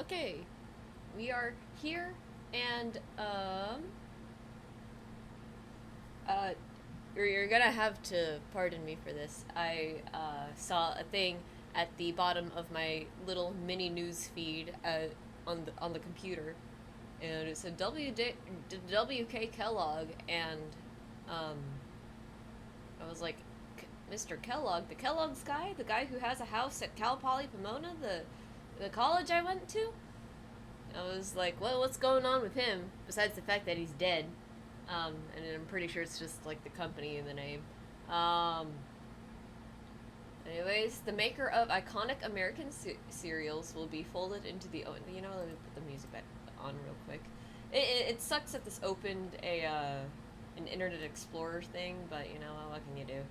Okay, we are here, and uh, you're gonna have to pardon me for this. I saw a thing at the bottom of my little mini news feed on the computer, and it said WK Kellogg, and um, I was like, Mr. Kellogg, the Kellogg's guy, the guy who has a house at Cal Poly Pomona, the college I went to. I was like, well, what's going on with him besides the fact that he's dead? And I'm pretty sure it's just like the company in the name. Um, Anyways, the maker of iconic American cereals will be folded into the. You know, let me put the music back on real quick. It sucks that this opened an Internet Explorer thing, but you know what can you do?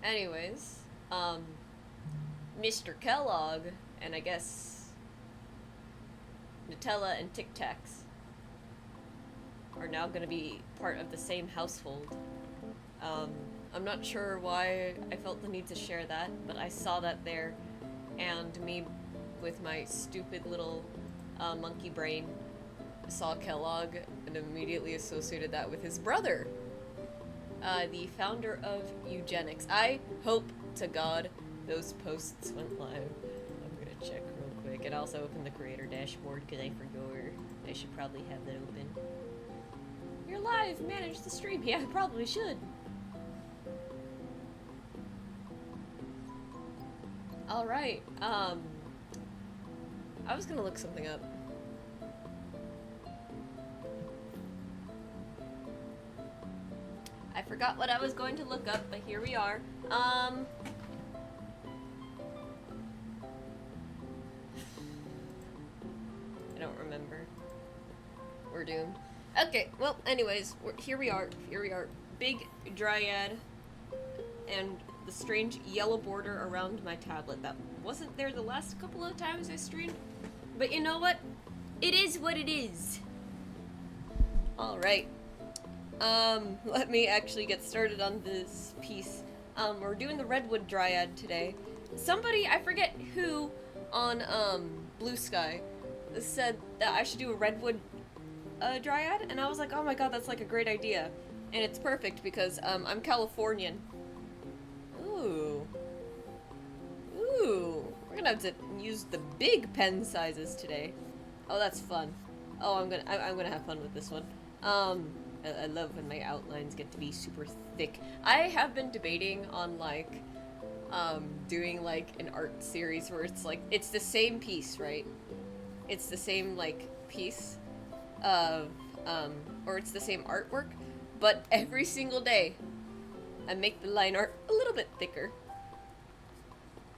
Anyways, um, Mr. Kellogg and I guess Nutella and Tic Tacs are now going to be part of the same household. Um, I'm not sure why I felt the need to share that, but I saw that there, and me, with my stupid little monkey brain, saw Kellogg and immediately associated that with his brother, the founder of eugenics. I hope to God those posts went live. I'm gonna check real quick, and also open the creator dashboard because I forgot. I should probably have that open. You're live. Manage the stream. Yeah, I probably should. All right. I was gonna look something up. I forgot what I was going to look up, but here we are. I don't remember. We're doomed. Okay, well, anyways, here we are. Here we are. Big dryad and the strange yellow border around my tablet. That wasn't there the last couple of times I streamed. But you know what? It is what it is. Alright. Let me actually get started on this piece. We're doing the redwood dryad today. Somebody, I forget who, on, Blue Sky said that I should do a redwood dryad, and I was like, oh my god, that's like a great idea. And it's perfect because, I'm Californian. Ooh. Ooh. We're gonna have to use the big pen sizes today. Oh, that's fun. Oh, I'm gonna have fun with this one. I love when my outlines get to be super thick. I have been debating on, like, doing, like, an art series where it's, like, it's the same piece, right? It's the same, like, piece of, or it's the same artwork, but every single day I make the line art a little bit thicker.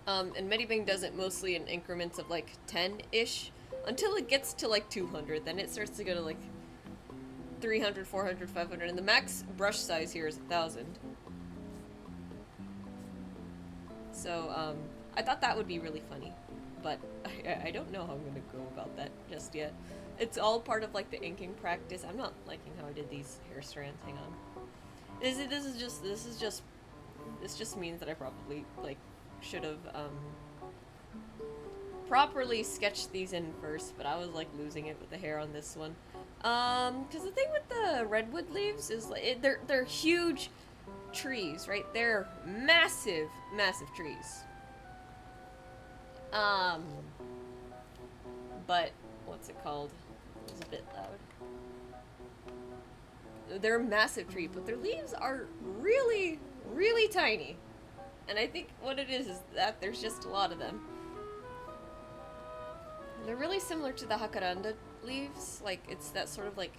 And Medibang does it mostly in increments of, like, 10-ish, until it gets to, like, 200, then it starts to go to, like, 300, 400, 500, and the max brush size here is 1,000. So, I thought that would be really funny, but I don't know how I'm gonna go about that just yet. It's all part of, like, the inking practice. I'm not liking how I did these hair strands. Hang on. This just means that I probably, like, should have, properly sketched these in first, but I was, like, losing it with the hair on this one. Because the thing with the redwood leaves is, like, they're huge trees, right? They're massive, massive trees. But, what's it called? It was a bit loud. They're a massive tree, but their leaves are really, really tiny. And I think what it is that there's just a lot of them. They're really similar to the jacaranda leaves. Like, it's that sort of, like,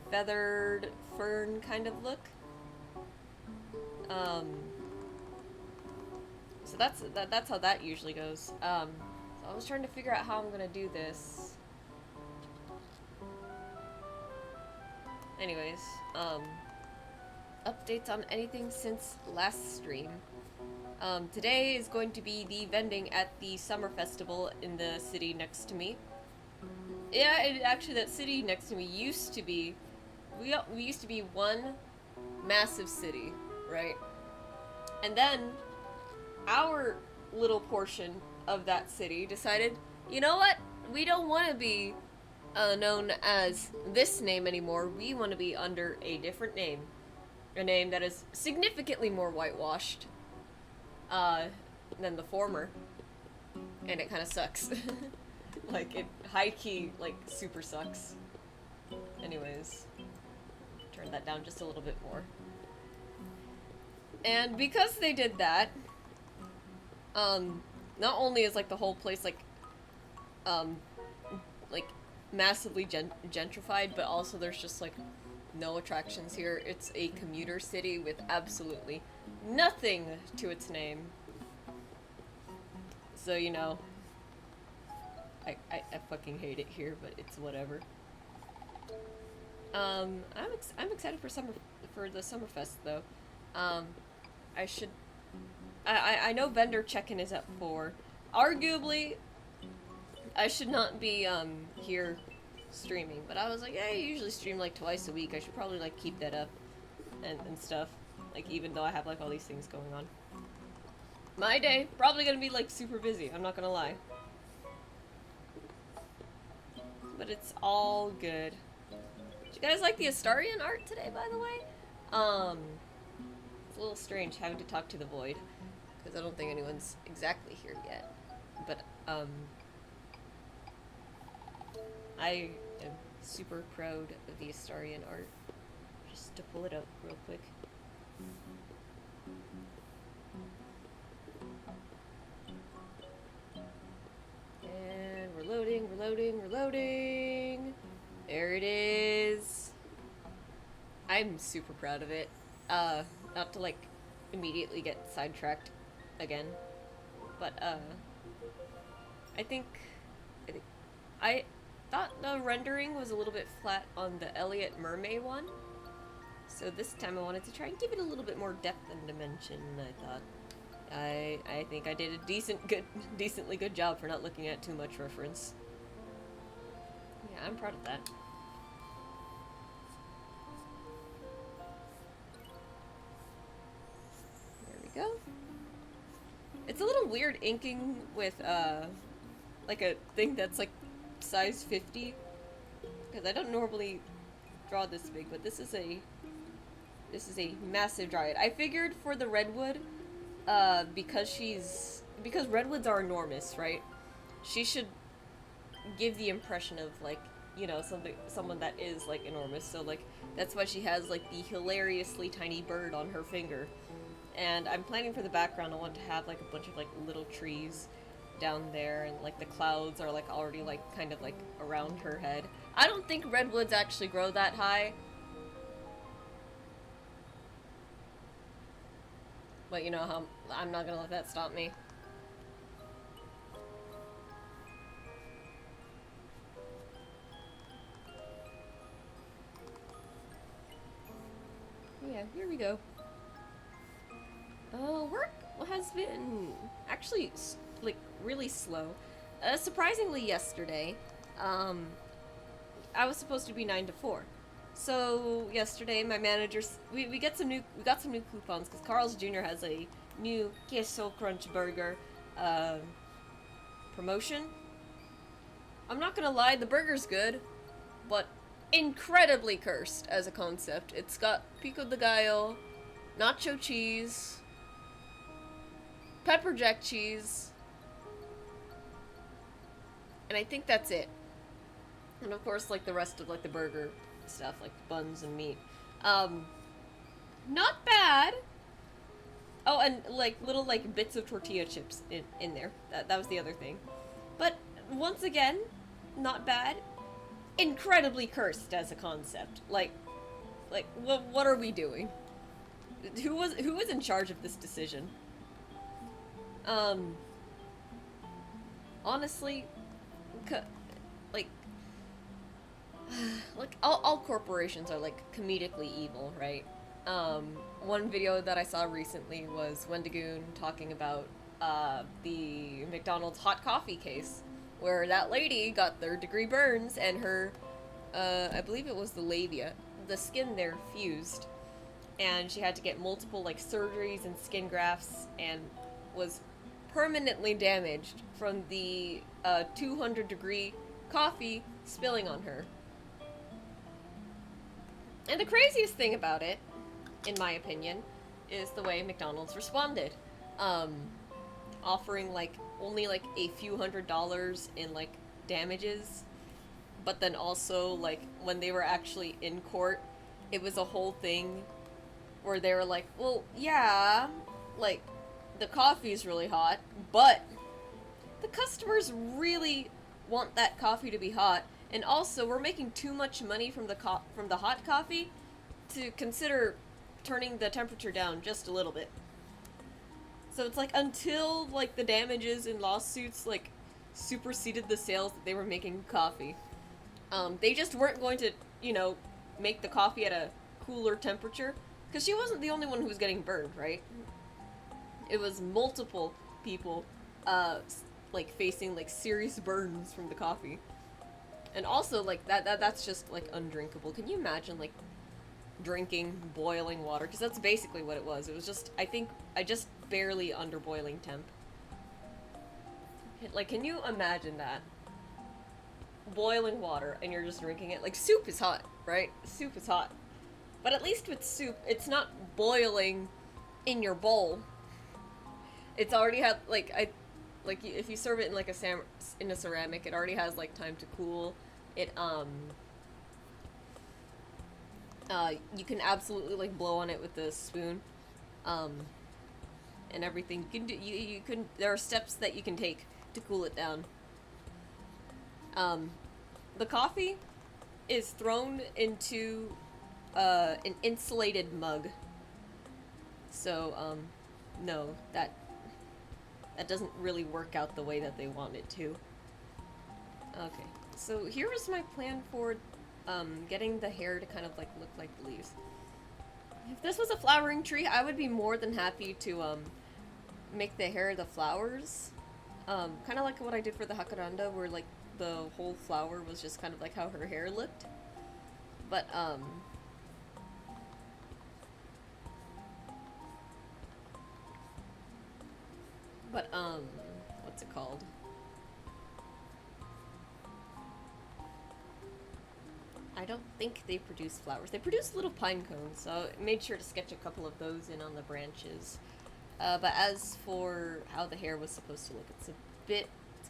feathered fern kind of look. So that's how that usually goes. So I was trying to figure out how I'm gonna do this. Anyways, updates on anything since last stream. Today is going to be the vending at the summer festival in the city next to me. Yeah, actually, that city next to me used to be... We used to be one massive city, right? And then our little portion of that city decided, you know what? We don't want to be known as this name anymore. We want to be under a different name. A name that is significantly more whitewashed than the former. And it kind of sucks. Like, it high-key, like, super sucks. Anyways, turn that down just a little bit more. And because they did that, not only is, like, the whole place, like massively gentrified, but also there's just, like, no attractions here. It's a commuter city with absolutely nothing to its name. So, you know, I fucking hate it here, but it's whatever. I'm excited for the Summerfest though. I know vendor check-in is at 4. Arguably, I should not be here streaming, but I was like, yeah, I usually stream like twice a week. I should probably like keep that up and stuff. Like, even though I have like all these things going on. My day probably gonna be like super busy, I'm not gonna lie. But it's all good. Did you guys like the Astarian art today, by the way? It's a little strange having to talk to the void, because I don't think anyone's exactly here yet. But, I am super proud of the Astarian art. Just to pull it up real quick. And we're loading, we're loading, we're loading! There it is! I'm super proud of it. Not to, like, immediately get sidetracked again. But, I thought the rendering was a little bit flat on the Elliot Mermaid one. So this time I wanted to try and give it a little bit more depth and dimension, I thought. I think I did a decently good job for not looking at too much reference. Yeah, I'm proud of that. There we go. It's a little weird inking with, like a thing that's like size 50, because I don't normally draw this big, but this is a massive dryad. I figured for the redwood, because redwoods are enormous, right? She should give the impression of, like, you know, someone that is like enormous. So like that's why she has like the hilariously tiny bird on her finger. And I'm planning for the background, I want to have like a bunch of like little trees down there, and like the clouds are like already like kind of like around her head. I don't think redwoods actually grow that high. But you know how I'm not gonna let that stop me. Yeah, here we go. Work has been actually like really slow. Surprisingly, yesterday, I was supposed to be 9 to 4. So yesterday, my managers we got some new coupons because Carl's Jr. has a new queso crunch burger promotion. I'm not gonna lie, the burger's good, but incredibly cursed as a concept. It's got pico de gallo, nacho cheese, pepper jack cheese, and I think that's it. And of course, like the rest of like the burger stuff, like buns and meat. Not bad. Oh, and like little like bits of tortilla chips in there. That was the other thing. But once again, not bad. Incredibly cursed as a concept. Like what are we doing? Who was in charge of this decision? Honestly, like all corporations are like comedically evil, right? One video that I saw recently was Wendigoon talking about the McDonald's hot coffee case, where that lady got third-degree burns and her, I believe it was the labia, the skin there fused, and she had to get multiple like surgeries and skin grafts, and was permanently damaged from the 200-degree coffee spilling on her. And the craziest thing about it, in my opinion, is the way McDonald's responded. Um, Offering like only like a few $100s in like damages, but then also like when they were actually in court, it was a whole thing where they were like, well, yeah, like the coffee's really hot, but the customers really want that coffee to be hot, and also we're making too much money from the hot coffee to consider turning the temperature down just a little bit. So it's like until like the damages and lawsuits like superseded the sales that they were making coffee, they just weren't going to, you know, make the coffee at a cooler temperature, because she wasn't the only one who was getting burned, right? It was multiple people, like facing like serious burns from the coffee, and also like that's just like undrinkable. Can you imagine like drinking boiling water? Because that's basically what it was. It was just, I think, I just barely under boiling temp. Like, can you imagine that? Boiling water and you're just drinking it. Like, soup is hot, right? Soup is hot. But at least with soup, it's not boiling in your bowl. It's already had, like, if you serve it in, like, in a ceramic, it already has, like, time to cool. It, you can absolutely like blow on it with a spoon, and everything. You can do. You can. There are steps that you can take to cool it down. The coffee is thrown into an insulated mug. So no, that doesn't really work out the way that they want it to. Okay, so here is my plan for getting the hair to kind of like look like the leaves. If this was a flowering tree, I would be more than happy to make the hair the flowers. Kind of like what I did for the Hakaranda, where like the whole flower was just kind of like how her hair looked. But what's it called? I don't think they produce flowers. They produce little pine cones, so I made sure to sketch a couple of those in on the branches. But as for how the hair was supposed to look, it's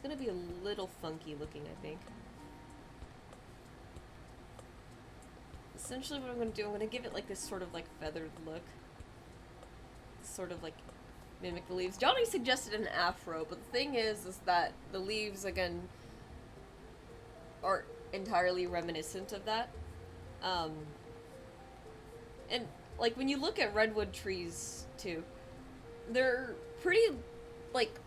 gonna be a little funky looking, I think. Essentially what I'm gonna do, I'm gonna give it like this sort of like feathered look. Sort of like mimic the leaves. Johnny suggested an afro, but the thing is that the leaves, again, aren't entirely reminiscent of that. And like when you look at redwood trees too, they're pretty, like,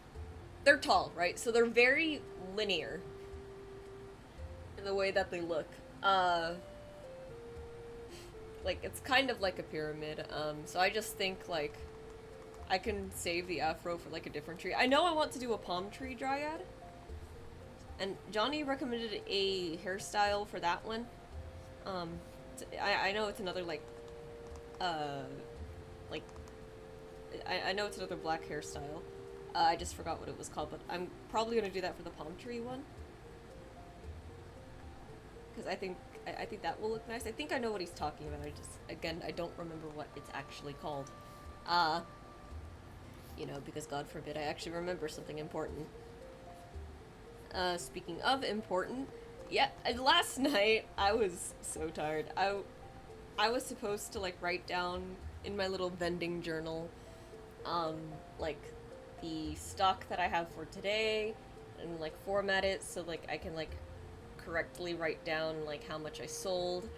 they're tall, right? So they're very linear in the way that they look. Like it's kind of like a pyramid. So I just think like I can save the afro for like a different tree. I know I want to do a palm tree dryad. And Johnny recommended a hairstyle for that one. I know it's another like, like, I know it's another black hairstyle. I just forgot what it was called, but I'm probably gonna do that for the palm tree one. Because I think that will look nice. I think I know what he's talking about. Again, I don't remember what it's actually called. You know, because God forbid I actually remember something important. Speaking of important, yeah, last night I was so tired. I was supposed to like write down in my little vending journal, like the stock that I have for today, and like format it so like I can like correctly write down like how much I sold,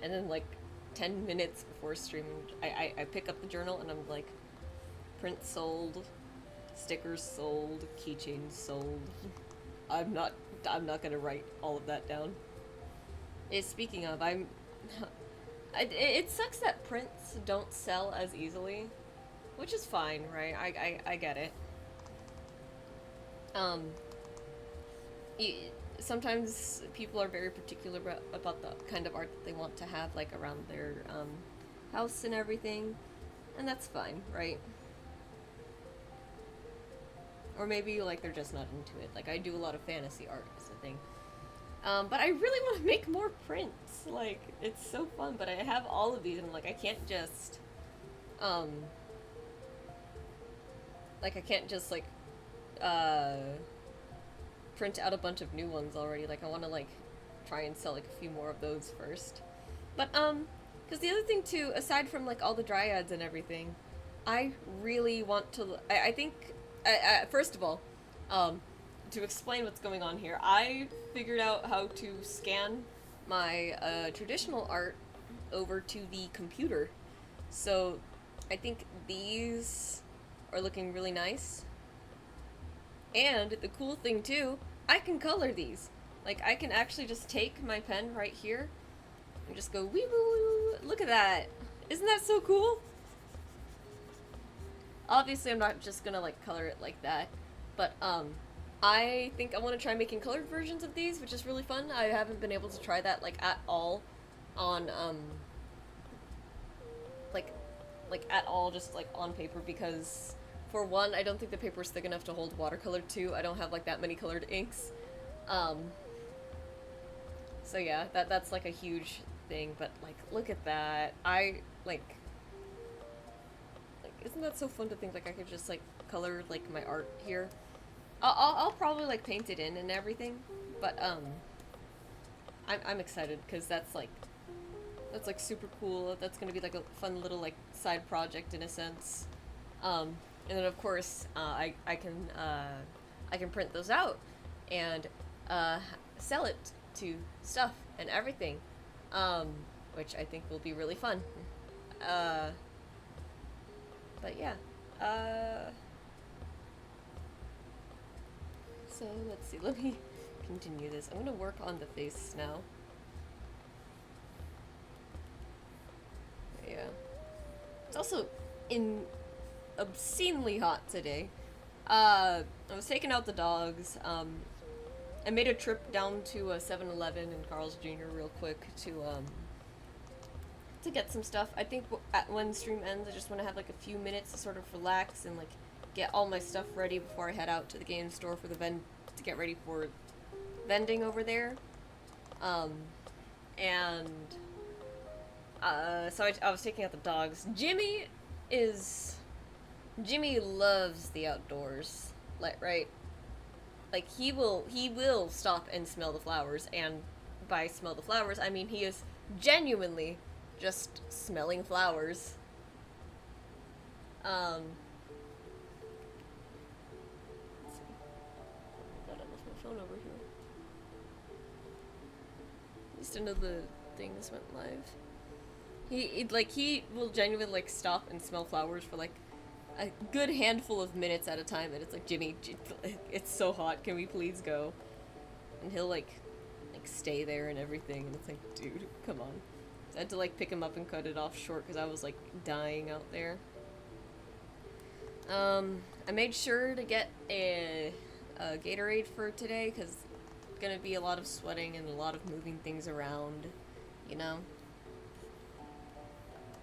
and then like 10 minutes before streaming, I pick up the journal and I'm like, prints sold, stickers sold, keychains sold. I'm not gonna write all of that down. Speaking of, it sucks that prints don't sell as easily, which is fine, right? I get it. Sometimes people are very particular about the kind of art that they want to have, like, around their, house and everything, and that's fine, right? Or maybe, like, they're just not into it. Like, I do a lot of fantasy art, is the thing. But I really want to make more prints. Like, it's so fun, but I have all of these, and, like, I can't just, like, print out a bunch of new ones already. Like, I want to, like, try and sell, like, a few more of those first. But, because the other thing, too, aside from, like, all the dryads and everything, I really want to, I think, first of all, to explain what's going on here, I figured out how to scan my traditional art over to the computer. So I think these are looking really nice. And the cool thing too, I can color these. Like, I can actually just take my pen right here and just go wee woo. Look at that. Isn't that so cool? Obviously I'm not just gonna like color it like that, but I think I want to try making colored versions of these, which is really fun. I haven't been able to try that like at all on like at all just like on paper, because for one, I don't think the paper's thick enough to hold watercolor. Two, I don't have like that many colored inks. So yeah, that's like a huge thing, but like look at that. I like isn't that so fun to think like I could just like color like my art here? I'll probably like paint it in and everything, but I'm excited because that's like super cool. That's gonna be like a fun little like side project in a sense. And then of course I can print those out and sell it to stuff and everything, which I think will be really fun. But yeah, so let's see, let me continue this. I'm gonna work on the face now. Yeah. It's also obscenely hot today. I was taking out the dogs. I made a trip down to a 7-Eleven in Carl's Jr. real quick to get some stuff. I think when the stream ends, I just want to have like a few minutes to sort of relax and like get all my stuff ready before I head out to the game store for to get ready for vending over there. So I was taking out the dogs. Jimmy loves the outdoors, right? Like he will stop and smell the flowers, and by smell the flowers, I mean he is genuinely just smelling flowers. Let's see. I thought I left my phone over here. At least another thing this went live. He will genuinely like stop and smell flowers for like a good handful of minutes at a time, and it's like, Jimmy, it's so hot, can we please go? And he'll like stay there and everything, and it's like, dude, come on. So I had to like pick him up and cut it off short because I was like dying out there. I made sure to get a Gatorade for today because it's gonna be a lot of sweating and a lot of moving things around, you know.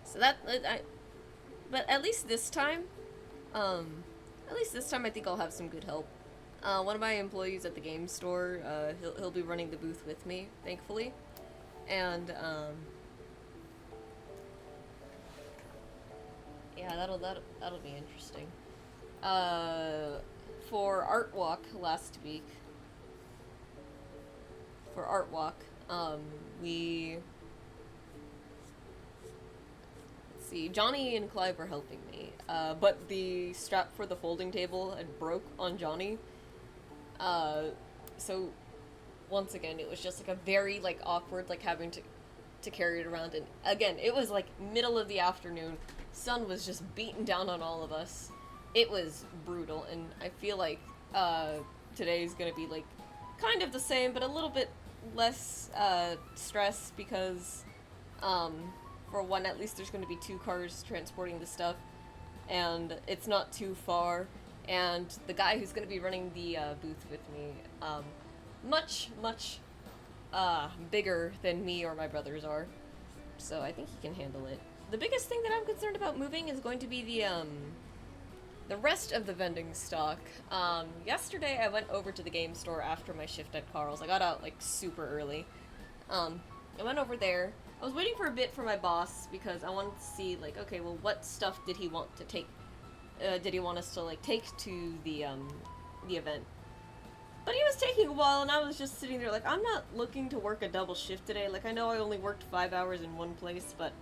So but at least this time I think I'll have some good help. One of my employees at the game store, he'll be running the booth with me, thankfully, and yeah, that'll be interesting. For Art Walk last week, we see, Johnny and Clive were helping me, but the strap for the folding table had broke on Johnny, so once again it was just like a very like awkward like having to carry it around, and again it was like middle of the afternoon, sun was just beating down on all of us. It was brutal, and I feel like today's gonna be like kind of the same but a little bit less stress because for one, at least there's going to be 2 cars transporting the stuff, and it's not too far, and the guy who's going to be running the booth with me, much bigger than me or my brothers are, so I think he can handle it. the biggest thing that I'm concerned about moving is going to be the rest of the vending stock. Yesterday I went over to the game store after my shift at Carl's. I got out like super early. I went over there. I was waiting for a bit for my boss because I wanted to see like, okay, well, what stuff did he want to take? Did he want us to like take to the event? But he was taking a while, and I was just sitting there like, I'm not looking to work a double shift today. Like, I know I only worked 5 hours in one place, but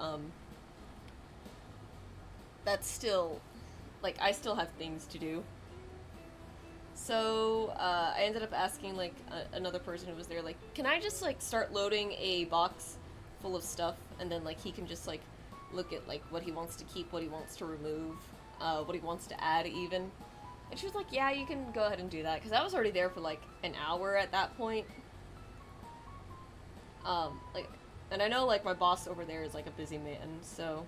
that's still, like, I still have things to do. So, I ended up asking, like, another person who was there, like, can I just, like, start loading a box full of stuff, and then, like, he can just, like, look at, like, what he wants to keep, what he wants to remove, what he wants to add, even. And she was like, yeah, you can go ahead and do that, because I was already there for, like, an hour at that point. Like, and I know, like, my boss over there is, like, a busy man, so,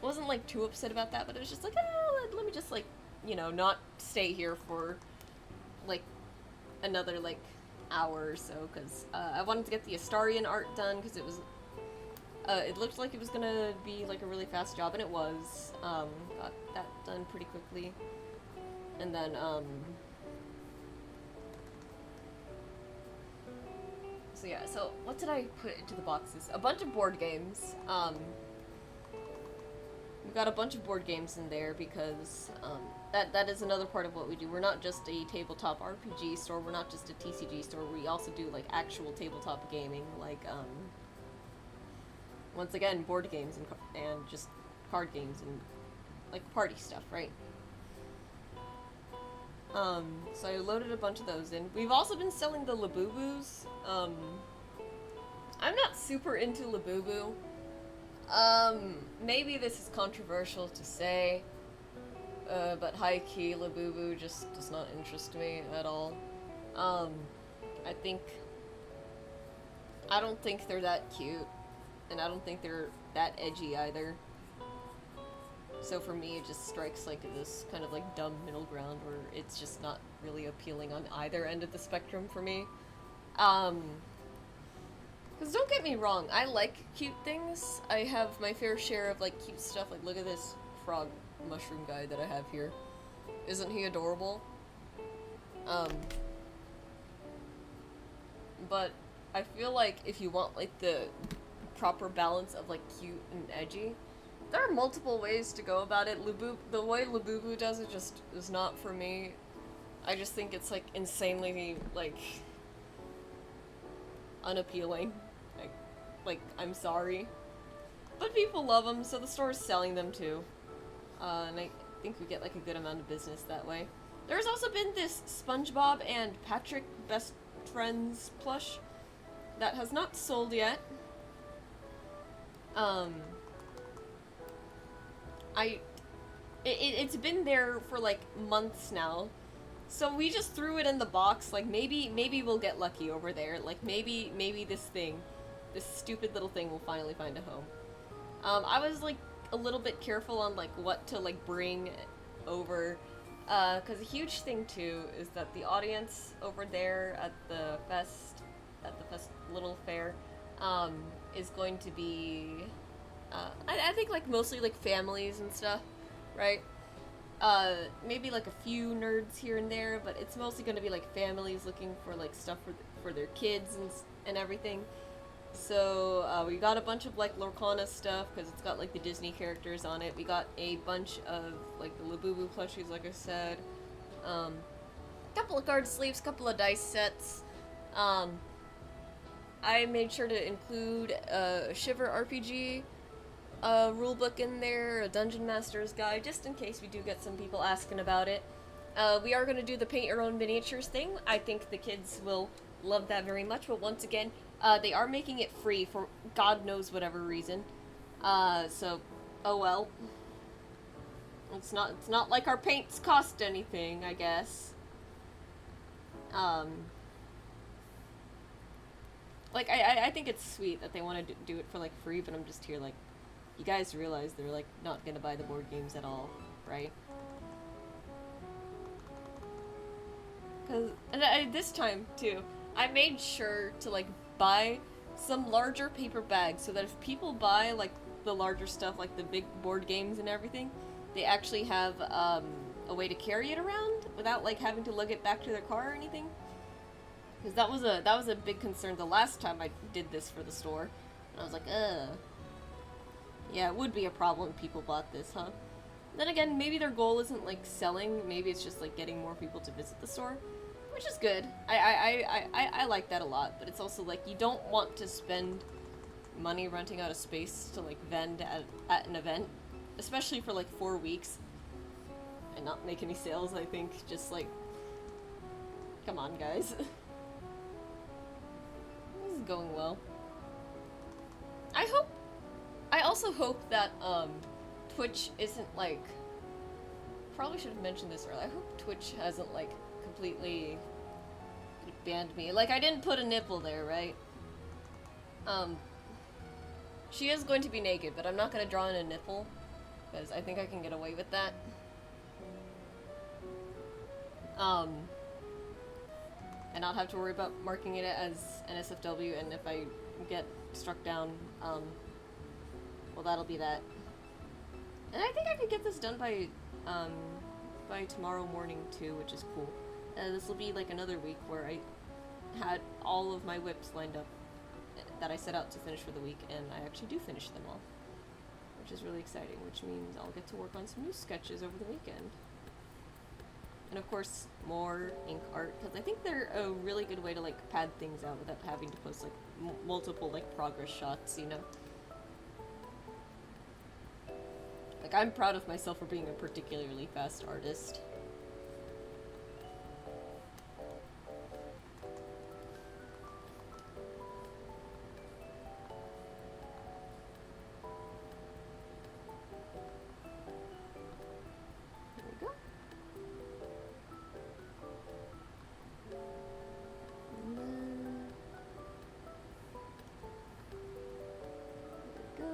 wasn't, like, too upset about that, but it was just like, oh, let me just, like, you know, not stay here for, like, another, like, hour or so, because, I wanted to get the Astarian art done, because it was, it looked like it was gonna be, like, a really fast job, and it was. Got that done pretty quickly. And then, so yeah, so what did I put into the boxes? A bunch of board games. We've got a bunch of board games in there because, that is another part of what we do. We're not just a tabletop RPG store, we're not just a TCG store, we also do, like, actual tabletop gaming, like, once again, board games and just card games and, like, party stuff, right? So I loaded a bunch of those in. We've also been selling the Labubus. I'm not super into Labubu. Maybe this is controversial to say, but high-key Labubu just does not interest me at all. I don't think they're that cute, and I don't think they're that edgy either. So for me, it just strikes like this kind of like dumb middle ground where it's just not really appealing on either end of the spectrum for me. Because don't get me wrong, I like cute things. I have my fair share of like cute stuff. Like look at this frog mushroom guy that I have here. Isn't he adorable? But I feel like if you want like the proper balance of like cute and edgy, there are multiple ways to go about it. The way Labubu does it just is not for me. I just think it's like insanely like unappealing. Like I'm sorry, but people love them, so the store's selling them too, and I think we get like a good amount of business that way. There's also been this SpongeBob and Patrick Best Friends plush that has not sold yet. It's been there for like months now, so we just threw it in the box. Like maybe we'll get lucky over there. Like maybe this stupid little thing will finally find a home. I was like a little bit careful on like what to like bring over, because a huge thing too is that the audience over there at the fest little fair, is going to be. I think like mostly like families and stuff, right? Maybe like a few nerds here and there, but it's mostly going to be like families looking for like stuff for their kids and everything. So we got a bunch of like Lorcana stuff because it's got like the Disney characters on it. We got a bunch of like the Labubu plushies, like I said. Couple of card sleeves, couple of dice sets. I made sure to include a Shiver RPG rulebook in there, a Dungeon Master's Guide, just in case we do get some people asking about it. We are going to do the paint your own miniatures thing. I think the kids will love that very much, but once again, they are making it free for God knows whatever reason. So, oh well. It's not like our paints cost anything, I guess. Like, I think it's sweet that they want to do it for, like, free, but I'm just here, like, you guys realize they're, like, not gonna buy the board games at all, right? And this time, too, I made sure to, like, buy some larger paper bags so that if people buy, like, the larger stuff, like the big board games and everything, they actually have a way to carry it around without like having to lug it back to their car or anything. Because that was a big concern the last time I did this for the store, and I was like, yeah, it would be a problem if people bought this, huh? Then again, maybe their goal isn't like selling, maybe it's just like getting more people to visit the store, which is good. I like that a lot, but it's also like you don't want to spend money renting out a space to like vend at an event, especially for like 4 weeks, and not make any sales. I think just like, come on, guys. This is going well. I also hope that Twitch isn't like, probably should have mentioned this earlier, I hope Twitch hasn't like completely banned me. Like, I didn't put a nipple there, right? She is going to be naked, but I'm not going to draw in a nipple, because I think I can get away with that. And not have to worry about marking it as NSFW, and if I get struck down, well, that'll be that. And I think I could get this done by tomorrow morning, too, which is cool. This will be like another week where I had all of my whips lined up that I set out to finish for the week, and I actually do finish them all. Which is really exciting, which means I'll get to work on some new sketches over the weekend. And of course, more ink art, because I think they're a really good way to like pad things out without having to post like multiple like progress shots, you know? Like, I'm proud of myself for being a particularly fast artist. There we go. And then... there we go.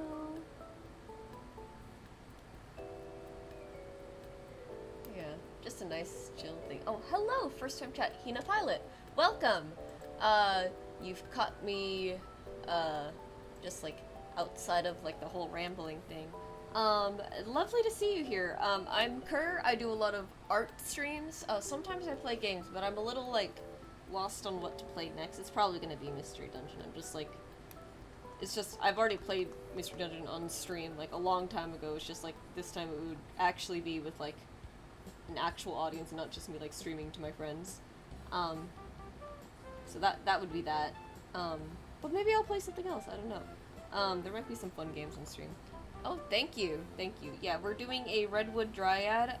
Yeah, just a nice chill thing. Oh, hello, first time chat, Hina Pilot. Welcome. You've caught me, just like outside of like the whole rambling thing. Lovely to see you here. I'm Kerr. I do a lot of art streams. Sometimes I play games, but I'm a little like lost on what to play next. It's probably gonna be Mystery Dungeon. I'm just like, it's just, I've already played Mystery Dungeon on stream like a long time ago. It's just like this time it would actually be with like an actual audience and not just me like streaming to my friends. So that would be that. But maybe I'll play something else, I don't know. There might be some fun games on stream. Oh, thank you. Yeah, we're doing a Redwood Dryad,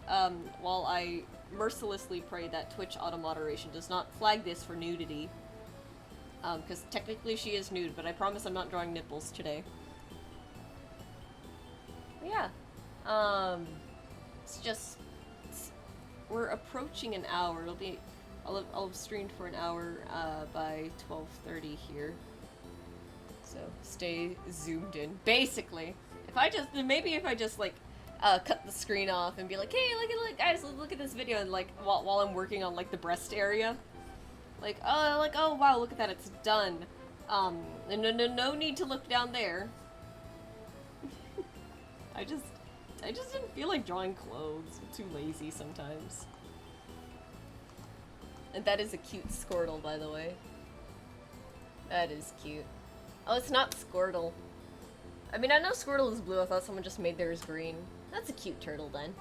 while I mercilessly pray that Twitch auto-moderation does not flag this for nudity. Because technically she is nude, but I promise I'm not drawing nipples today. But yeah. We're approaching an hour. I'll have streamed for an hour, by 12:30 here. So, stay zoomed in. Basically. If I just, like, cut the screen off and be like, hey, look, guys, look at this video, and, like, while I'm working on, like, the breast area. Oh, wow, look at that, it's done. No need to look down there. I just didn't feel like drawing clothes. I'm too lazy sometimes. And that is a cute Squirtle, by the way. That is cute. Oh, it's not Squirtle. I mean, I know Squirtle is blue. I thought someone just made theirs green. That's a cute turtle, then.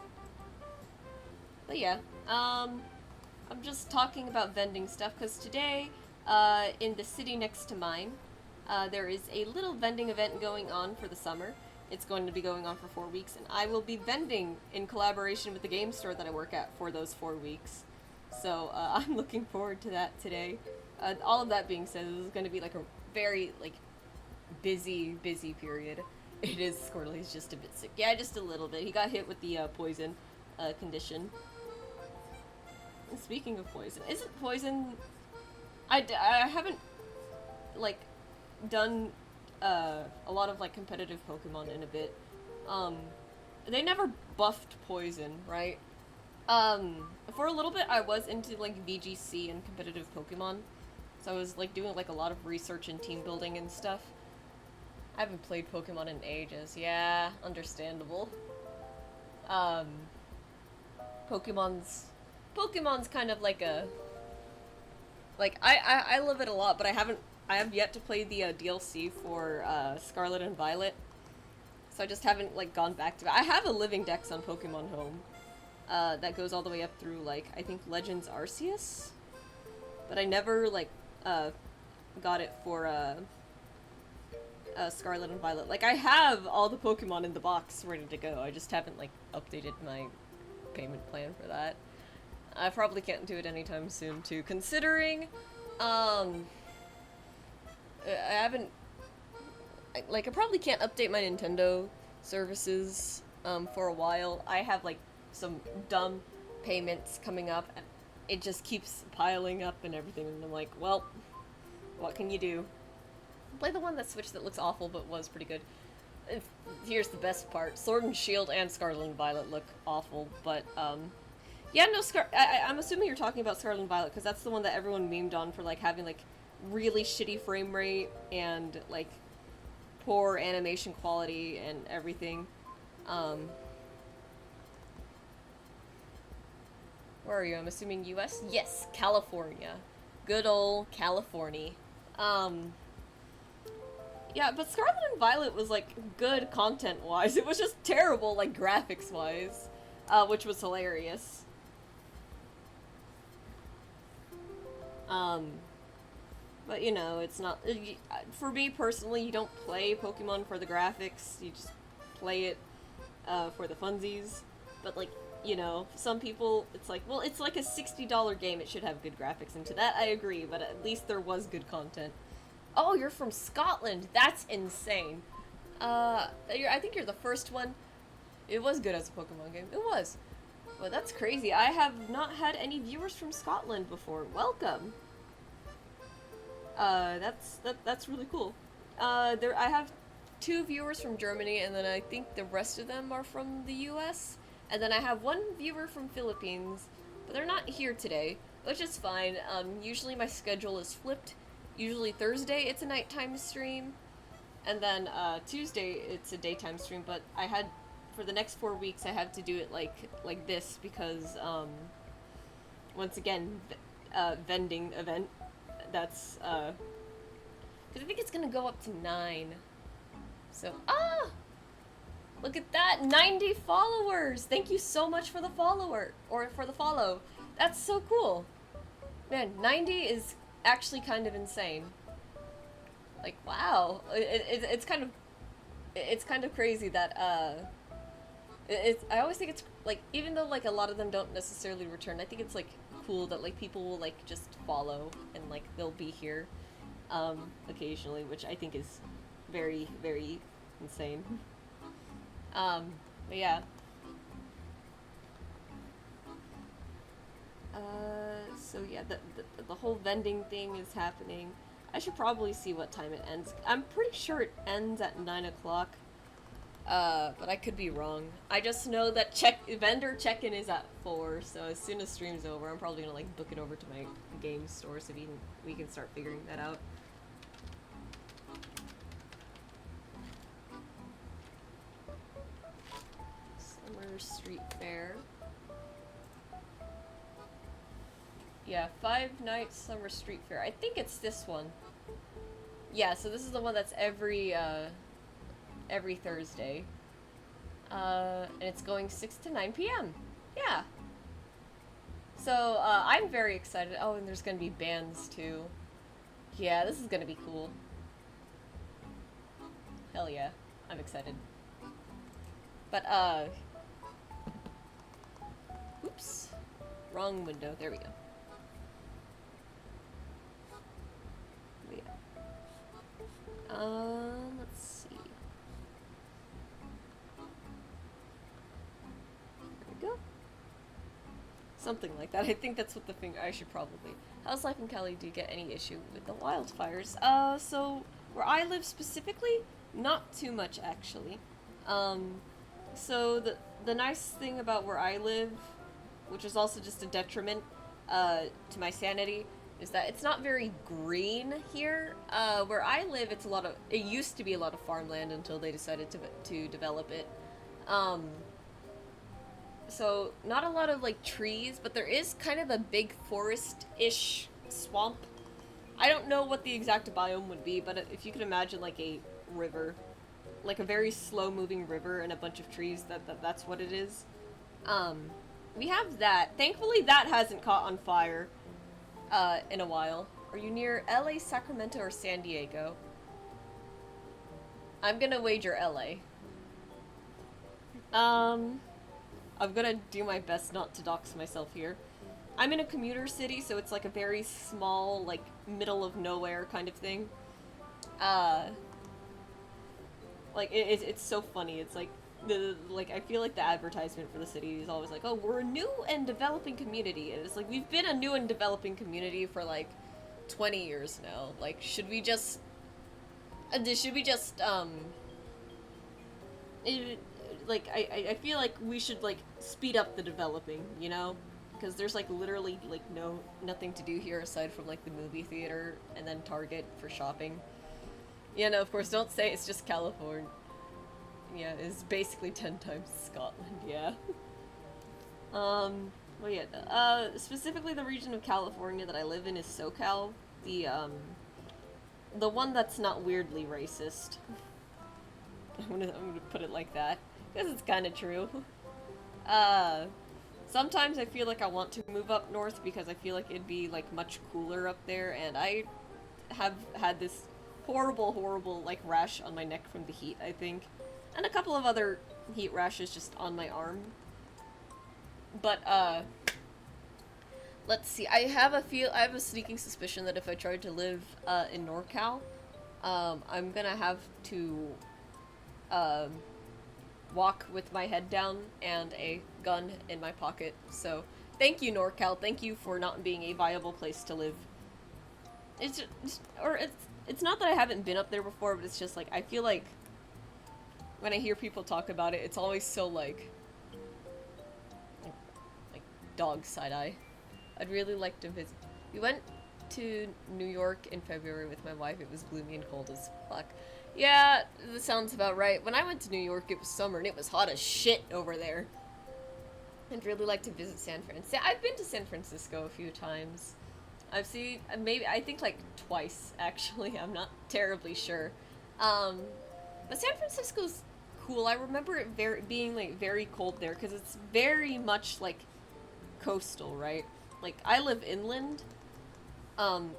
But yeah, I'm just talking about vending stuff, because today, in the city next to mine, there is a little vending event going on for the summer. It's going to be going on for 4 weeks, and I will be vending in collaboration with the game store that I work at for those 4 weeks. So, I'm looking forward to that today. All of that being said, this is going to be like a very, like, busy period. It is Squirtle, he's just a bit sick. Yeah, just a little bit. He got hit with the, poison, condition. And speaking of poison, isn't poison... I haven't, like, done, a lot of, like, competitive Pokemon in a bit. They never buffed poison, right? For a little bit, I was into, like, VGC and competitive Pokemon. So I was, like, doing, like, a lot of research and team building and stuff. I haven't played Pokemon in ages. Yeah, understandable. Um, Pokemon's Pokemon's kind of like a I love it a lot, but I have yet to play the DLC for Scarlet and Violet, so I just haven't like gone back to it. I have a living dex on Pokemon Home that goes all the way up through like I think Legends Arceus, but I never like got it for Scarlet and Violet. Like I have all the Pokemon in the box ready to go. I just haven't like updated my payment plan for that. I probably can't do it anytime soon too, considering I haven't I probably can't update my Nintendo services for a while. I have like some dumb payments coming up and it just keeps piling up and everything, and I'm like, well, what can you do? Play the one that Switch that looks awful but was pretty good. Here's the best part. Sword and Shield and Scarlet and Violet look awful, but yeah, no, I'm assuming you're talking about Scarlet and Violet, because that's the one that everyone memed on for, like, having, like, really shitty frame rate and, like, poor animation quality and everything. Where are you? I'm assuming US? Yes, California. Good old California. Yeah, but Scarlet and Violet was, like, good content-wise. It was just terrible, like, graphics-wise, which was hilarious. But you know, it's not, for me personally, you don't play Pokemon for the graphics, you just play it, for the funsies. But like, you know, some people, it's like, well, it's like a $60 game, it should have good graphics, and to that I agree, but at least there was good content. Oh, you're from Scotland, that's insane. I think you're the first one. It was good as a Pokemon game, it was. Well, that's crazy. I have not had any viewers from Scotland before. Welcome. That's really cool. I have 2 viewers from Germany, and then I think the rest of them are from the US. And then I have 1 viewer from Philippines, but they're not here today, which is fine. Usually my schedule is flipped. Usually Thursday it's a nighttime stream, and then Tuesday it's a daytime stream. But I had, for the next 4 weeks, I have to do it like this because once again, vending event. That's because I think it's gonna go up to 9. So look at that, 90 followers. Thank you so much for the follower or for the follow. That's so cool, man. 90 is actually kind of insane. Like, wow, it's kind of crazy that I always think it's like, even though like a lot of them don't necessarily return, I think it's like cool that like people will like just follow and like they'll be here occasionally, which I think is very, very insane. But yeah. So yeah, the whole vending thing is happening. I should probably see what time it ends. I'm pretty sure it ends at 9 o'clock. But I could be wrong. I just know that vendor check-in is at 4, so as soon as stream's over, I'm probably gonna like book it over to my game store so we can start figuring that out. Summer Street Fair. Yeah, 5 Nights Summer Street Fair. I think it's this one. Yeah, so this is the one that's every Thursday. And it's going 6 to 9 p.m. Yeah. So, I'm very excited. Oh, and there's gonna be bands, too. Yeah, this is gonna be cool. Hell yeah. I'm excited. But, oops. Wrong window. There we go. Let's see. There we go. Something like that. I think that's what I should probably. How's life in Cali? Do you get any issue with the wildfires? So where I live specifically, not too much actually. So the nice thing about where I live, which is also just a detriment to my sanity, is that it's not very green here. Where I live, it used to be a lot of farmland until they decided to develop it. Um, so not a lot of like trees, but there is kind of a big forest-ish swamp. I don't know what the exact biome would be, but if you can imagine like a river, like a very slow-moving river and a bunch of trees, that's what it is. Um, we have that. Thankfully, that hasn't caught on fire in a while. Are you near LA, Sacramento, or San Diego? I'm gonna wager LA. Um, I'm gonna do my best not to dox myself here. I'm in a commuter city, so it's like a very small, like, middle of nowhere kind of thing. Uh, it's so funny. It's like, I feel like the advertisement for the city is always like, oh, we're a new and developing community. And it's like, we've been a new and developing community for, like, 20 years now. Like, should we just, it, I feel like we should, like, speed up the developing, you know? Because there's, like, literally, like, nothing to do here aside from, like, the movie theater and then Target for shopping. Yeah, no, of course, don't say it's just California. Yeah, it's basically 10 times Scotland, yeah. Well, yeah, specifically the region of California that I live in is SoCal. The one that's not weirdly racist. I'm gonna put it like that, because it's kind of true. Sometimes I feel like I want to move up north because I feel like it'd be, like, much cooler up there, and I have had this horrible, like, rash on my neck from the heat, I think. And a couple of other heat rashes just on my arm. But, let's see. I have a sneaking suspicion that if I tried to live, in NorCal, I'm gonna have to, walk with my head down and a gun in my pocket. So, thank you, NorCal. Thank you for not being a viable place to live. It's not that I haven't been up there before, but it's just, like, I feel like when I hear people talk about it, it's always so, like dog side-eye. I'd really like to visit. We went to New York in February with my wife. It was gloomy and cold as fuck. Yeah, that sounds about right. When I went to New York, it was summer and it was hot as shit over there. I'd really like to visit San Francisco. I've been to San Francisco a few times. I've seen, I think like twice, actually. I'm not terribly sure. But San Francisco's cool. I remember it being like very cold there because it's very much like coastal, right? Like, I live inland,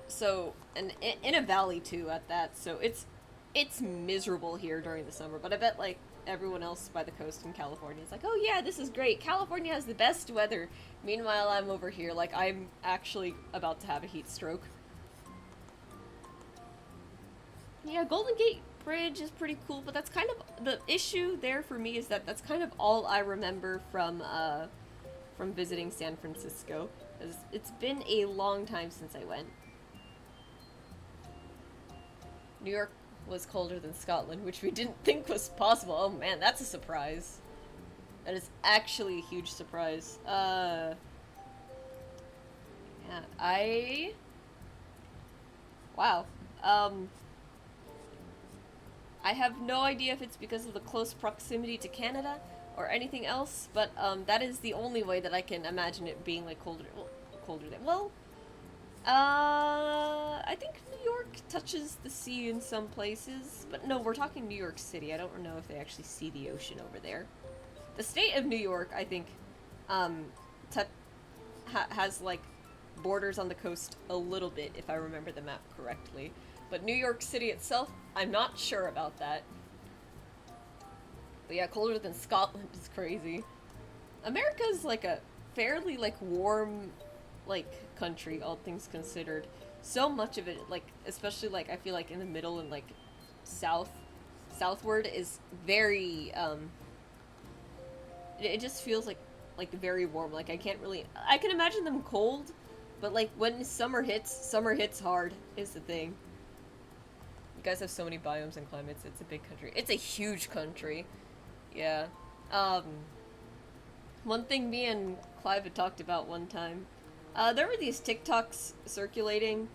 so, and in a valley too at that, so it's miserable here during the summer, but I bet, like, everyone else by the coast in California is like, oh yeah, this is great, California has the best weather. Meanwhile, I'm over here, like, I'm actually about to have a heat stroke. Yeah, Golden Gate Bridge is pretty cool, but that's kind of, the issue there for me is that that's kind of all I remember from visiting San Francisco. It's been a long time since I went. New York was colder than Scotland, which we didn't think was possible. Oh man, that's a surprise. That is actually a huge surprise. Yeah, wow. I have no idea if it's because of the close proximity to Canada or anything else, but that is the only way that I can imagine it being like colder than. Well, I think New York touches the sea in some places, but no, we're talking New York City. I don't know if they actually see the ocean over there. The state of New York, I think, has like borders on the coast a little bit, if I remember the map correctly. But New York City itself, I'm not sure about that. But yeah, colder than Scotland is crazy. America's like a fairly like warm like country, all things considered. So much of it, like, especially like I feel like in the middle and like southward is very it just feels like very warm. Like I can imagine them cold, but like when summer hits hard is the thing. You guys have so many biomes and climates. It's a big country. It's a huge country. Yeah. One thing me and Clive had talked about one time, There were these TikToks circulating,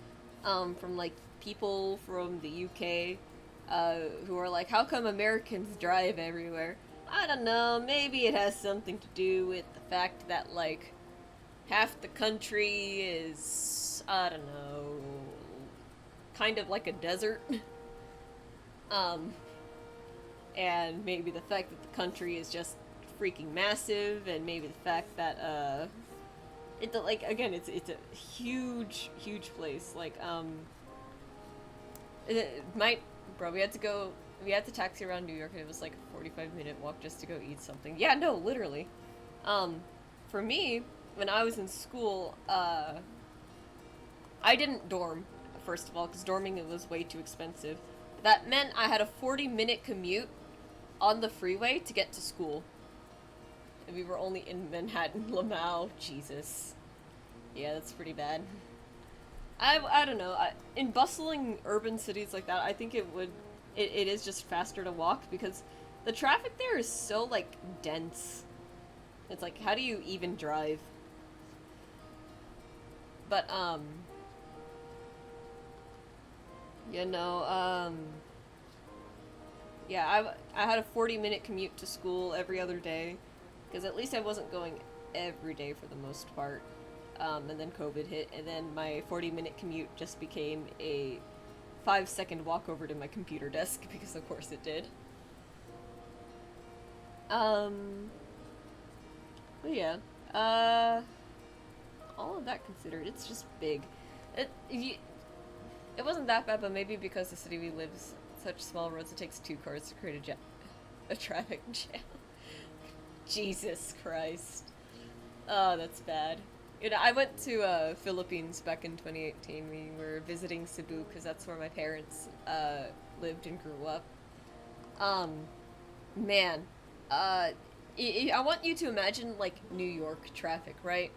from like people from the UK, who are like, "How come Americans drive everywhere?" I don't know. Maybe it has something to do with the fact that like half the country is, I don't know, kind of like a desert. um, and maybe the fact that the country is just freaking massive, and maybe the fact that it like again it's a huge place. Like it might, bro. We had to go. We had to taxi around New York, and it was like a 45-minute walk just to go eat something. Yeah, no, literally. Um, for me, when I was in school, I didn't dorm, first of all, because dorming it was way too expensive. That meant I had a 40-minute commute on the freeway to get to school. And we were only in Manhattan, Lamau. Jesus. Yeah, that's pretty bad. I don't know. In bustling urban cities like that, I think it is just faster to walk because the traffic there is so, like, dense. It's like, how do you even drive? But, you know, yeah, I had a 40-minute commute to school every other day, because at least I wasn't going every day for the most part. And then COVID hit, and then my 40-minute commute just became a 5-second walk over to my computer desk, because of course it did. But yeah, all of that considered, it's just big. It wasn't that bad, but maybe because the city we live is such small roads, it takes 2 cars to create a traffic jam. Jesus Christ. Oh, that's bad. You know, I went to Philippines back in 2018. We were visiting Cebu because that's where my parents lived and grew up. Um, man, I want you to imagine like New York traffic, right?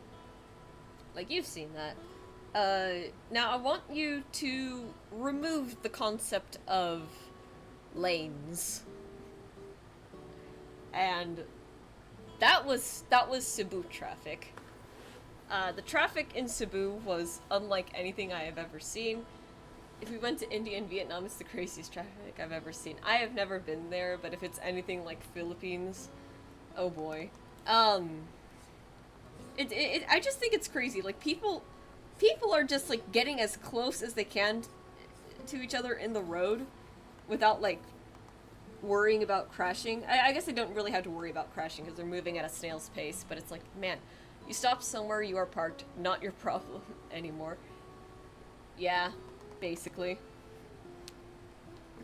Like you've seen that. Now I want you to remove the concept of lanes, and that was Cebu traffic. The traffic in Cebu was unlike anything I have ever seen. If we went to India and Vietnam, it's the craziest traffic I've ever seen. I have never been there, but if it's anything like Philippines, oh boy. I just think it's crazy. Like people are just like getting as close as they can to each other in the road without like worrying about crashing. I guess they don't really have to worry about crashing because they're moving at a snail's pace, but it's like, man, you stop somewhere, you are parked, not your problem anymore. Yeah, basically.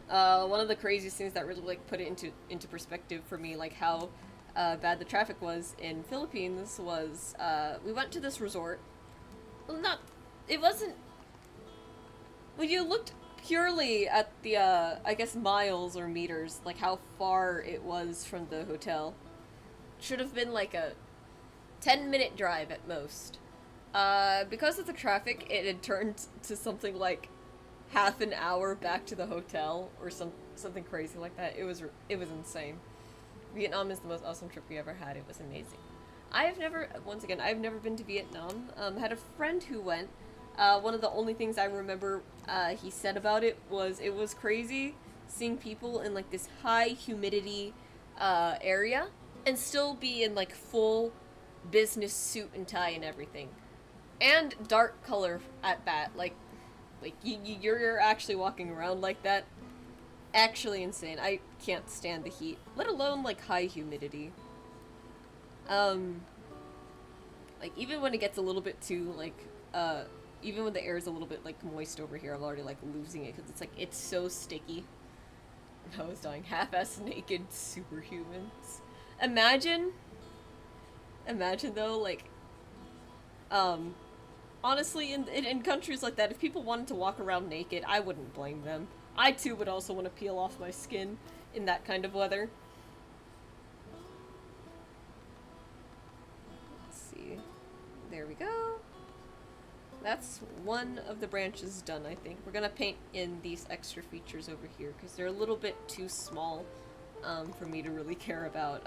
One of the craziest things that really like put it into perspective for me, like how bad the traffic was in Philippines, was we went to this resort. Well, not, it wasn't. When you looked purely at the I guess miles or meters, like how far it was from the hotel, should have been like a 10-minute drive at most. Because of the traffic, it had turned to something like half an hour back to the hotel or something crazy like that. It was insane. Vietnam is the most awesome trip we ever had. It was amazing. I've never been to Vietnam. Had a friend who went. One of the only things I remember he said about it was crazy seeing people in like this high humidity area and still be in like full business suit and tie and everything, and dark color at that. Like you're actually walking around like that. Actually insane. I can't stand the heat, let alone like high humidity. Like even when it gets a little bit too like even when the air is a little bit like moist over here, I'm already like losing it because it's like it's so sticky. I was dying. Half-ass naked superhumans. Imagine though, like honestly, in countries like that, if people wanted to walk around naked, I wouldn't blame them. I too would also want to peel off my skin in that kind of weather. Let's see. There we go. That's one of the branches done, I think. We're gonna paint in these extra features over here because they're a little bit too small for me to really care about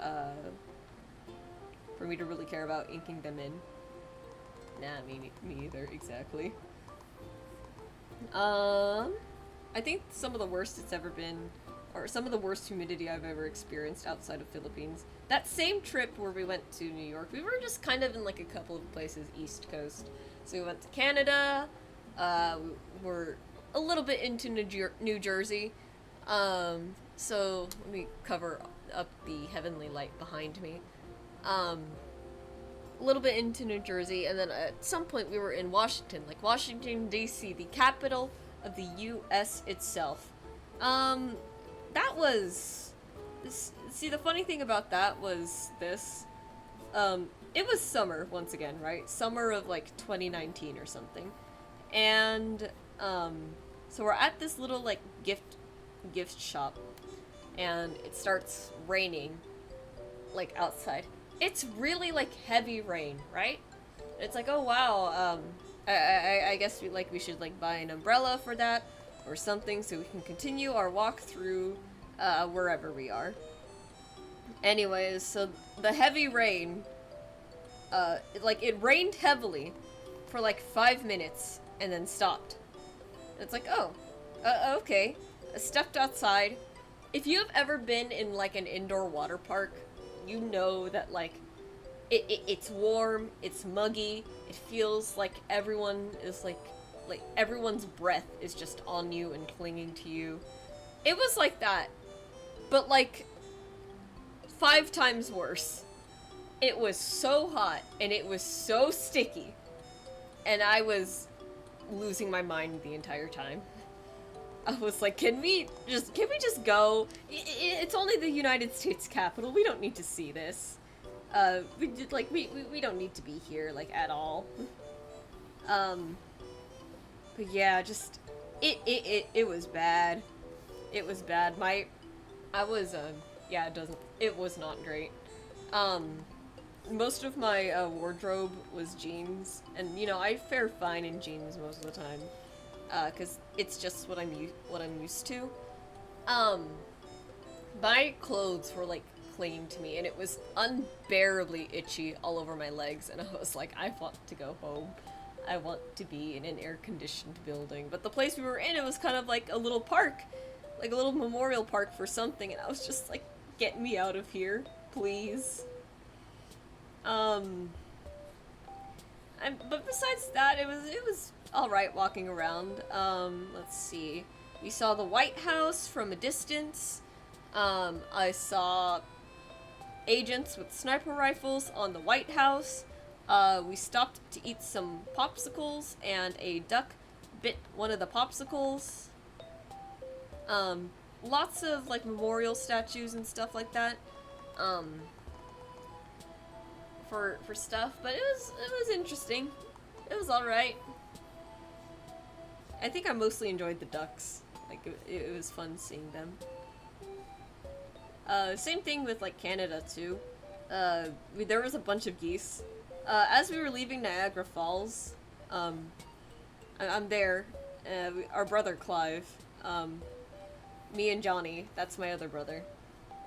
inking them in. Nah, me either, exactly. I think some of the worst it's ever been, or some of the worst humidity I've ever experienced outside of Philippines. That same trip where we went to New York, we were just kind of in like a couple of places East Coast. So we went to Canada, we were a little bit into New Jersey. So let me cover up the heavenly light behind me. A little bit into New Jersey, and then at some point we were in Washington, like Washington, D.C., the capital of the U.S. itself. That was... See, the funny thing about that was this. It was summer, once again, right? Summer of, like, 2019 or something. And, so we're at this little, like, gift shop, and it starts raining, like, outside. It's really, like, heavy rain, right? It's like, oh, wow, I guess we should, like, buy an umbrella for that, or something, so we can continue our walk through, wherever we are. Anyways, so the heavy rain, it rained heavily for, like, 5 minutes, and then stopped. And it's like, oh, okay. I stepped outside. If you have ever been in, like, an indoor water park, you know that, like, it's warm, it's muggy, it feels like everyone is, like everyone's breath is just on you and clinging to you. It was like that, but, like, 5 times worse. It was so hot, and it was so sticky, and I was losing my mind the entire time. I was like, can we just go? It's only the United States Capitol. We don't need to see this. We don't need to be here, like, at all. But yeah, just, it was bad. It was bad. It was not great. Most of my, wardrobe was jeans, and, you know, I fare fine in jeans most of the time. Cause it's just what I'm used to. My clothes were, like, clinging to me, and it was unbearably itchy all over my legs, and I was like, I want to go home. I want to be in an air-conditioned building. But the place we were in, it was kind of like a little park, like a little memorial park for something, and I was just like, get me out of here, please. But besides that, it was alright walking around. Let's see. We saw the White House from a distance. I saw agents with sniper rifles on the White House. We stopped to eat some popsicles, and a duck bit one of the popsicles. Lots of, like, memorial statues and stuff like that. For stuff, but it was interesting. It was alright. I think I mostly enjoyed the ducks. Like, it was fun seeing them. Same thing with, like, Canada, too. There was a bunch of geese. As we were leaving Niagara Falls, I'm there, our brother Clive, me and Johnny, that's my other brother.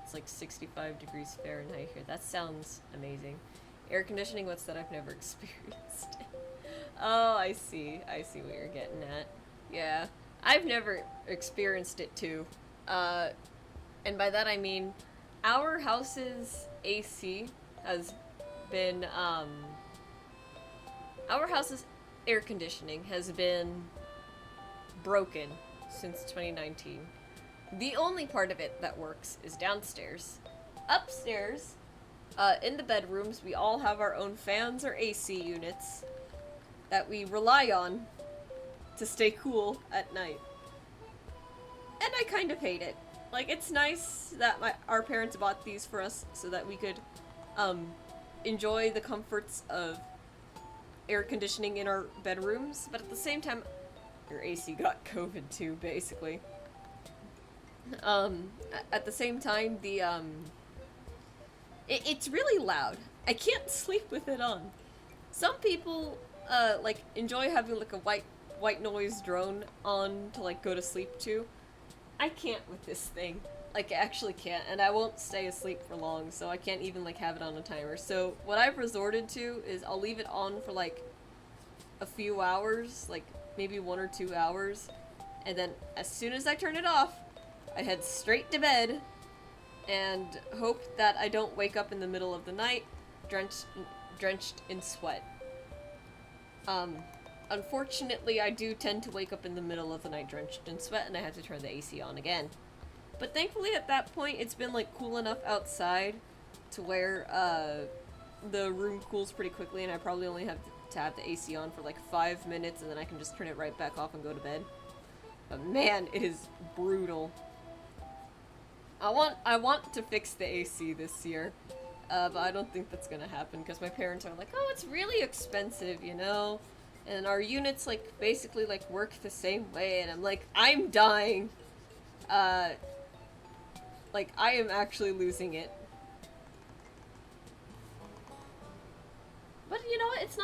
It's like 65 degrees Fahrenheit here. That sounds amazing. Air conditioning, what's that? I've never experienced. Oh, I see what you're getting at. Yeah, I've never experienced it too. And by that I mean, our house's AC has been, our house's air conditioning has been broken since 2019. The only part of it that works is downstairs. Upstairs, in the bedrooms, we all have our own fans or AC units that we rely on to stay cool at night. And I kind of hate it. Like, it's nice that our parents bought these for us so that we could, enjoy the comforts of air conditioning in our bedrooms, but at the same time, your AC got COVID too, basically. At the same time, it's really loud. I can't sleep with it on. Some people, like, enjoy having, like, a white noise drone on to, like, go to sleep to. I can't with this thing. Like, I actually can't, and I won't stay asleep for long, so I can't even, like, have it on a timer. So, what I've resorted to is I'll leave it on for, like, a few hours, like maybe 1 or 2 hours, and then as soon as I turn it off, I head straight to bed and hope that I don't wake up in the middle of the night drenched in sweat. Unfortunately, I do tend to wake up in the middle of the night drenched in sweat, and I have to turn the AC on again. But thankfully at that point, it's been like cool enough outside to where the room cools pretty quickly, and I probably only have to have the AC on for like 5 minutes, and then I can just turn it right back off and go to bed. But man, it is brutal. I want to fix the AC this year, but I don't think that's gonna happen because my parents are like, oh, it's really expensive, you know? And our units, like, basically, like, work the same way, and I'm like, I'm dying. Like, I am actually losing it. But you know what? It's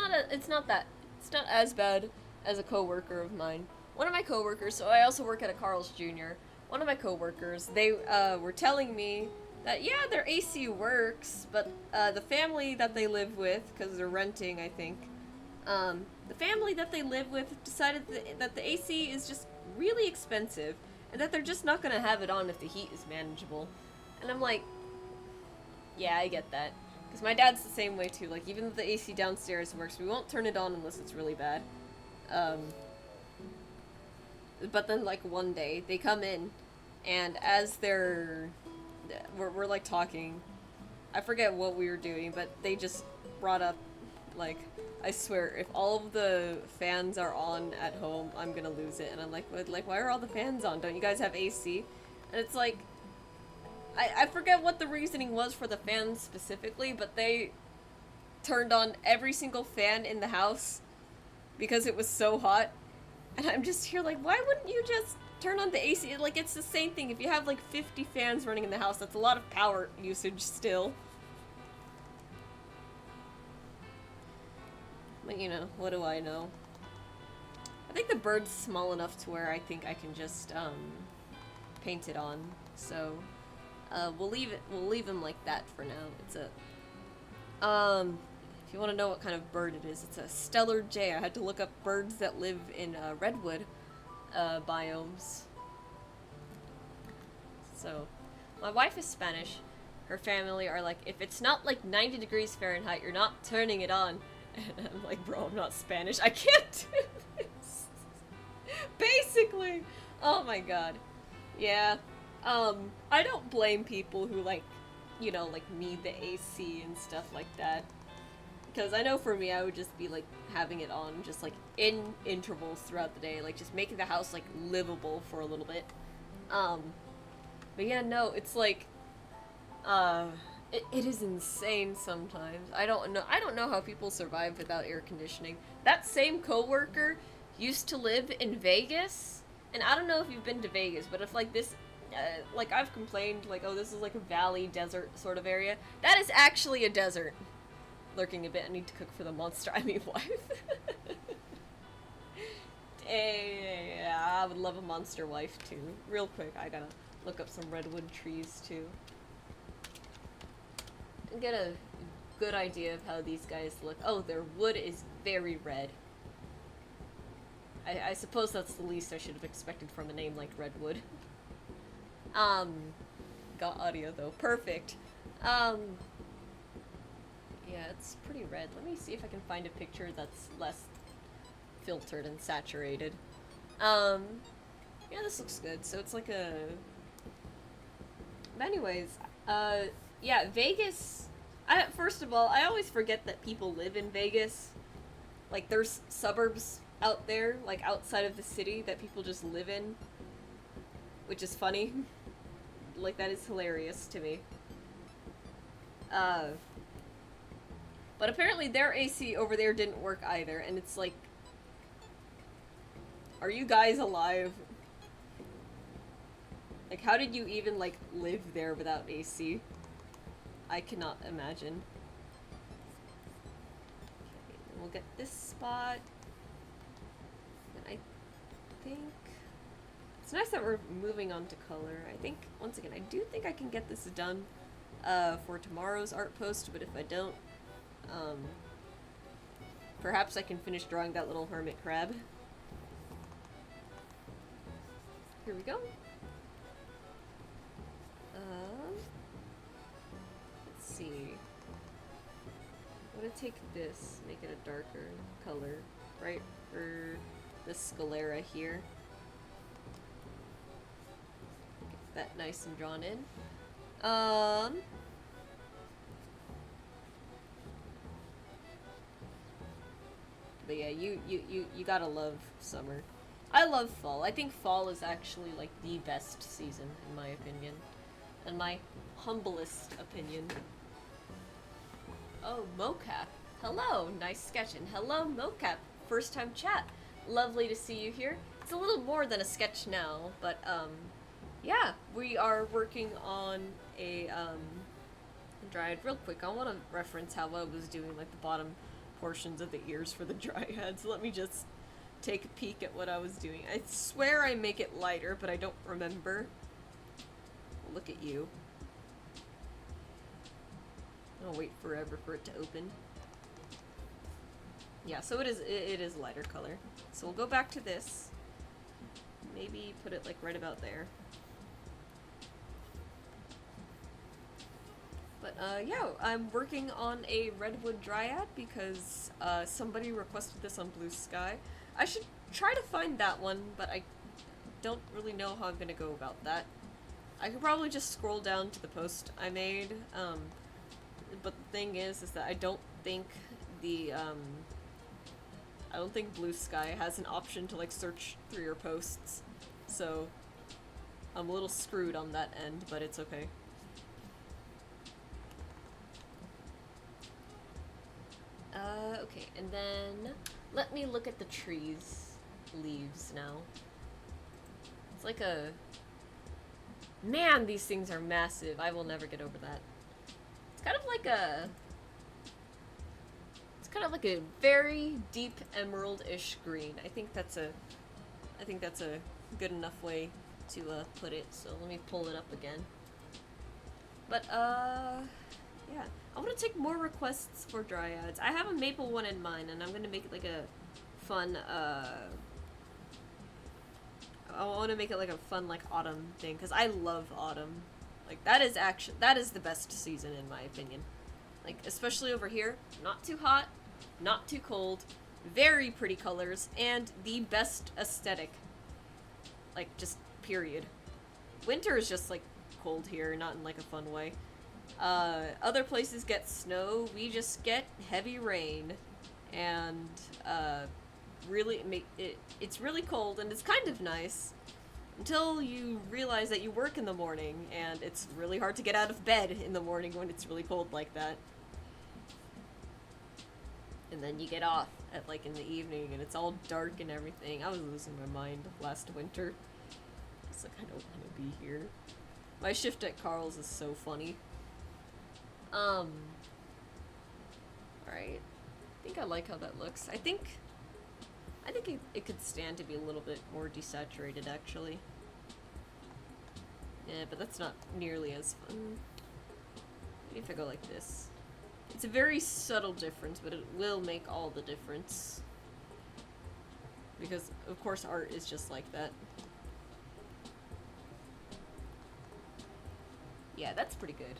not as bad as a coworker of mine. One of my coworkers, so I also work at a Carl's Jr. One of my coworkers, they were telling me that yeah, their AC works, but the family that they live with, because they're renting, I think, the family that they live with decided that the AC is just really expensive, and that they're just not gonna have it on if the heat is manageable. And I'm like, yeah, I get that. Because my dad's the same way too, like even if the AC downstairs works, we won't turn it on unless it's really bad. But then like one day, they come in, and as we're like talking, I forget what we were doing, but they just brought up, like, I swear, if all of the fans are on at home, I'm gonna lose it. And I'm like, why are all the fans on? Don't you guys have AC? And it's like, I forget what the reasoning was for the fans specifically, but they turned on every single fan in the house because it was so hot. And I'm just here like, why wouldn't you just turn on the AC? Like, it's the same thing. If you have like 50 fans running in the house, that's a lot of power usage still. But you know, what do I know? I think the bird's small enough to where I think I can just paint it on. So we'll leave him like that for now. It's a if you want to know what kind of bird it is, it's a stellar jay. I had to look up birds that live in redwood biomes. So my wife is Spanish. Her family are like, if it's not like 90 degrees Fahrenheit, you're not turning it on. And I'm like, bro, I'm not Spanish. I can't do this. Basically. Oh my god. Yeah. I don't blame people who, like, you know, like, need the AC and stuff like that. Because I know for me, I would just be, like, having it on just, like, in intervals throughout the day. Like, just making the house, like, livable for a little bit. But yeah, no, it's like, it is insane sometimes. I don't know how people survive without air conditioning. That same coworker used to live in Vegas, and I don't know if you've been to Vegas, but if like this, like I've complained, like, oh, this is like a valley desert sort of area. That is actually a desert. Lurking a bit. I need to cook for the monster. I mean, wife. Yeah, I would love a monster wife too. Real quick, I gotta look up some redwood trees too. And get a good idea of how these guys look. Oh, their wood is very red. I suppose that's the least I should have expected from a name like Redwood. Got audio though. Perfect. Yeah, it's pretty red. Let me see if I can find a picture that's less filtered and saturated. Yeah, this looks good. So it's like a... But anyways, yeah, Vegas... First of all, I always forget that people live in Vegas. Like, there's suburbs out there, like, outside of the city that people just live in. Which is funny. Like, that is hilarious to me. But apparently their AC over there didn't work either, and it's like... Are you guys alive? Like, how did you even, like, live there without AC? I cannot imagine. Okay, then we'll get this spot. And I think... It's nice that we're moving on to color. I think, once again, I do think I can get this done for tomorrow's art post, but if I don't, perhaps I can finish drawing that little hermit crab. Here we go. Let's see. I'm gonna take this, make it a darker color, right for the sclera here. Get that nice and drawn in. But yeah, you gotta love summer. I love fall. I think fall is actually like the best season in my opinion. In my humblest opinion. Oh, Mocap. Hello, nice sketching. Hello, Mocap. First time chat. Lovely to see you here. It's a little more than a sketch now, but yeah, we are working on a dryad. Real quick, I want to reference how I was doing like the bottom portions of the ears for the dryads. Let me just take a peek at what I was doing. I swear I make it lighter, but I don't remember. Look at you. I'll wait forever for it to open. Yeah, so it is lighter color. So we'll go back to this. Maybe put it like right about there. But yeah, I'm working on a redwood dryad because somebody requested this on Blue Sky. I should try to find that one, but I don't really know how I'm gonna go about that. I could probably just scroll down to the post I made, but the thing is that I don't think the, I don't think Blue Sky has an option to, like, search through your posts, so I'm a little screwed on that end, but it's okay. Okay, and then let me look at the trees' leaves now. It's like a... Man, these things are massive. I will never get over that. It's kind of like a... It's kind of like a very deep emerald-ish green. I think that's a good enough way to put it. So let me pull it up again. But yeah, I want to take more requests for dryads. I have a maple one in mind, and I'm gonna make it like a fun I want to make it like a fun, like, autumn thing, because I love autumn. Like, that is the best season, in my opinion. Like, especially over here, not too hot, not too cold, very pretty colors, and the best aesthetic. Like, just period. Winter is just, like, cold here, not in, like, a fun way. Other places get snow, we just get heavy rain, and, really it's really cold, and it's kind of nice until you realize that you work in the morning and it's really hard to get out of bed in the morning when it's really cold like that. And then you get off at like in the evening and it's all dark and everything. I was losing my mind last winter. It's like I don't want to be here. My shift at Carl's is so funny. Alright. I think I like how that looks. I think it could stand to be a little bit more desaturated, actually. Yeah, but that's not nearly as fun. Maybe if I go like this. It's a very subtle difference, but it will make all the difference. Because, of course, art is just like that. Yeah, that's pretty good.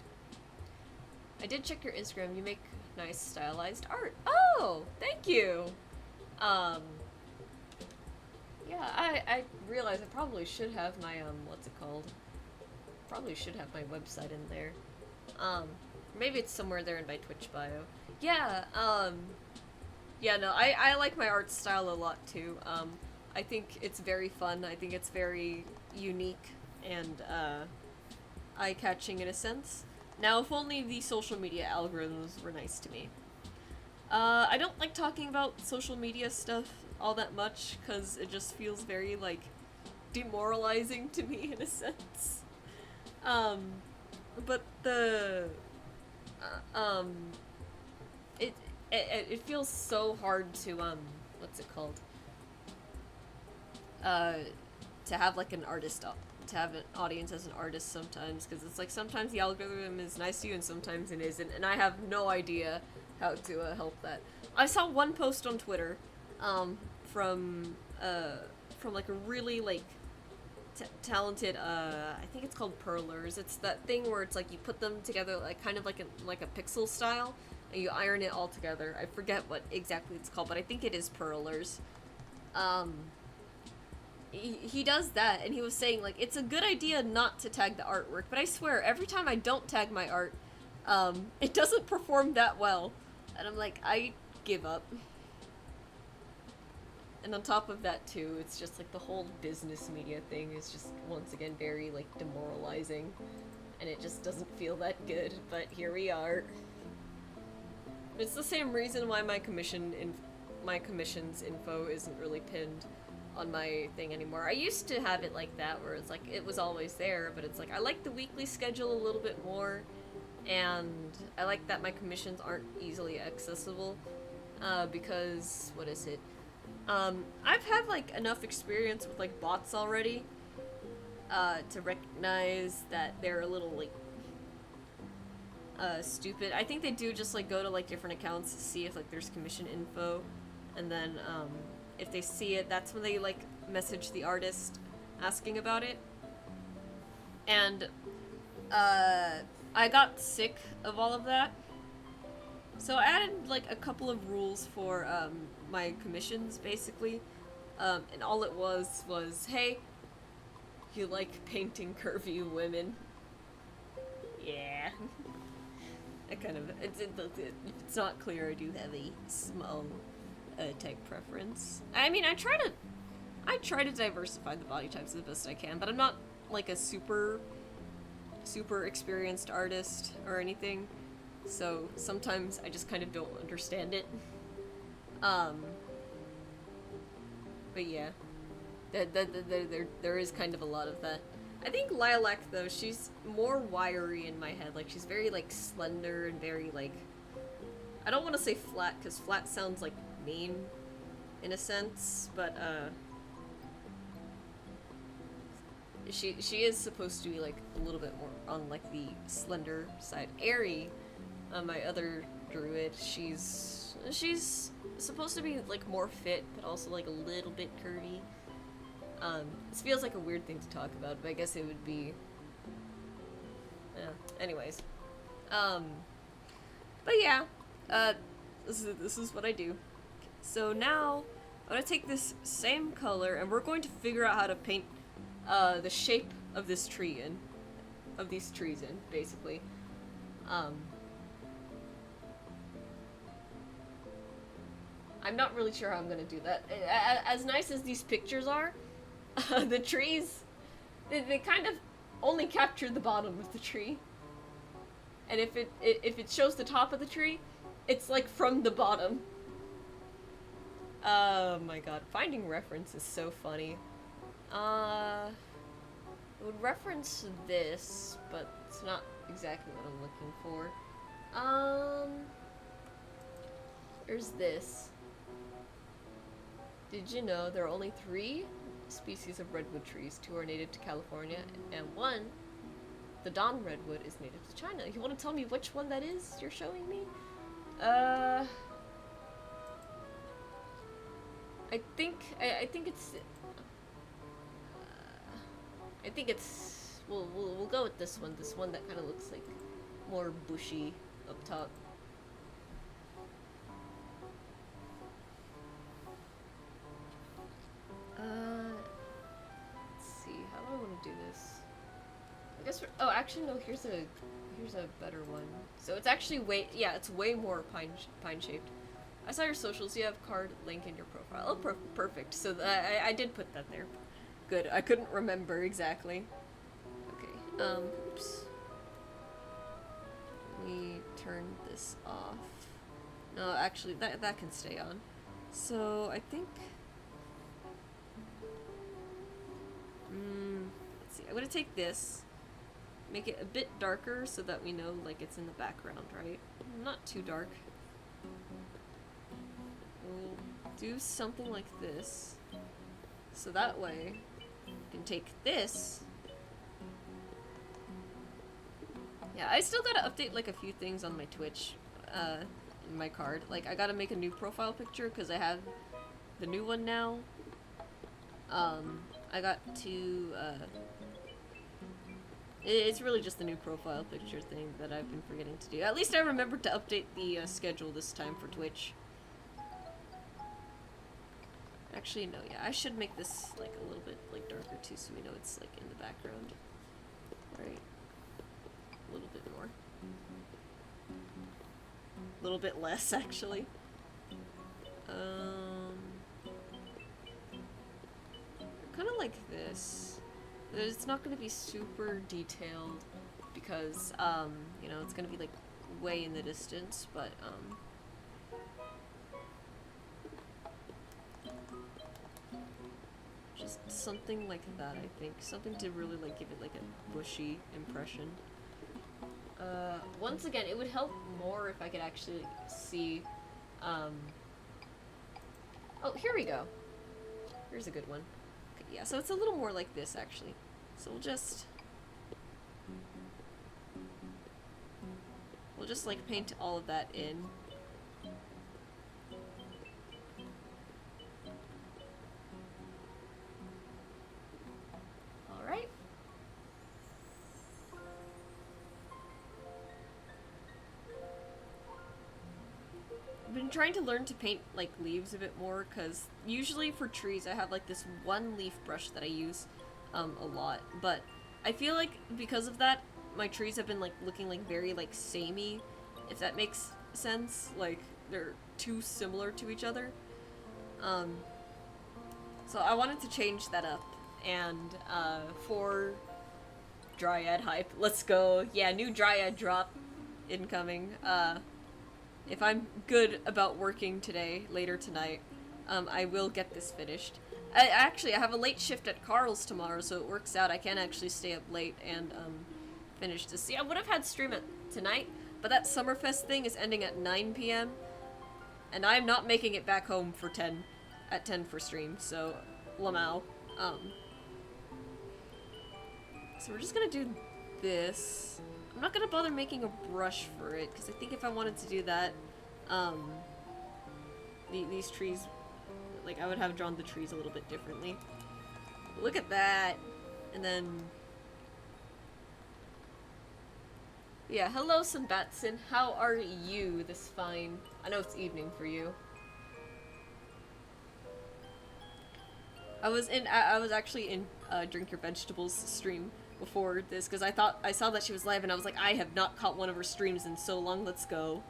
I did check your Instagram. You make nice stylized art. Oh, thank you! Yeah, I realize I probably should have my, what's it called? Probably should have my website in there. Maybe it's somewhere there in my Twitch bio. Yeah, yeah, no, I like my art style a lot, too. I think it's very fun. I think it's very unique and, eye-catching in a sense. Now, if only the social media algorithms were nice to me. I don't like talking about social media stuff all that much, because it just feels very, like, demoralizing to me, in a sense. But the, it feels so hard to, what's it called? To have, like, an artist, to have an audience as an artist sometimes, because it's like, sometimes the algorithm is nice to you, and sometimes it isn't, and I have no idea how to help that. I saw one post on Twitter, from like a really like talented, I think it's called Perlers. It's that thing where it's like you put them together like kind of like a pixel style, and you iron it all together. I forget what exactly it's called, but I think it is Perlers. He does that, and he was saying like it's a good idea not to tag the artwork, but I swear every time I don't tag my art, it doesn't perform that well, and I'm like, I give up. And on top of that too, it's just like the whole business media thing is just once again very like demoralizing, and it just doesn't feel that good, but here we are. It's the same reason why my commission's info isn't really pinned on my thing anymore. I used to have it like that, where it's like it was always there, but it's like I like the weekly schedule a little bit more, and I like that my commissions aren't easily accessible, because, what is it? I've had like enough experience with like bots already, to recognize that they're a little like, stupid. I think they do just like go to like different accounts to see if like there's commission info, and then, if they see it, that's when they like message the artist asking about it. And I got sick of all of that, so I added like a couple of rules for my commissions basically, and all it was hey, you like painting curvy women? Yeah. I kind of, it's not clear, I do have a small type preference. I mean, I try to diversify the body types the best I can, but I'm not like a super experienced artist or anything, so sometimes I just kind of don't understand it. But yeah, there is kind of a lot of that. I think Lilac, though, she's more wiry in my head. Like, she's very, like, slender and very, like, I don't want to say flat, because flat sounds, like, mean, in a sense, but, she is supposed to be, like, a little bit more on, like, the slender side. Airy, my other druid, she's supposed to be, like, more fit, but also, like, a little bit curvy. This feels like a weird thing to talk about, but I guess it would be, yeah, anyways. But yeah, this is what I do. So now, I'm gonna take this same color, and we're going to figure out how to paint, the shape of this tree in, of these trees in, basically. I'm not really sure how I'm gonna do that. As nice as these pictures are, the trees, they kind of only capture the bottom of the tree. And if it shows the top of the tree, it's like from the bottom. Oh my god, finding reference is so funny. It would reference this, but it's not exactly what I'm looking for. There's this. Did you know there are only 3 species of redwood trees? 2 are native to California, and 1, the Don redwood, is native to China. You want to tell me which one that is you're showing me? I think it's we'll go with this one that kind of looks like more bushy up top. Let's see, how do I want to do this? I guess oh, actually no, here's a better one. So it's actually it's way more pine shaped. I saw your socials, you have card link in your profile. Oh, perfect. So I did put that there. Good, I couldn't remember exactly. Okay, oops. Let me turn this off. No, actually, that can stay on. So, I think... let's see, I'm gonna take this, make it a bit darker so that we know, like, it's in the background, right? Not too dark. We'll do something like this, so that way you can take this. Yeah, I still gotta update, like, a few things on my Twitch, in my card. Like, I gotta make a new profile picture because I have the new one now. I got to, it's really just the new profile picture thing that I've been forgetting to do. At least I remembered to update the schedule this time for Twitch. Actually, no, yeah, I should make this, like, a little bit, like, darker, too, so we know it's, like, in the background. Right. A little bit more. A little bit less, actually. Kind of like this. It's not going to be super detailed because, you know, it's going to be, like, way in the distance, but, just something like that, I think. Something to really, like, give it, like, a bushy impression. Once again, it would help more if I could actually see, oh, here we go. Here's a good one. Okay, yeah, so it's a little more like this, actually. So we'll just, like, paint all of that in. Alright. I've been trying to learn to paint, like, leaves a bit more, because usually for trees I have, like, this one leaf brush that I use a lot, but I feel like because of that, my trees have been, like, looking, like, very, like, samey, if that makes sense. Like, they're too similar to each other. So I wanted to change that up, and for dryad hype, let's go. Yeah, new dryad drop incoming. If I'm good about working today, later tonight, I will get this finished. Actually, I have a late shift at Carl's tomorrow, so it works out. I can actually stay up late and finish this. See, I would have had stream at tonight, but that Summerfest thing is ending at 9 p.m. and I'm not making it back home for 10 for stream. So, Lamau. So we're just gonna do this. I'm not gonna bother making a brush for it because I think if I wanted to do that, these trees. Like, I would have drawn the trees a little bit differently. Look at that! And then... Yeah, hello, Sambatson. How are you this fine? I know it's evening for you. I was actually in Drink Your Vegetables stream before this, because I saw that she was live, and I was like, I have not caught one of her streams in so long, let's go.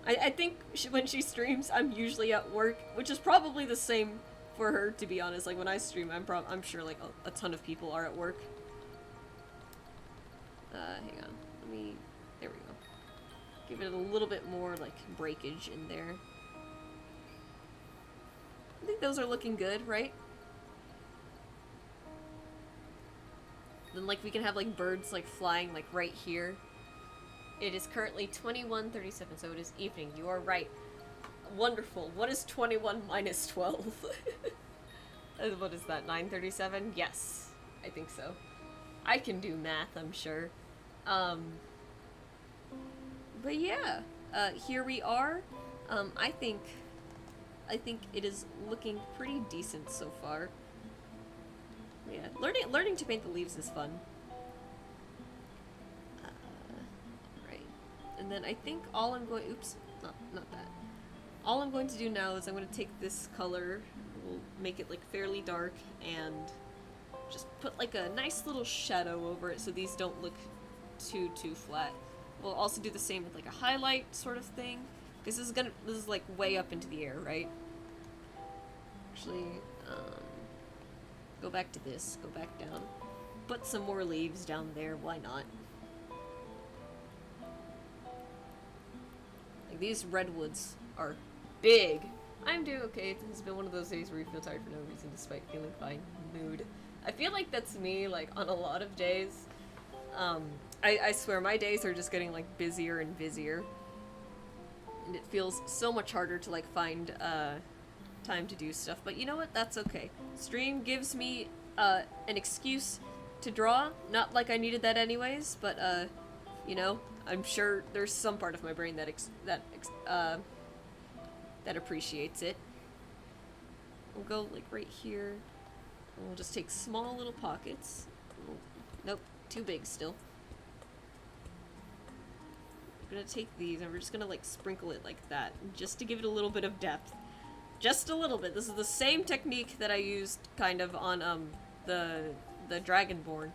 I think when she streams, I'm usually at work, which is probably the same for her, to be honest. Like, when I stream, I'm sure, like, a ton of people are at work. Hang on. There we go. Give it a little bit more, like, breakage in there. I think those are looking good, right? Then, like, we can have, like, birds, like, flying, like, right here. It is currently 21:37, so it is evening. You are right. Wonderful. What is 21 minus 12? What is that, 9:37? Yes, I think so. I can do math, I'm sure. But yeah, here we are. I think it is looking pretty decent so far. Yeah, learning to paint the leaves is fun. And then I think all I'm going, oops, not that. All I'm going to do now is I'm going to take this color, we'll make it like fairly dark, and just put like a nice little shadow over it so these don't look too flat. We'll also do the same with like a highlight sort of thing, because this is like way up into the air, right? Actually, go back to this, go back down. Put some more leaves down there, why not? Like, these redwoods are big. I'm doing okay. It has been one of those days where you feel tired for no reason despite feeling fine. Mood. I feel like that's me, like, on a lot of days. I swear, my days are just getting, like, busier and busier. And it feels so much harder to, like, find, time to do stuff. But you know what? That's okay. Stream gives me, an excuse to draw. Not like I needed that anyways, but, You know, I'm sure there's some part of my brain that appreciates it. We'll go like right here. And we'll just take small little pockets. Nope, too big still. I'm gonna take these and we're just gonna like sprinkle it like that, just to give it a little bit of depth. Just a little bit. This is the same technique that I used kind of on the Dragonborn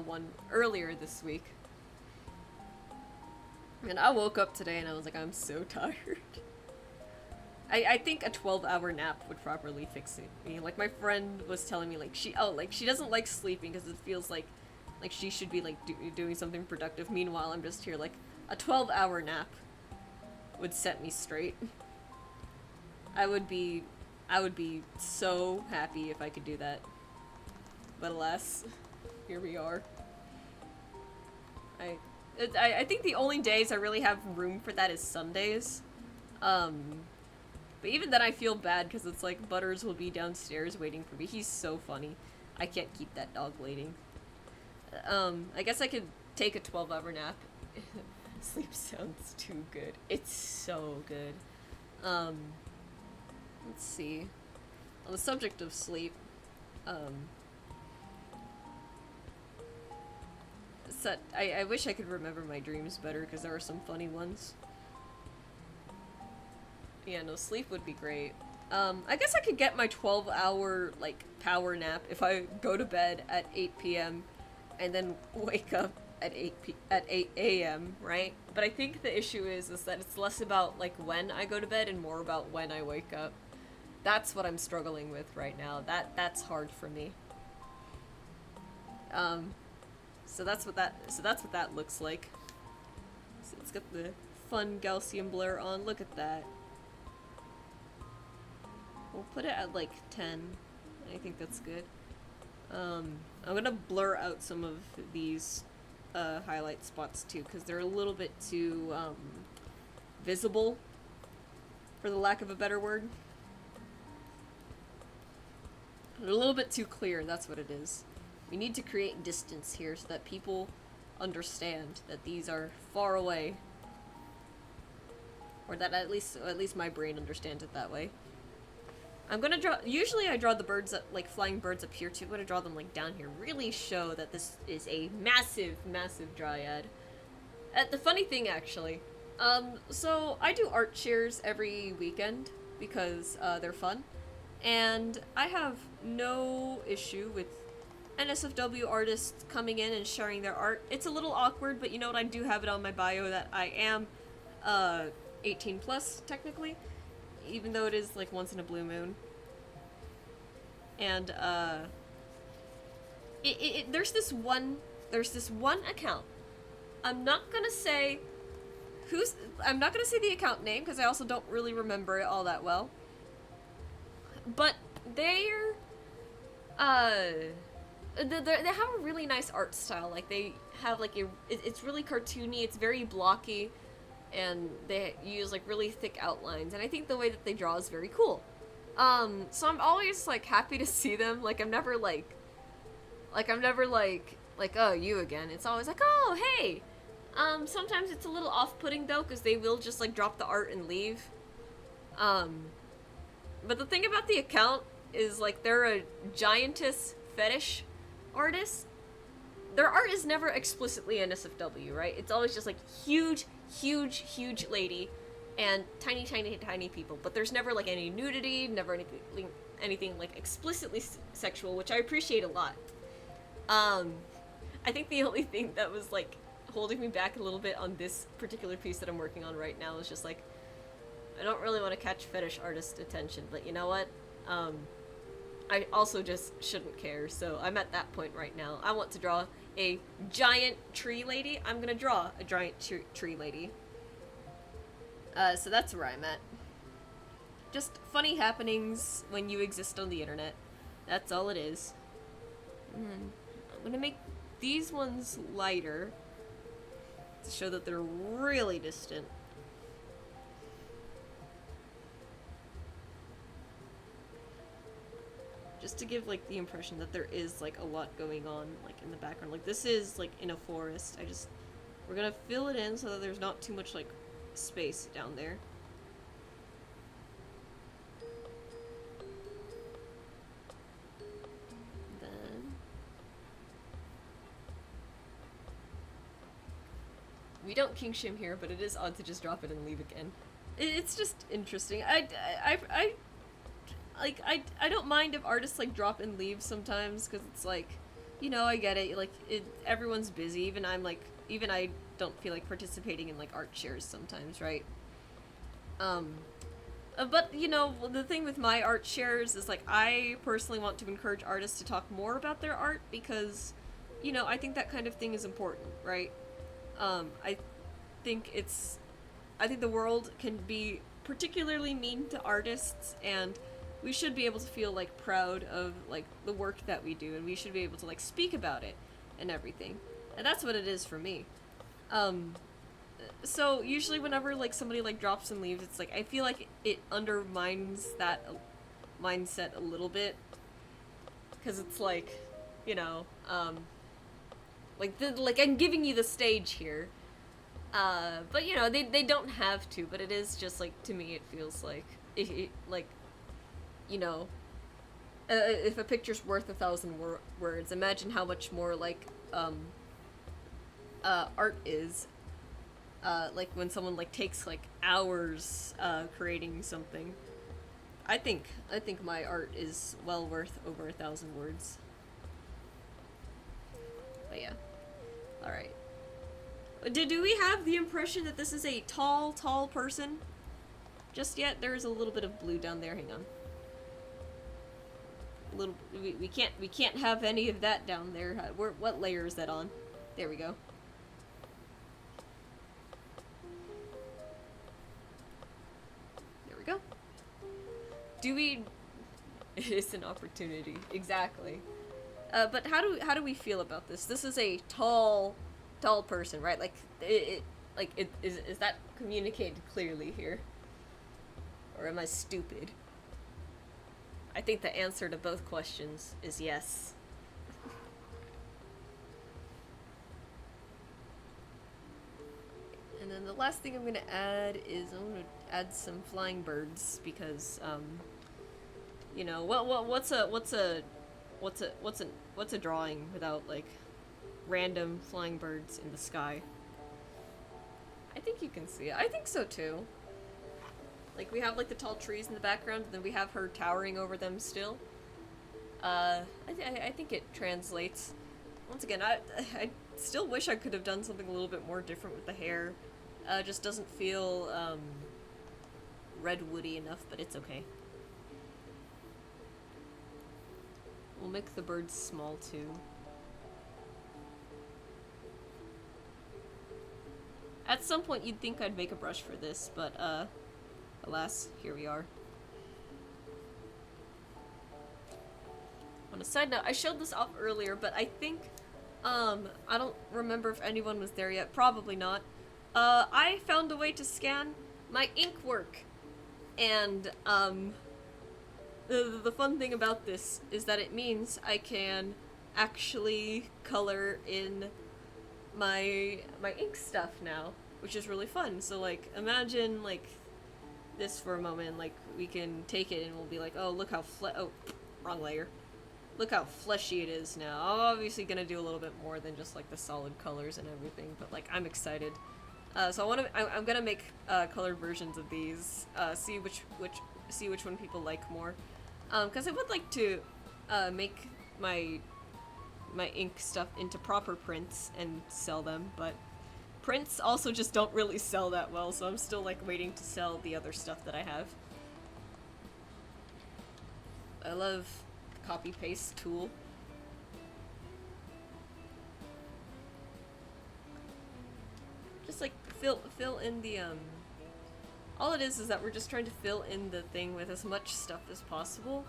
one earlier this week. And I woke up today and I was like, I'm so tired. I think a 12-hour nap would properly fix me. Like my friend was telling me like she doesn't like sleeping because it feels like she should be like doing something productive. Meanwhile, I'm just here like a 12-hour nap would set me straight. I would be so happy if I could do that. But alas, here we are. I think the only days I really have room for that is Sundays. But even then I feel bad because it's like Butters will be downstairs waiting for me. He's so funny. I can't keep that dog waiting. I guess I could take a 12-hour nap. Sleep sounds too good. It's so good. Let's see. On the subject of sleep, I wish I could remember my dreams better because there were some funny ones. Yeah, no, sleep would be great. I guess I could get my 12-hour, like, power nap if I go to bed at 8 p.m. and then wake up at 8 a.m., right? But I think the issue is that it's less about, like, when I go to bed and more about when I wake up. That's what I'm struggling with right now. That's hard for me. So that's what that looks like. So let's get the fun Gaussian blur on. Look at that. We'll put it at like 10. I think that's good. I'm gonna blur out some of these highlight spots too, because they're a little bit too visible, for the lack of a better word. They're a little bit too clear, that's what it is. We need to create distance here so that people understand that these are far away. Or that at least my brain understands it that way. I'm gonna draw, usually I draw the birds up, like flying birds up here too. I'm gonna draw them like down here. Really show that this is a massive, massive dryad. The funny thing actually, so I do art shares every weekend because they're fun. And I have no issue with NSFW artists coming in and sharing their art. It's a little awkward, but you know what, I do have it on my bio that I am 18 plus technically, even though it is like once in a blue moon. And there's this one account. I'm not gonna say the account name because I also don't really remember it all that well. But they have a really nice art style. Like they have like it's really cartoony. It's very blocky, and they use like really thick outlines. And I think the way that they draw is very cool. So I'm always like happy to see them. Like I'm never like oh, you again. It's always like, oh, hey. Sometimes it's a little off-putting though, because they will just like drop the art and leave. But the thing about the account is, like, they're a giantess fetish artist. Their art is never explicitly NSFW, right? It's always just, like, huge, huge, huge lady and tiny, tiny, tiny people. But there's never, like, any nudity, never anything like, explicitly sexual, which I appreciate a lot. I think the only thing that was, like, holding me back a little bit on this particular piece that I'm working on right now is just, like, I don't really want to catch fetish artist attention, but you know what? I also just shouldn't care, so I'm at that point right now. I want to draw a giant tree lady. I'm gonna draw a giant tree lady. So that's where I'm at. Just funny happenings when you exist on the internet. That's all it is. I'm gonna make these ones lighter to show that they're really distant. Just to give, like, the impression that there is, like, a lot going on, like, in the background. Like, this is, like, in a forest. I just We're gonna fill it in so that there's not too much, like, space down there. Then... we don't king shim here, but it is odd to just drop it and leave again. It's just interesting. I don't mind if artists, like, drop and leave sometimes, because it's like, you know, I get it, like, everyone's busy, even I don't feel like participating in, like, art shares sometimes, right? But, you know, the thing with my art shares is, like, I personally want to encourage artists to talk more about their art, because, you know, I think that kind of thing is important, right? I think the world can be particularly mean to artists, and we should be able to feel, like, proud of, like, the work that we do, and we should be able to, like, speak about it and everything. And that's what it is for me. So usually whenever, like, somebody, like, drops and leaves, it's like, I feel like it undermines that mindset a little bit. Because it's like, you know, like, I'm giving you the stage here. But, you know, they don't have to, but it is just, like, to me it feels like, like, you know, if a picture's worth 1,000 words, imagine how much more, like, art is. Like, when someone, like, takes, like, hours, creating something. I think my art is well worth over 1,000 words. But yeah. Alright. Do we have the impression that this is a tall person? Just yet? There is a little bit of blue down there, hang on. We can't have any of that down there. What layer is that on? There we go. There we go. Do we... It's an opportunity. Exactly. But how do we feel about this? This is a tall person, right? Like, is that communicated clearly here? Or am I stupid? I think the answer to both questions is yes. And then the last thing I'm gonna add is I'm gonna add some flying birds because you know, what's a drawing without, like, random flying birds in the sky? I think you can see it. I think so too. Like, we have, like, the tall trees in the background, and then we have her towering over them still. I think it translates. Once again, I still wish I could have done something a little bit more different with the hair. Just doesn't feel, redwoody enough, but it's okay. We'll make the birds small, too. At some point, you'd think I'd make a brush for this, but, alas, here we are. On a side note, I showed this off earlier, but I think, I don't remember if anyone was there yet. Probably not. I found a way to scan my ink work. And, the fun thing about this is that it means I can actually color in my ink stuff now, which is really fun. So, like, imagine, like, this for a moment. Like, we can take it and we'll be like, oh, look how oh, wrong layer. Look how fleshy it is now. I'm obviously gonna do a little bit more than just, like, the solid colors and everything, but, like, I'm excited. So I'm gonna make colored versions of these. See which one people like more. Because I would like to make my ink stuff into proper prints and sell them, but prints also just don't really sell that well, so I'm still, like, waiting to sell the other stuff that I have. I love the copy-paste tool. Just, like, fill in the, all it is that we're just trying to fill in the thing with as much stuff as possible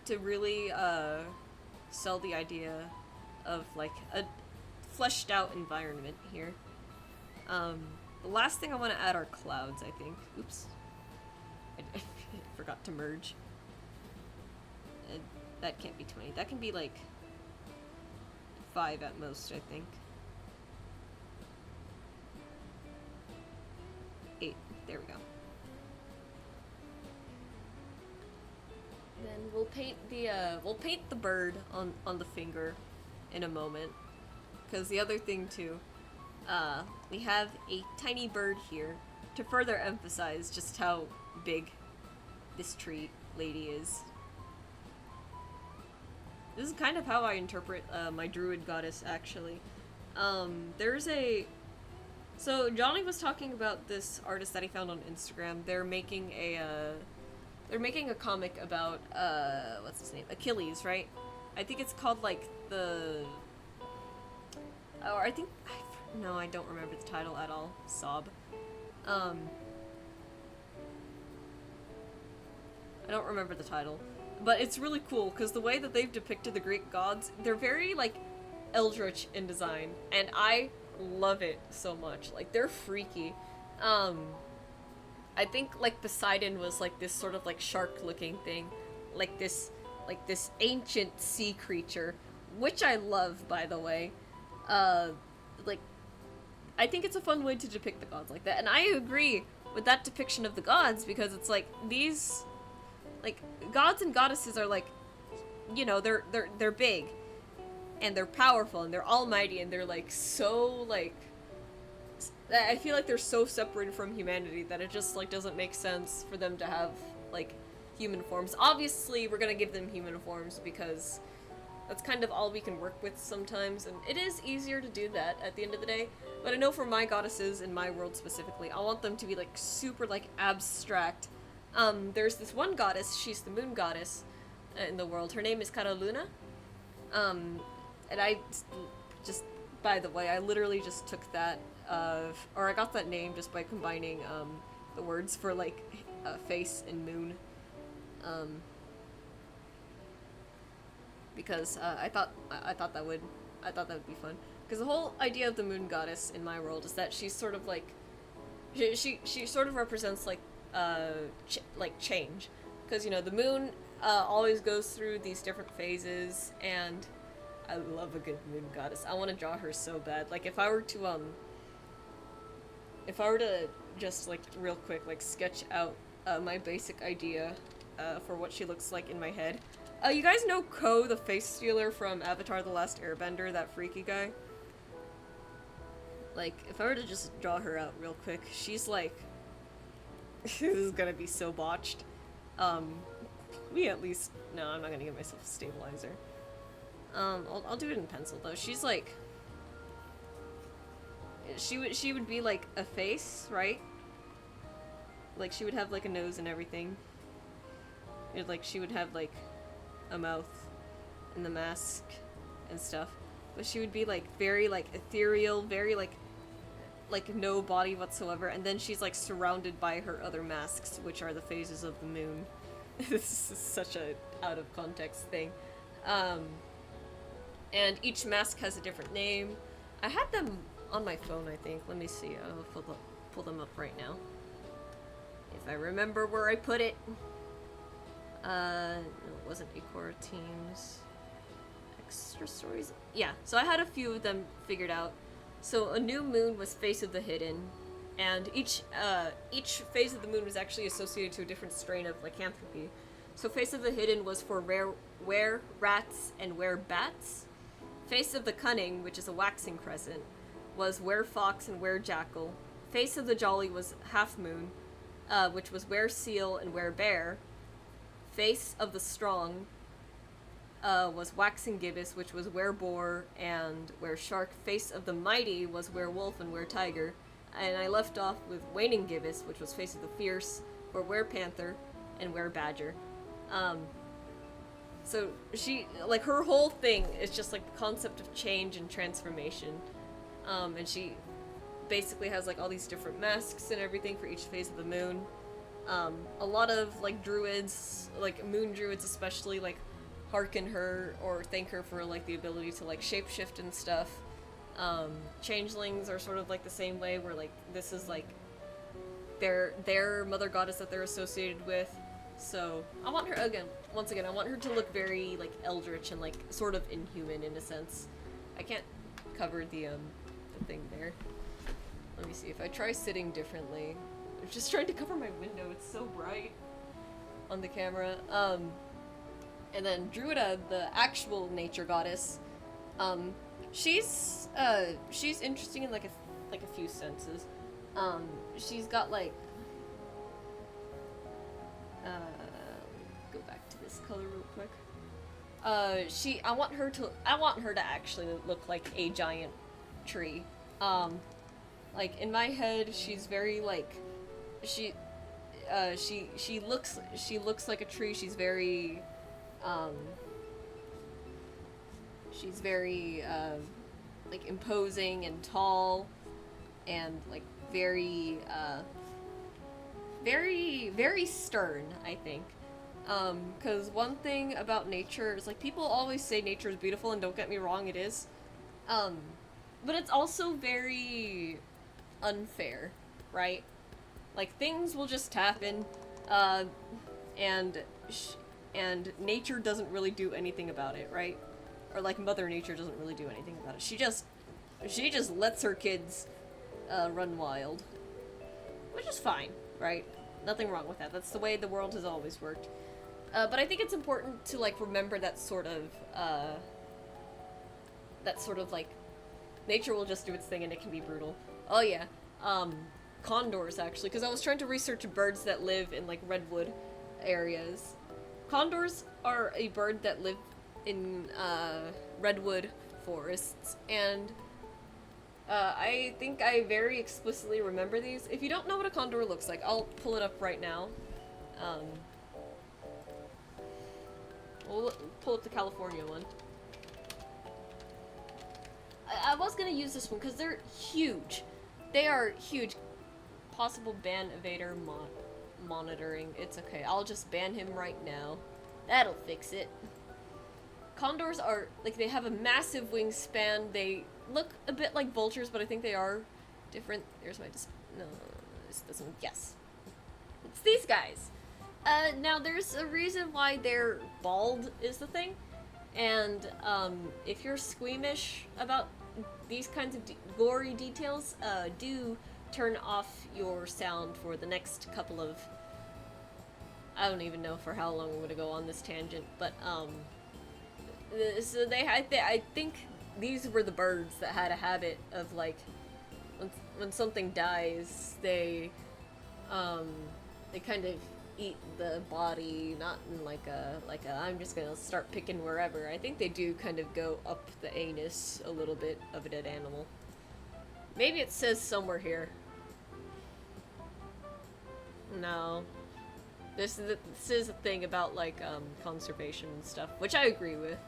to really, sell the idea of, like, a fleshed out environment here. The last thing I want to add are clouds, I think. Oops. I forgot to merge. That can't be 20. That can be, like, 5 at most, I think. There we go. Then we'll paint the bird on the finger in a moment. Because the other thing too, we have a tiny bird here to further emphasize just how big this tree lady is. This is kind of how I interpret my druid goddess, actually. So Johnny was talking about this artist that he found on Instagram. They're making a comic about what's his name? Achilles, right? I think it's called like no, I don't remember the title at all. Sob. I don't remember the title. But it's really cool, because the way that they've depicted the Greek gods, they're very, like, eldritch in design, and I love it so much. Like, they're freaky. I think, like, Poseidon was, like, this sort of, like, shark-looking thing. Like this ancient sea creature, which I love, by the way. Like, I think it's a fun way to depict the gods like that, and I agree with that depiction of the gods, because it's, like, these... Like, gods and goddesses are, like, you know, they're big, and they're powerful, and they're almighty, and they're, like, so, like, I feel like they're so separated from humanity that it just, like, doesn't make sense for them to have, like, human forms. Obviously, we're gonna give them human forms, because that's kind of all we can work with sometimes, and it is easier to do that at the end of the day, but I know for my goddesses, in my world specifically, I want them to be, like, super, like, abstract. There's this one goddess, she's the moon goddess in the world. Her name is Cara Luna. And I just, by the way, I literally just took that, or I got that name just by combining, the words for, like, face and moon. Because, I thought that would be fun. Because the whole idea of the moon goddess in my world is that she's sort of like, she sort of represents, like, change, because, you know, the moon always goes through these different phases, and I love a good moon goddess. I want to draw her so bad. Like, if I were to just, like, real quick, like, sketch out my basic idea for what she looks like in my head. You guys know Ko, the face stealer from Avatar: The Last Airbender, that freaky guy? Like, if I were to just draw her out real quick, she's like, this is gonna be so botched. Me at least... No, I'm not gonna give myself a stabilizer. I'll do it in pencil, though. She's like... She would be like a face, right? Like, she would have like a nose and everything. Like, she would have like a mouth and the mask and stuff. But she would be like very like ethereal, very like no body whatsoever, and then she's like surrounded by her other masks, which are the phases of the moon. This is such a out of context thing. And each mask has a different name. I had them on my phone, I think. Let me see. I'll pull them up right now. If I remember where I put it. No, it wasn't Ikora Teams. Extra stories? Yeah, so I had a few of them figured out. So a new moon was Face of the Hidden, and each phase of the moon was actually associated to a different strain of lycanthropy. So Face of the Hidden was for were rats and were bats. Face of the Cunning, which is a waxing crescent, was were fox and were jackal. Face of the Jolly was half moon, which was were seal and were bear. Face of the Strong was waxing gibbous, which was were boar and were shark. Face of the Mighty was were wolf and were tiger. And I left off with waning gibbous, which was Face of the Fierce, or were panther and were badger. So she, like, her whole thing is just like the concept of change and transformation. And she basically has like all these different masks and everything for each phase of the moon. A lot of like druids, like moon druids especially, like hearken her or thank her for like the ability to like shapeshift and stuff. Changelings are sort of like the same way, where like this is like their mother goddess that they're associated with. So I want her, once again, I want her to look very like eldritch and like sort of inhuman in a sense. I can't cover the thing there. Let me see if I try sitting differently. I'm just trying to cover my window, it's so bright on the camera. And then Druida, the actual nature goddess, she's interesting in like a few senses. She's got like, go back to this color real quick. I want her to actually look like a giant tree. Like in my head, she's very like, she looks like a tree. She's very like imposing and tall, and like very very stern, I think. Because one thing about nature is, like, people always say nature is beautiful, and don't get me wrong, it is. But it's also very unfair, right? Like, things will just happen, and nature doesn't really do anything about it, right? Or, like, Mother Nature doesn't really do anything about it. She just lets her kids, run wild. Which is fine, right? Nothing wrong with that. That's the way the world has always worked. But I think it's important to, like, remember that sort of, like, nature will just do its thing and it can be brutal. Oh yeah, condors, actually, because I was trying to research birds that live in, like, redwood areas. Condors are a bird that live in, redwood forests, and, I think I very explicitly remember these. If you don't know what a condor looks like, I'll pull it up right now. We'll pull up the California one. I was gonna use this one because they're huge. They are huge. Possible ban evader monitoring. It's okay. I'll just ban him right now. That'll fix it. Condors are, like, they have a massive wingspan. They look a bit like vultures, but I think they are different. There's my no, this doesn't. Yes, it's these guys. Now there's a reason why they're bald is the thing, and if you're squeamish about these kinds of gory details, do turn off your sound for the next couple of. I don't even know for how long I'm gonna go on this tangent, but so I think these were the birds that had a habit of, like, when something dies, they kind of eat the body, not in like a I'm just gonna start picking wherever. I think they do kind of go up the anus a little bit of a dead animal. Maybe it says somewhere here. No. This is a thing about, like, conservation and stuff, which I agree with.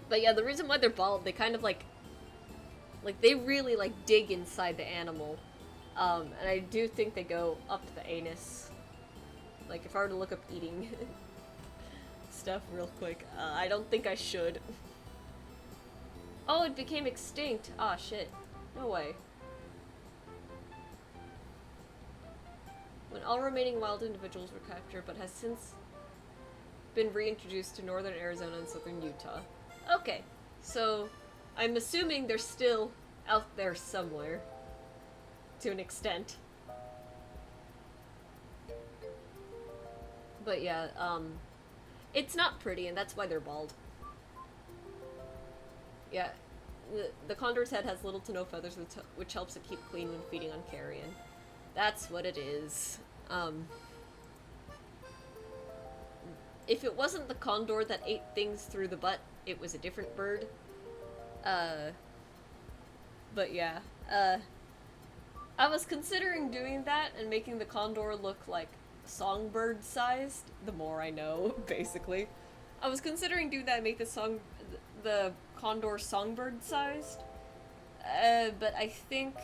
But yeah, the reason why they're bald, they kind of, like, they really, like, dig inside the animal. And I do think they go up the anus. Like, if I were to look up eating stuff real quick, I don't think I should. Oh, it became extinct. Ah, shit. No way. When all remaining wild individuals were captured, but has since been reintroduced to northern Arizona and southern Utah. Okay, so I'm assuming they're still out there somewhere. To an extent. But yeah, it's not pretty, and that's why they're bald. Yeah, the condor's head has little to no feathers, which helps it keep clean when feeding on carrion. That's what it is. If it wasn't the condor that ate things through the butt, it was a different bird. But yeah, I was considering doing that and making the condor look like songbird sized. The more I know, basically. I was considering doing that and make the condor songbird sized. But I think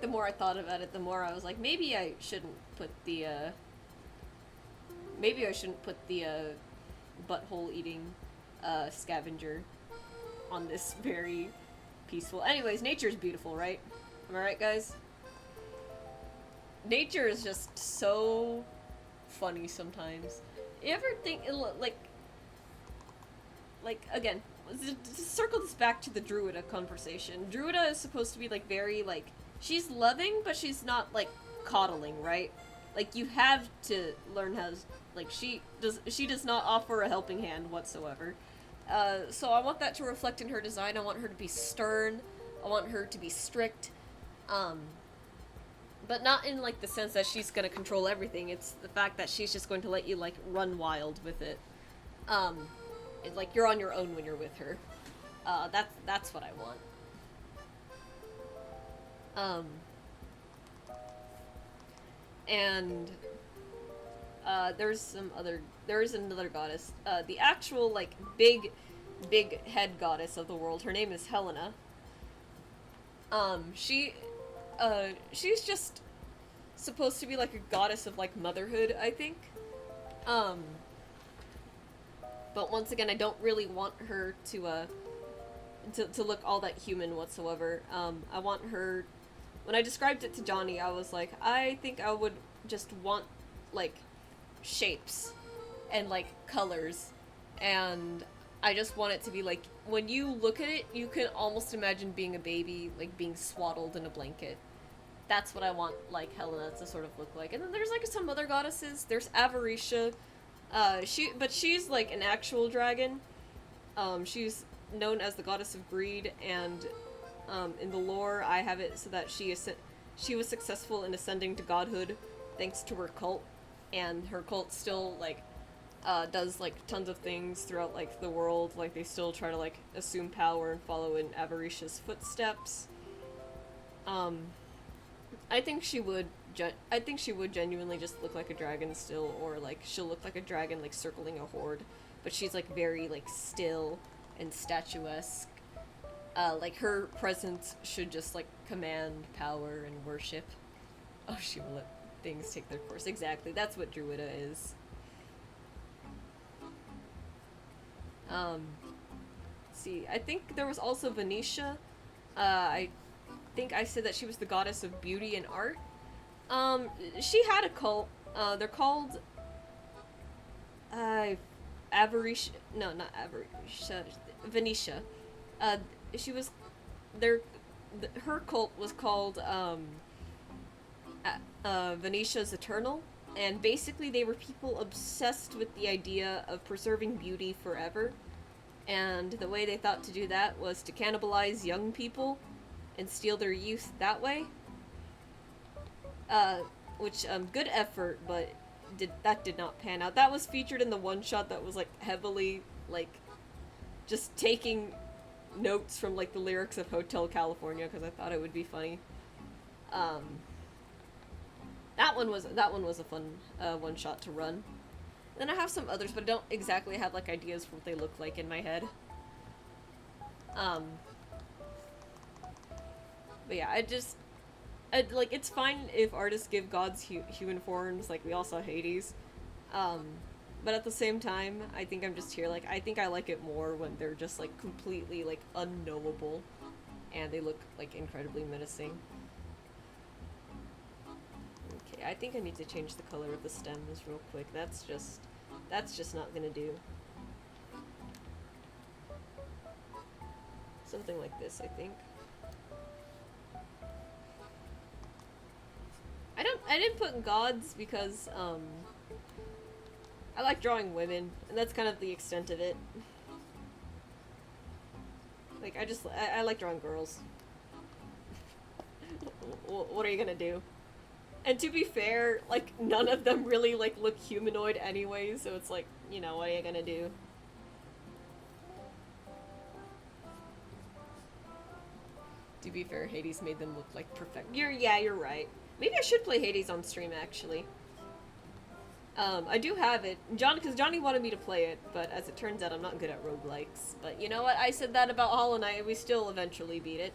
the more I thought about it, the more I was like, maybe I shouldn't put the butthole eating scavenger on this very peaceful. Anyways, nature's beautiful, right? Am I right, guys? Nature is just so funny sometimes. You ever think, like again, to circle this back to the Druida conversation. Druida is supposed to be like very like she's loving, but she's not like coddling, right? Like you have to learn how to like she does not offer a helping hand whatsoever. So I want that to reflect in her design. I want her to be stern. I want her to be strict. But not in like the sense that she's gonna control everything. It's the fact that she's just going to let you like run wild with it. Like you're on your own when you're with her. That's what I want. And there is another goddess. The actual like big head goddess of the world. Her name is Helena. She's just supposed to be like a goddess of like motherhood, I think. But once again, I don't really want her to look all that human whatsoever. I want her. When I described it to Johnny, I was like, I think I would just want like shapes and like colors, and I just want it to be like when you look at it, you can almost imagine being a baby, like being swaddled in a blanket. That's what I want like Helena to sort of look like. And then there's like some other goddesses. There's Avarisha. She's like an actual dragon. She's known as the goddess of greed, and in the lore, I have it so that she was successful in ascending to godhood thanks to her cult, and her cult still like does like tons of things throughout like the world. Like they still try to like assume power and follow in Avarisha's footsteps. I think she would genuinely just look like a dragon still, or like she'll look like a dragon like circling a horde, but she's like very like still and statuesque. Like her presence should just like command power and worship. Oh, she will let things take their course. Exactly, that's what Druida is. Let's see, I think there was also Venetia. I think I said that she was the goddess of beauty and art. She had a cult. They're called Avarisha. No, not Avarisha. Venetia. She was her cult was called Venetia's Eternal, and basically they were people obsessed with the idea of preserving beauty forever, and the way they thought to do that was to cannibalize young people and steal their youth that way. Which good effort, but did not pan out. That was featured in the one shot that was like heavily like just taking notes from like the lyrics of Hotel California because I thought it would be funny. That one was a fun one shot to run. Then I have some others, but I don't exactly have like ideas for what they look like in my head. But yeah, like it's fine if artists give gods human forms, like we all saw Hades. But at the same time, I think I'm just here, like, I think I like it more when they're just, like, completely, like, unknowable, and they look, like, incredibly menacing. Okay, I think I need to change the color of the stems real quick. That's just not gonna do. Something like this, I think. I didn't put gods because, I like drawing women, and that's kind of the extent of it. Like, I like drawing girls. What are you gonna do? And to be fair, like, none of them really, like, look humanoid anyway, so it's like, you know, what are you gonna do? To be fair, Hades made them look like perfect. You're right. Maybe I should play Hades on stream, actually. I do have it. Because Johnny wanted me to play it, but as it turns out, I'm not good at roguelikes. But you know what? I said that about Hollow Knight, and we still eventually beat it.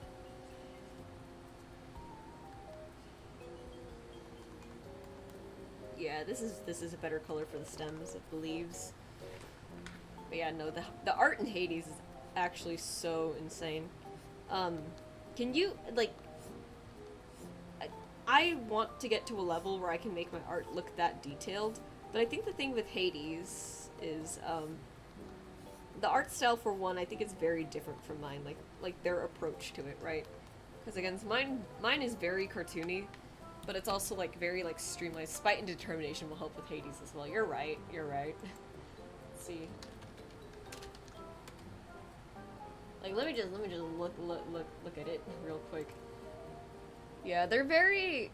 Yeah, this is a better color for the stems of the leaves. But yeah, no, the art in Hades is actually so insane. Can you, like... I want to get to a level where I can make my art look that detailed, but I think the thing with Hades is, the art style for one, I think is very different from mine. Like their approach to it, right? Because again, mine is very cartoony, but it's also like very like streamlined. Spite and determination will help with Hades as well. You're right. You're right. Let's see. Like let me just look at it real quick. Yeah, they're very.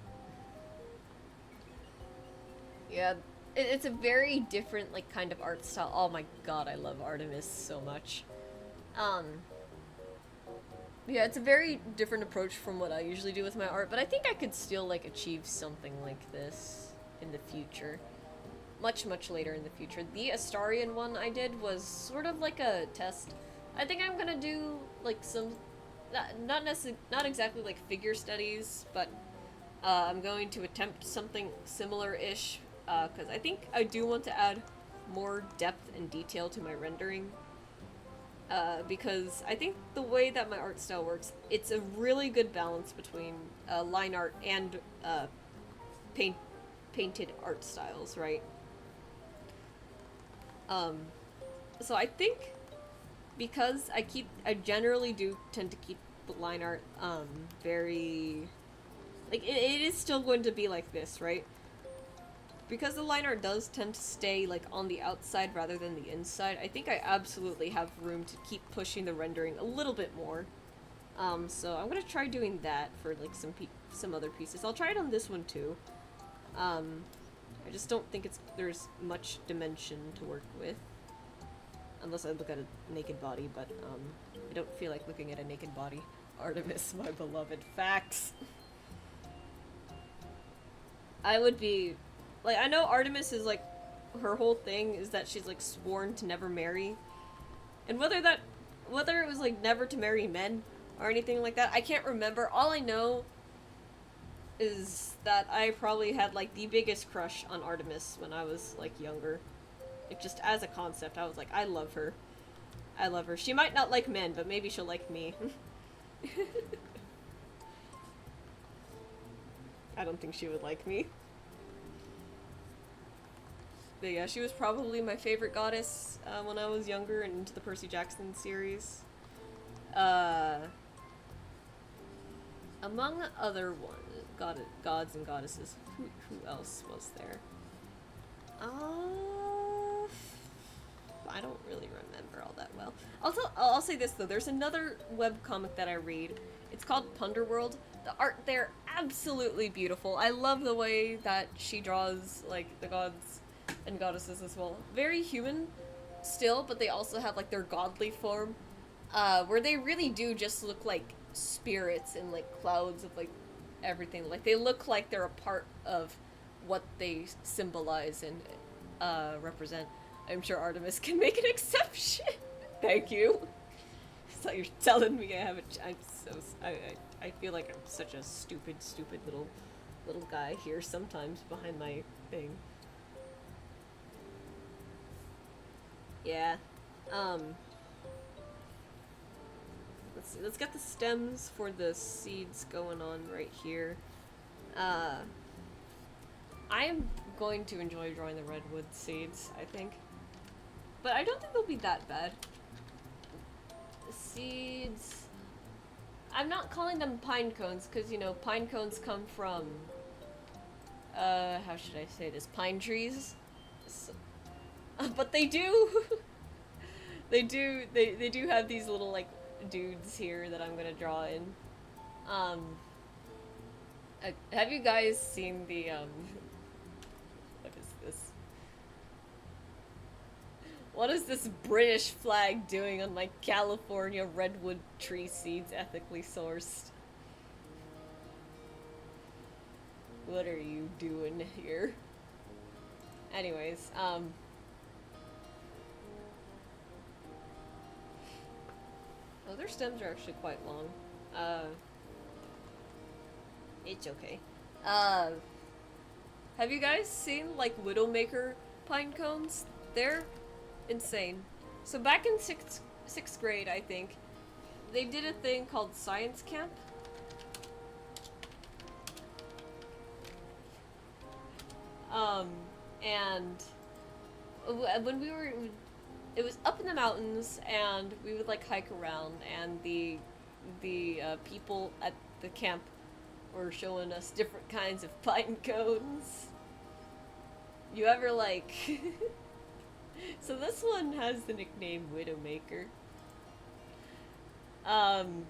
Yeah, it's a very different like kind of art style. Oh my god, I love Artemis so much. Um. Yeah, it's a very different approach from what I usually do with my art, but I think I could still like achieve something like this in the future. Much later in the future. The Astarian one I did was sort of like a test. I think I'm gonna do like some, not exactly like figure studies, but I'm going to attempt something similar-ish, because I think I do want to add more depth and detail to my rendering. Because I think the way that my art style works, it's a really good balance between line art and painted art styles, right? So I think because I generally do tend to keep the line art very, like it is still going to be like this, right? Because the line art does tend to stay like on the outside rather than the inside, I think I absolutely have room to keep pushing the rendering a little bit more. So I'm gonna try doing that for like some other pieces. I'll try it on this one too. I just don't think there's much dimension to work with. Unless I look at a naked body, but I don't feel like looking at a naked body. Artemis, my beloved. Facts. I would be... Like, I know Artemis is, like, her whole thing is that she's, like, sworn to never marry. And whether it was, like, never to marry men or anything like that, I can't remember. All I know is that I probably had, like, the biggest crush on Artemis when I was, like, younger. Like, just as a concept, I was like, I love her. I love her. She might not like men, but maybe she'll like me. I don't think she would like me. But yeah, she was probably my favorite goddess when I was younger and into the Percy Jackson series. Among other ones, gods and goddesses, who else was there? I don't really remember all that well. I'll say this though, there's another webcomic that I read. It's called Punderworld. The art there, absolutely beautiful. I love the way that she draws, like, the gods and goddesses as well. Very human still, but they also have, like, their godly form, where they really do just look like spirits and, like, clouds of, like, everything. Like, they look like they're a part of what they symbolize and represent. I'm sure Artemis can make an exception. Thank you. So you're telling me I have I feel like I'm such a stupid little guy here sometimes behind my thing. Yeah. Let's see. Let's get the stems for the seeds going on right here. I am going to enjoy drawing the redwood seeds, I think. But I don't think they'll be that bad. The seeds... I'm not calling them pine cones, because, you know, pine cones come from... how should I say this? Pine trees? So, but they do... they do have these little, like, dudes here that I'm gonna draw in. Have you guys seen the, what is this? What is this British flag doing on my California redwood tree seeds ethically sourced? What are you doing here? Anyways, oh, their stems are actually quite long. It's okay. Have you guys seen, like, Widowmaker pine cones? They're insane. So back in sixth grade, I think, they did a thing called science camp. And when we were it was up in the mountains, and we would like hike around, and the people at the camp were showing us different kinds of pine cones. You ever like so this one has the nickname Widowmaker. And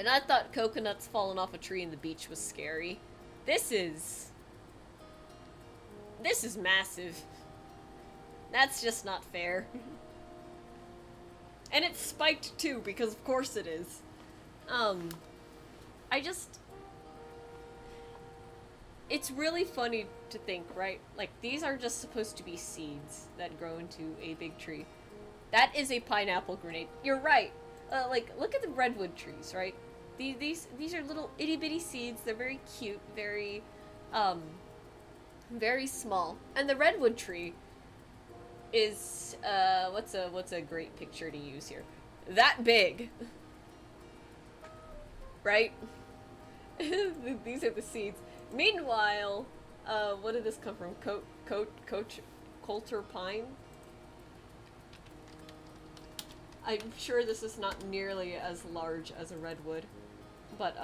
I thought coconuts falling off a tree in the beach was scary. This is massive. That's just not fair. And it's spiked too, because of course it is. It's really funny to think, right? Like, these are just supposed to be seeds that grow into a big tree. That is a pineapple grenade. You're right. Like, look at the redwood trees, right? These are little itty bitty seeds. They're very cute, very small. And the redwood tree is what's a great picture to use here? That big, right? These are the seeds. Meanwhile, what did this come from? Coulter pine. I'm sure this is not nearly as large as a redwood, but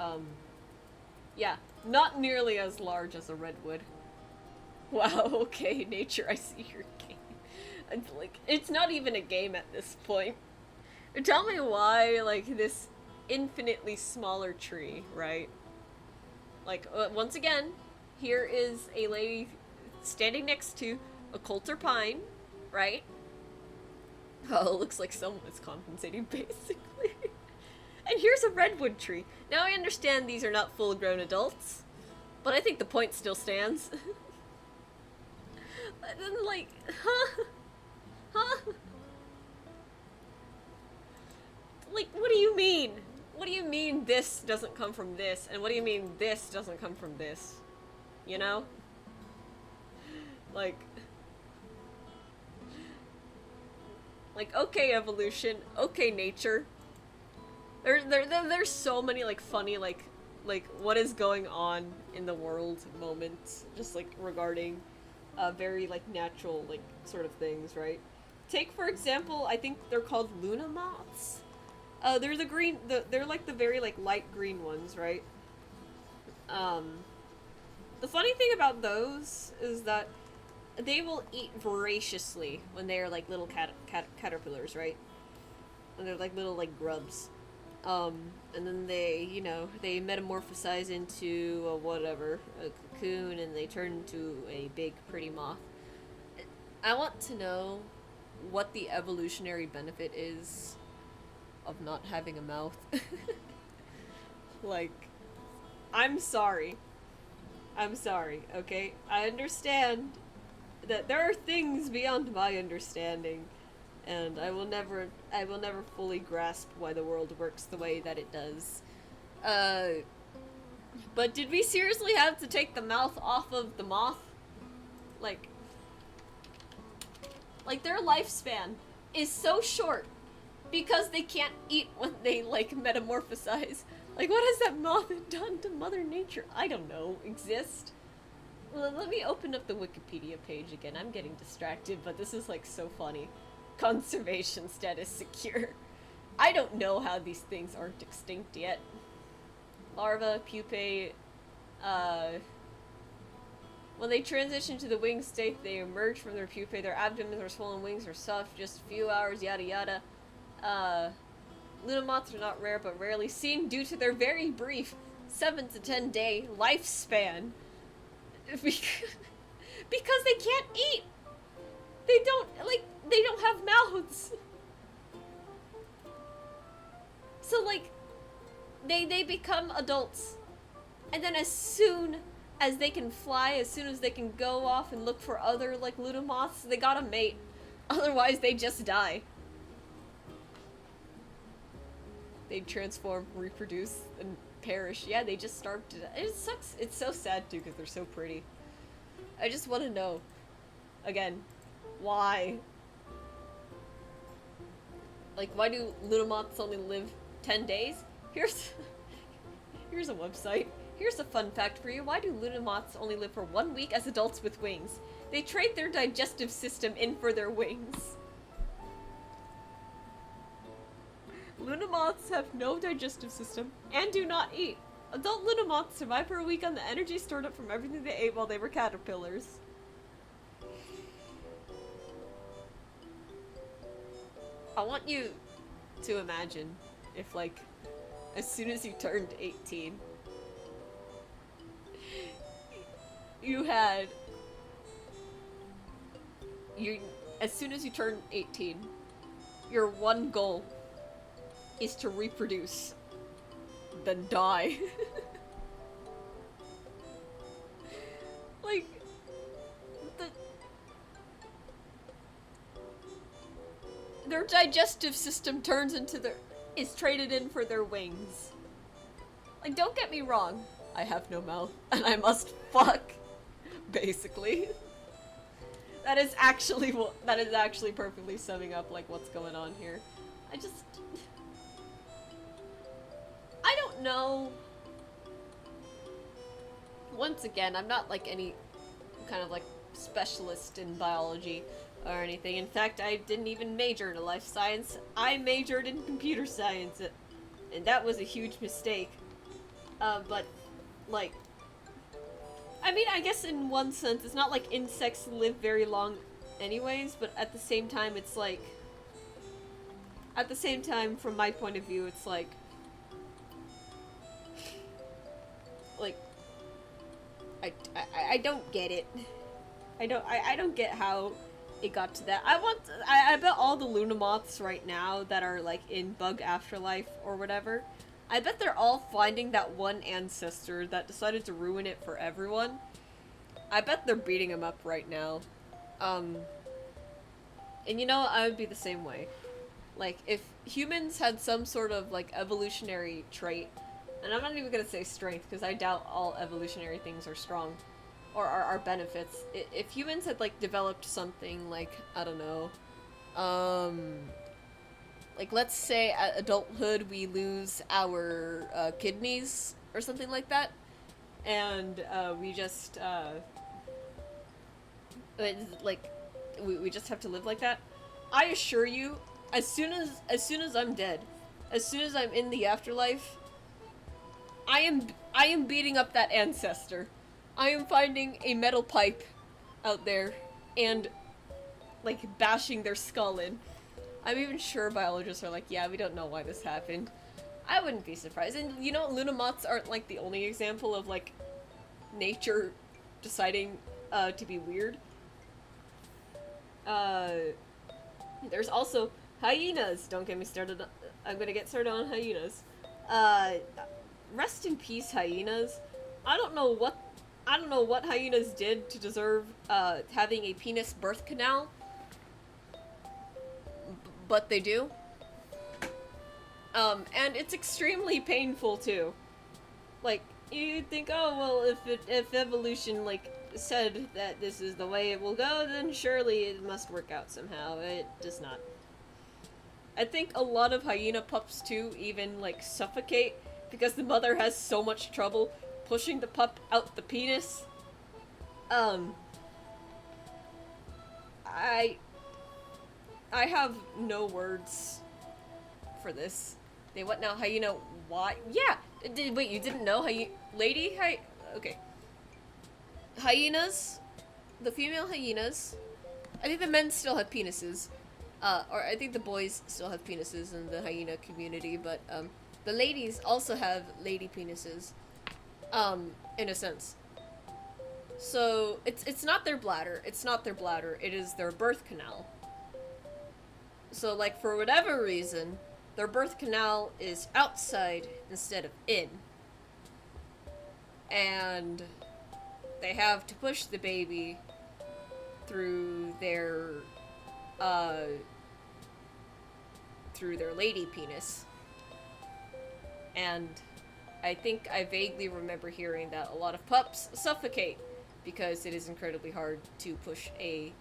yeah, not nearly as large as a redwood. Wow, okay, nature, I see your game. And like, it's not even a game at this point. Tell me why, like, this infinitely smaller tree, right? Like, once again, here is a lady standing next to a Coulter pine, right? Oh, it looks like someone is compensating, basically. And here's a redwood tree. Now I understand these are not full-grown adults, but I think the point still stands. And then, like, huh? Like, what do you mean? What do you mean this doesn't come from this? And what do you mean this doesn't come from this? You know? Like, okay, evolution, okay, nature. There's so many, like, funny, like, what is going on in the world moments, just, like, regarding, very, like, natural, like, sort of things, right? Take, for example, I think they're called Luna moths. They're the green, they're, like, the very, like, light green ones, right? The funny thing about those is that they will eat voraciously when they are, like, little caterpillars, right? And they're, like, little, like, grubs. And then they, you know, they metamorphosize into a whatever, a cocoon, and they turn into a big, pretty moth. I want to know what the evolutionary benefit is of not having a mouth. Like, I'm sorry, okay? I understand that there are things beyond my understanding, and I will never fully grasp why the world works the way that it does. But did we seriously have to take the mouth off of the moth? Like their lifespan is so short because they can't eat when they, like, metamorphosize. Like, what has that moth done to Mother Nature? I don't know. Exist? Well, let me open up the Wikipedia page again. I'm getting distracted, but this is, like, so funny. Conservation status secure. I don't know how these things aren't extinct yet. Larva, pupae, when they transition to the wing state, they emerge from their pupae. Their abdomens or swollen wings are soft, just a few hours, yada yada. Luna moths are not rare, but rarely seen due to their very brief 7 to 10 day lifespan. Because they can't eat! They don't have mouths! So, like, they become adults. And then as soon as they can fly, as soon as they can go off and look for other, like, Luna moths, they gotta mate. Otherwise, they just die. They transform, reproduce, and perish. Yeah, they just starve to death. It sucks. It's so sad, too, because they're so pretty. I just want to know, again, why? Like, why do Luna moths only live 10 days? Here's a website. Here's a fun fact for you. Why do Luna moths only live for 1 week as adults with wings? They trade their digestive system in for their wings. Luna moths have no digestive system and do not eat. Adult Luna moths survive for a week on the energy stored up from everything they ate while they were caterpillars. I want you to imagine if, like, as soon as you turned 18, as soon as you turn 18, your one goal is to reproduce, then die. Like, their digestive system is traded in for their wings. Like, don't get me wrong, I have no mouth, and I must fuck, basically. That is actually perfectly summing up, like, what's going on here. I don't know. Once again, I'm not, like, any kind of, like, specialist in biology or anything. In fact, I didn't even major in life science. I majored in computer science, and that was a huge mistake. But, like, I mean, I guess in one sense, it's not like insects live very long anyways, but at the same time, it's like, from my point of view, it's like, I don't get it. I don't get how it got to that. I bet all the Luna moths right now that are, like, in Bug Afterlife or whatever, I bet they're all finding that one ancestor that decided to ruin it for everyone. I bet they're beating him up right now. And you know, I would be the same way. Like, if humans had some sort of, like, evolutionary trait, and I'm not even gonna say strength, because I doubt all evolutionary things are strong, or are benefits. If humans had, like, developed something, like, I don't know, like, let's say at adulthood we lose our kidneys or something like that, and we just we just have to live like that. I assure you, as soon as I'm dead, as soon as I'm in the afterlife, I am beating up that ancestor. I am finding a metal pipe out there and, like, bashing their skull in. I'm even sure biologists are like, yeah, we don't know why this happened. I wouldn't be surprised. And you know, Luna moths aren't, like, the only example of, like, nature deciding to be weird. There's also hyenas. Don't get me started. I'm gonna get started on hyenas. Rest in peace, hyenas. I don't know what hyenas did to deserve having a penis birth canal, but they do. And it's extremely painful too. Like, you think, oh well, if evolution, like, said that this is the way it will go, then surely it must work out somehow. It does not. I think a lot of hyena pups too even, like, suffocate because the mother has so much trouble pushing the pup out the penis. I have no words for this. They what now? Hyena? Why? Yeah. Wait, you didn't know? Okay. Hyenas, the female hyenas. I think the men still have penises, or I think the boys still have penises in the hyena community. But the ladies also have lady penises, in a sense. So it's not their bladder. It's not their bladder. It is their birth canal. So, like, for whatever reason, their birth canal is outside instead of in. And they have to push the baby through their lady penis. And I think I vaguely remember hearing that a lot of pups suffocate because it is incredibly hard to push a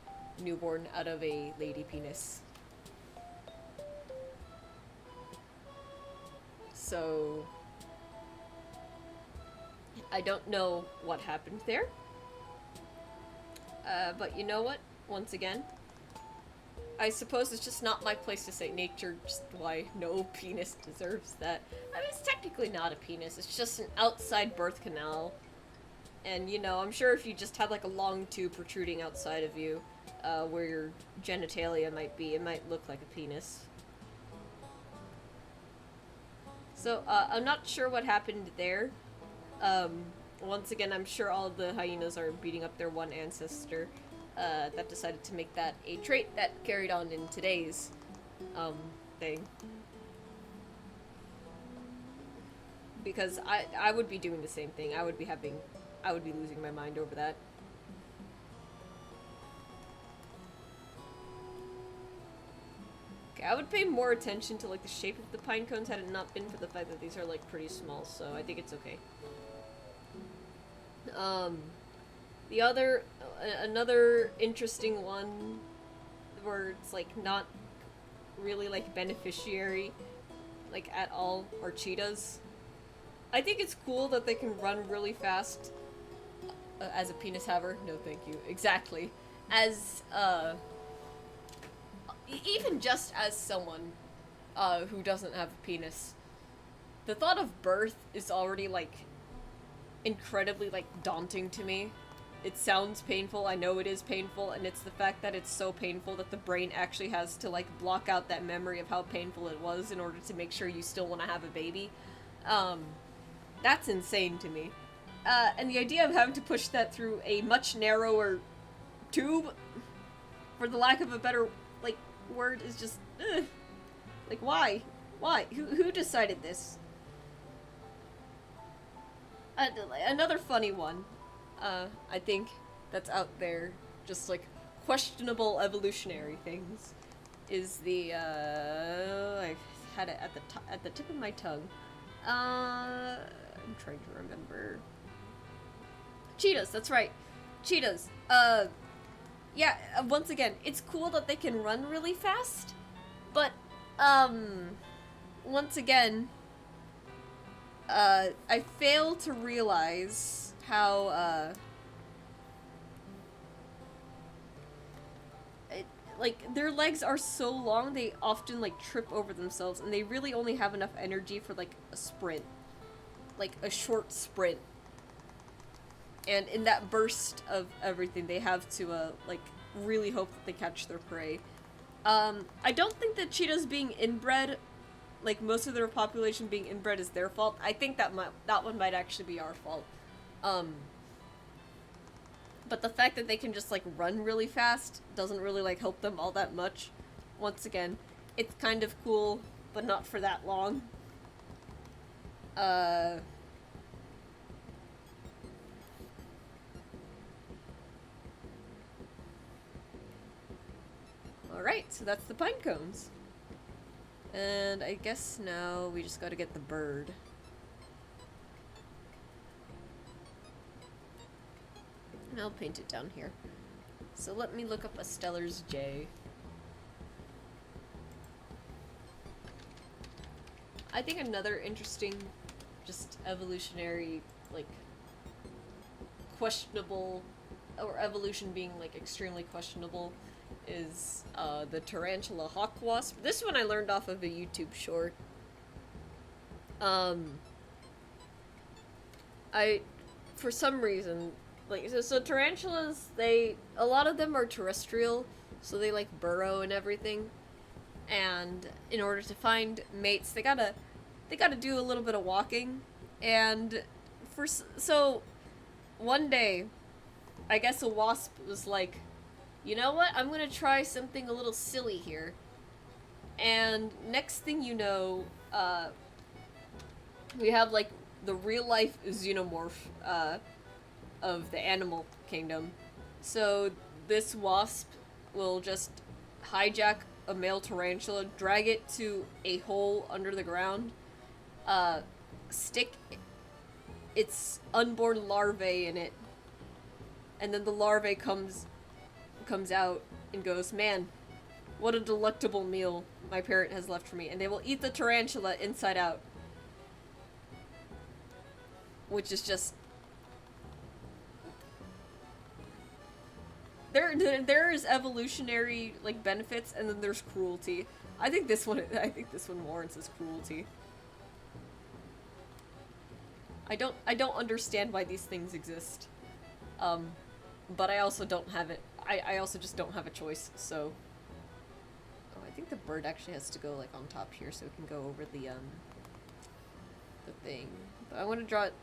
newborn out of a lady penis. So I don't know what happened there. But you know what? Once again, I suppose it's just not my place to say nature, just why no penis deserves that. I mean, it's technically not a penis, it's just an outside birth canal. And, you know, I'm sure if you just had, like, a long tube protruding outside of you, where your genitalia might be, it might look like a penis. So, I'm not sure what happened there. Once again, I'm sure all of the hyenas are beating up their one ancestor, that decided to make that a trait that carried on in today's, thing. Because I would be doing the same thing. I would be losing my mind over that. Okay, I would pay more attention to, like, the shape of the pine cones had it not been for the fact that these are, like, pretty small, so I think it's okay. Another interesting one where it's, like, not really, like, beneficiary, like, at all, are cheetahs. I think it's cool that they can run really fast as a penis haver. No, thank you. Exactly. As, even just as someone, who doesn't have a penis, the thought of birth is already, like, incredibly, like, daunting to me. It sounds painful, I know it is painful, and it's the fact that it's so painful that the brain actually has to, like, block out that memory of how painful it was in order to make sure you still want to have a baby. That's insane to me. And the idea of having to push that through a much narrower tube, for the lack of a better, like, word, is just, ugh. Like, why? Why? Who decided this? Another funny one, I think, that's out there, just, like, questionable evolutionary things, is the, I had it at the tip of my tongue. I'm trying to remember. Cheetahs, that's right. Cheetahs. Yeah, once again, it's cool that they can run really fast, but, once again, I fail to realize how, like, their legs are so long, they often, like, trip over themselves, and they really only have enough energy for, like, a sprint. Like, a short sprint. And in that burst of everything, they have to, like, really hope that they catch their prey. I don't think that cheetahs being inbred, like, most of their population being inbred is their fault. I think that one might actually be our fault. But the fact that they can just, like, run really fast doesn't really, like, help them all that much. Once again, it's kind of cool, but not for that long. Alright, so that's the pine cones. And I guess now we just gotta get the bird. And I'll paint it down here. So let me look up a Steller's Jay. I think another interesting, just evolutionary, like, questionable, or evolution being, like, extremely questionable, is the tarantula hawk wasp. This one I learned off of a YouTube short. For some reason, like, so tarantulas, a lot of them are terrestrial, so they, like, burrow and everything, and in order to find mates, they gotta do a little bit of walking, and so one day, I guess a wasp was like, you know what, I'm gonna try something a little silly here, and next thing you know, we have, like, the real-life xenomorph, of the animal kingdom. So this wasp will just hijack a male tarantula, drag it to a hole under the ground, stick its unborn larvae in it, and then the larvae comes out and goes, man, what a delectable meal my parent has left for me, and they will eat the tarantula inside out. Which is just There's evolutionary like benefits, and then there's cruelty. I think this one warrants its cruelty. I don't understand why these things exist. But I also don't have it. I also just don't have a choice. So, oh, I think the bird actually has to go like on top here, so it can go over the thing. But I want to draw it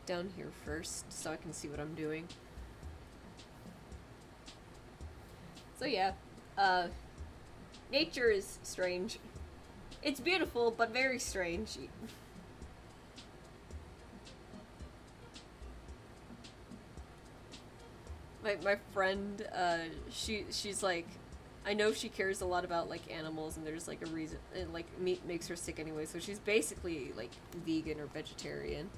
down here first, so I can see what I'm doing. So yeah, nature is strange. It's beautiful, but very strange. My friend, she's like, I know she cares a lot about like animals, and there's like a reason, and like meat makes her sick anyway, so she's basically like vegan or vegetarian.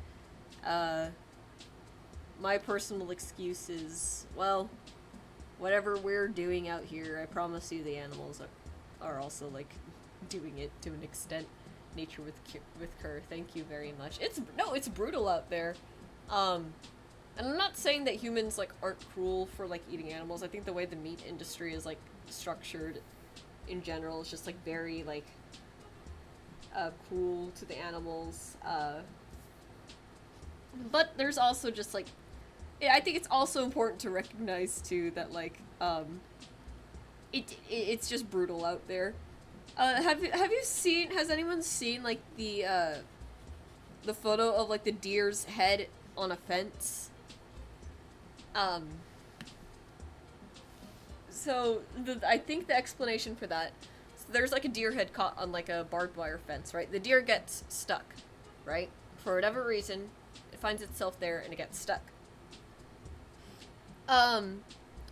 My personal excuse is, well, whatever we're doing out here, I promise you the animals are also like doing it to an extent. Nature with her. Thank you very much. It's brutal out there. And I'm not saying that humans like aren't cruel for like eating animals. I think the way the meat industry is like structured in general is just like very like cruel to the animals. But there's also just like, yeah, I think it's also important to recognize too that like it's just brutal out there. Have you seen? Has anyone seen like the photo of like the deer's head on a fence? So I think the explanation for that, so there's like a deer head caught on like a barbed wire fence, right? The deer gets stuck, right? For whatever reason, it finds itself there and it gets stuck.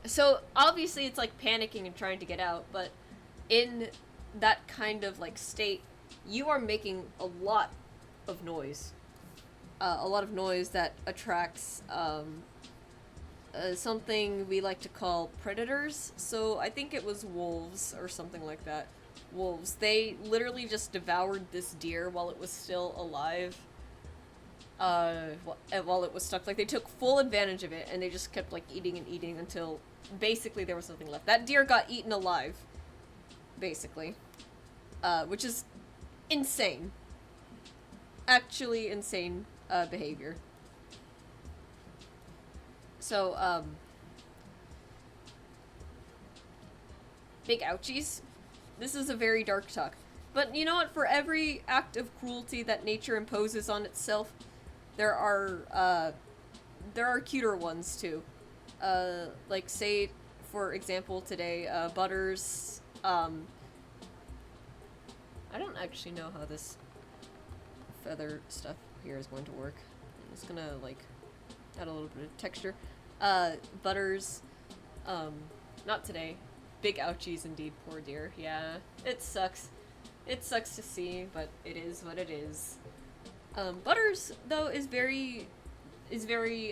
So obviously it's like panicking and trying to get out, but in that kind of like state, you are making a lot of noise. A lot of noise that attracts, something we like to call predators. So I think it was wolves or something like that. Wolves. They literally just devoured this deer while it was still alive. While it was stuck. Like, they took full advantage of it, and they just kept, like, eating and eating until basically there was nothing left. That deer got eaten alive. Basically. Which is insane. Actually insane, behavior. So, big ouchies. This is a very dark talk. But you know what? For every act of cruelty that nature imposes on itself, there are cuter ones too. Like, say, for example, today, Butters, I don't actually know how this feather stuff here is going to work. I'm just gonna, like, add a little bit of texture. Butters, not today. Big ouchies indeed, poor dear. Yeah, it sucks. It sucks to see, but it is what it is. Butters, though, is very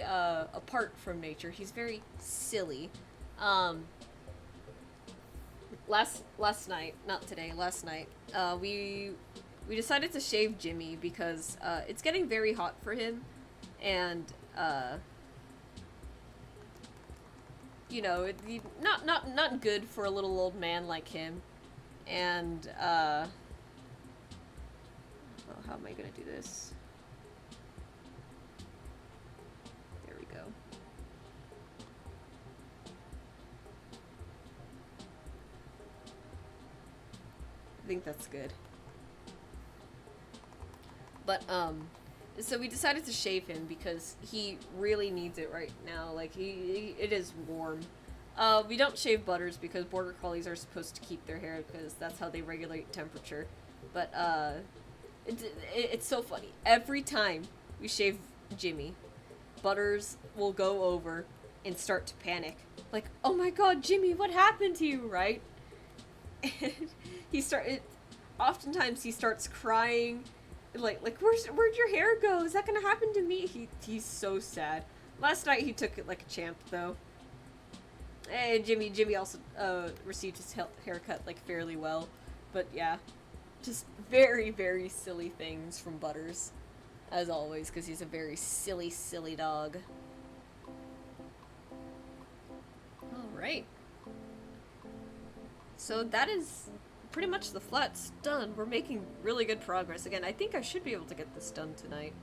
apart from nature. He's very silly. Last night, not today, last night, we decided to shave Jimmy because, it's getting very hot for him, and, you know, not good for a little old man like him, and, oh, how am I gonna do this? There we go. I think that's good. But, so we decided to shave him because he really needs it right now. Like, it is warm. We don't shave Butters because border collies are supposed to keep their hair because that's how they regulate temperature. But, it's so funny. Every time we shave Jimmy, Butters will go over and start to panic. Like, oh my god, Jimmy, what happened to you, right? And oftentimes he starts crying. Like, where'd your hair go? Is that gonna happen to me? He's so sad. Last night he took it like a champ, though. And Jimmy also, received his haircut, like, fairly well. But yeah, just very, very silly things from Butters. As always, because he's a very silly, silly dog. Alright. So that is pretty much the flats done. We're making really good progress. Again, I think I should be able to get this done tonight.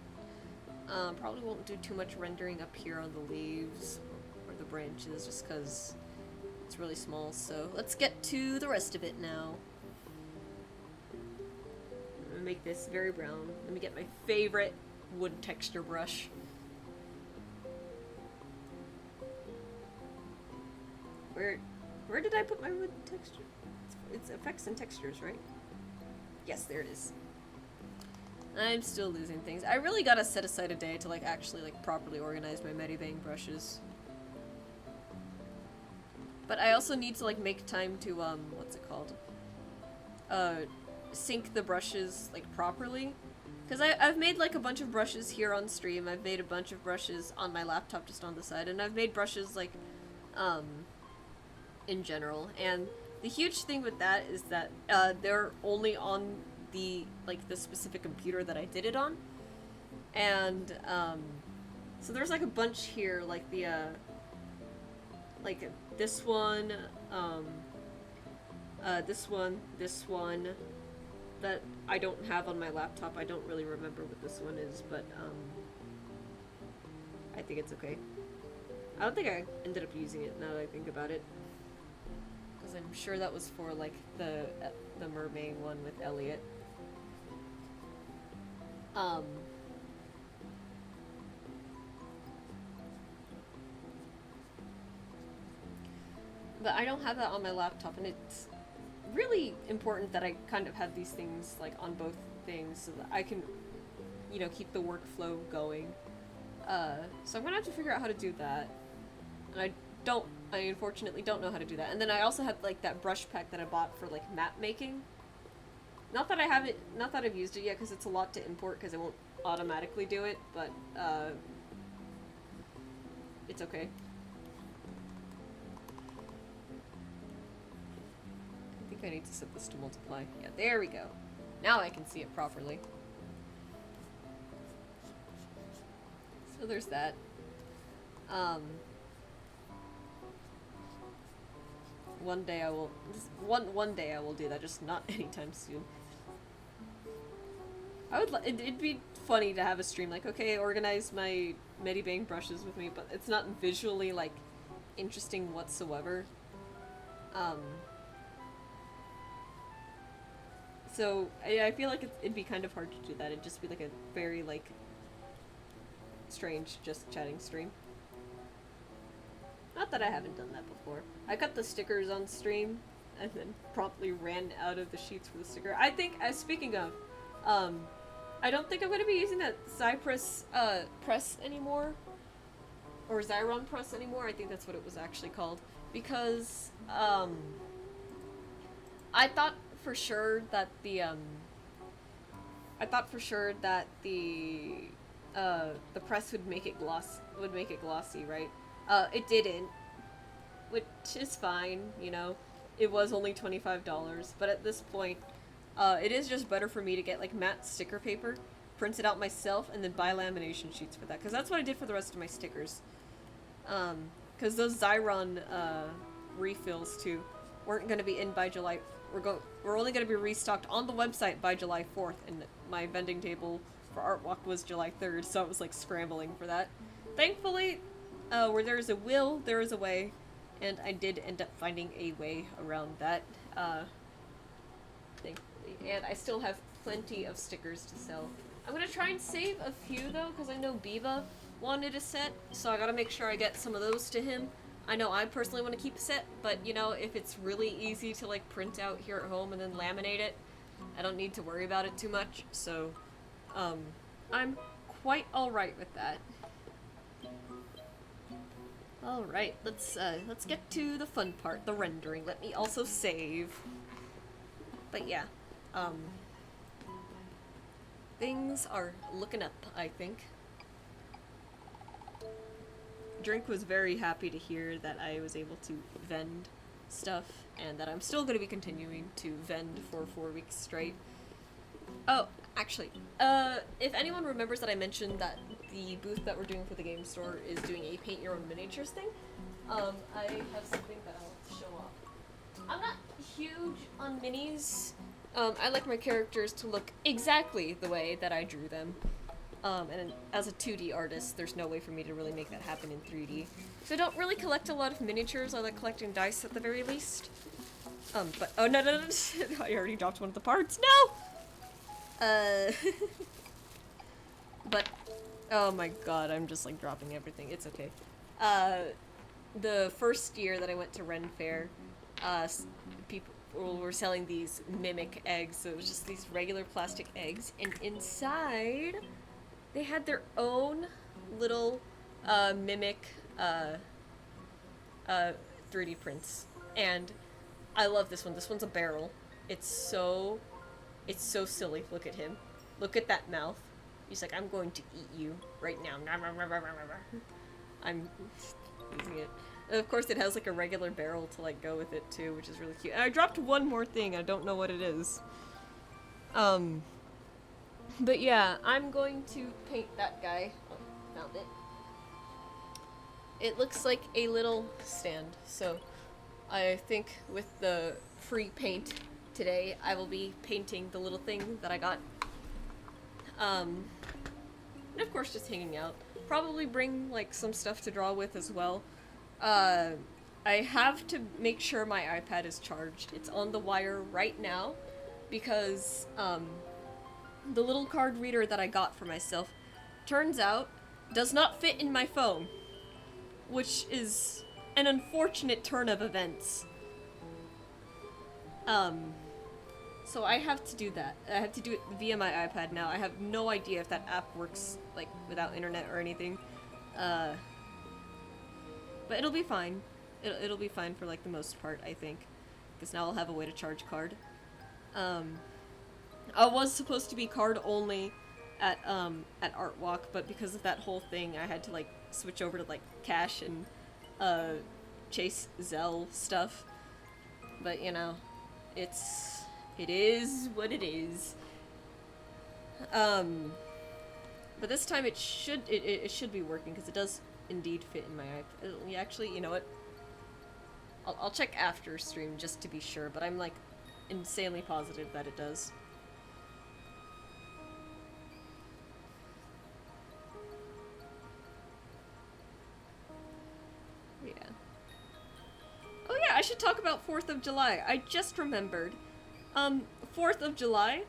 Probably won't do too much rendering up here on the leaves or the branches just because it's really small. So let's get to the rest of it now. I'm gonna make this very brown. Let me get my favorite wood texture brush. Where did I put my wood texture? It's effects and textures, right? Yes, there it is. I'm still losing things. I really gotta set aside a day to like actually like properly organize my Medibang brushes. But I also need to like make time to what's it called? Sync the brushes like properly. Because I've made like a bunch of brushes here on stream. I've made a bunch of brushes on my laptop just on the side, and I've made brushes like in general. And the huge thing with that is that they're only on the specific computer that I did it on. And so there's like a bunch here, like the like this one, this one that I don't have on my laptop. I don't really remember what this one is, but I think it's okay. I don't think I ended up using it now that I think about it, because I'm sure that was for like the mermaid one with Elliot. But I don't have that on my laptop, and it's really important that I kind of have these things like on both things so that I can, you know, keep the workflow going. So I'm gonna have to figure out how to do that. And I unfortunately don't know how to do that. And then I also have like that brush pack that I bought for like map making. Not that I've used it yet because it's a lot to import because it won't automatically do it, but it's okay. I think I need to set this to multiply. Yeah, there we go. Now I can see it properly. So there's that. One day I will do that, just not anytime soon. It'd be funny to have a stream like, okay, organize my Medibang brushes with me, but it's not visually like interesting whatsoever. So I feel like it'd be kind of hard to do that. It'd just be like a very like strange just chatting stream. Not that I haven't done that before. I cut the stickers on stream and then promptly ran out of the sheets for the sticker. I think, speaking of, I don't think I'm going to be using that Cypress press anymore. Or Xyron press anymore. I think that's what it was actually called. Because, I thought for sure that the press would make it glossy, right? It didn't, which is fine, you know. It was only $25, but at this point, it is just better for me to get like matte sticker paper, print it out myself, and then buy lamination sheets for that, because that's what I did for the rest of my stickers. Because those Xyron refills too weren't going to be in by July. We're only going to be restocked on the website by July 4th, and my vending table for Art Walk was July 3rd, so I was like scrambling for that. Thankfully, where there is a will, there is a way, and I did end up finding a way around that, thankfully. And I still have plenty of stickers to sell. I'm gonna try and save a few, though, because I know Biba wanted a set, so I gotta make sure I get some of those to him. I know I personally want to keep a set, but, you know, if it's really easy to, like, print out here at home and then laminate it, I don't need to worry about it too much, so, I'm quite alright with that. Alright, let's get to the fun part, the rendering. Let me also save. But yeah, things are looking up, I think. Drink was very happy to hear that I was able to vend stuff, and that I'm still going to be continuing to vend for 4 weeks straight. Oh, actually, if anyone remembers that I mentioned that the booth that we're doing for the game store is doing a paint your own miniatures thing, I have something that I'll show off. I'm not huge on minis. I like my characters to look exactly the way that I drew them. And as a 2D artist, there's no way for me to really make that happen in 3D. So I don't really collect a lot of miniatures. I like collecting dice at the very least. But oh no, I already dropped one of the parts. No. But oh my god, I'm just like dropping everything. It's okay. The first year that I went to Ren Fair, people were selling these mimic eggs. So it was just these regular plastic eggs, and inside they had their own little mimic 3D prints. And I love this one. This one's a barrel. It's so silly. Look at him. Look at that mouth. He's like, I'm going to eat you right now. I'm using it. And of course, it has like a regular barrel to like go with it too, which is really cute. And I dropped one more thing. I don't know what it is. But yeah, I'm going to paint that guy. Oh, found it. It looks like a little stand. So I think with the free paint today, I will be painting the little thing that I got. And of course just hanging out. Probably bring like some stuff to draw with as well. I have to make sure my iPad is charged. It's on the wire right now because the little card reader that I got for myself turns out does not fit in my phone, which is an unfortunate turn of events. So I have to do that. I have to do it via my iPad now. I have no idea if that app works, like, without internet or anything. But it'll be fine. It'll be fine for, like, the most part, I think. Because now I'll have a way to charge card. I was supposed to be card only at Art Walk, but because of that whole thing, I had to, like, switch over to, like, cash and, chase Zelle stuff. But, you know, it is what it is. But this time it should be working, because it does indeed fit in my iPad. Actually, you know what? I'll check after stream just to be sure, but I'm like insanely positive that it does. Yeah. Oh yeah, I should talk about 4th of July. I just remembered. 4th of July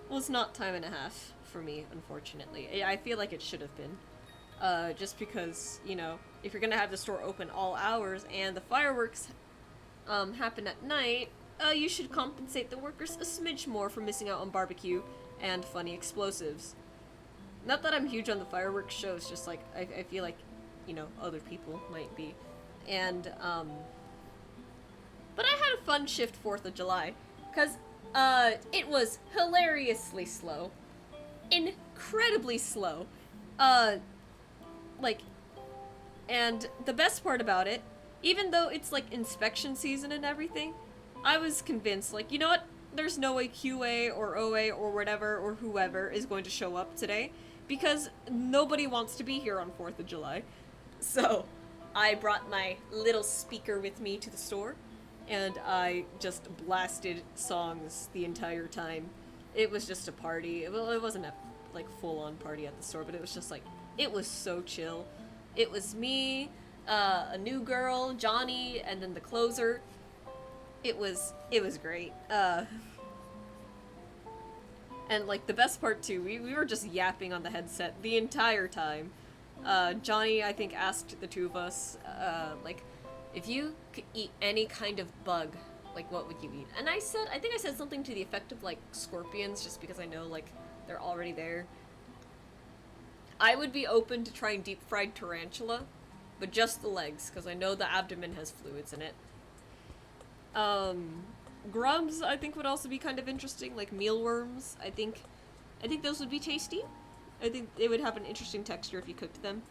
was not time and a half for me, unfortunately. I feel like it should have been. Just because, you know, if you're gonna have the store open all hours and the fireworks happen at night, you should compensate the workers a smidge more for missing out on barbecue and funny explosives. Not that I'm huge on the fireworks shows, just like, I feel like, you know, other people might be. And, but I had a fun shift 4th of July, because, it was hilariously slow. Incredibly slow. Like, and the best part about it, even though it's, like, inspection season and everything, I was convinced, like, you know what? There's no way QA or OA or whatever or whoever is going to show up today, because nobody wants to be here on 4th of July. So, I brought my little speaker with me to the store, and I just blasted songs the entire time. It was just a party. Well, it wasn't a, like, full-on party at the store, but it was just, like, it was so chill. It was me, a new girl, Johnny, and then the closer. It was great. And, like, the best part, too, we were just yapping on the headset the entire time. Johnny, I think, asked the two of us, like, if you could eat any kind of bug, like, what would you eat? And I think I said something to the effect of, like, scorpions, just because I know, like, they're already there. I would be open to trying deep-fried tarantula, but just the legs, because I know the abdomen has fluids in it. Grubs, I think, would also be kind of interesting, like mealworms. I think those would be tasty. I think they would have an interesting texture if you cooked them.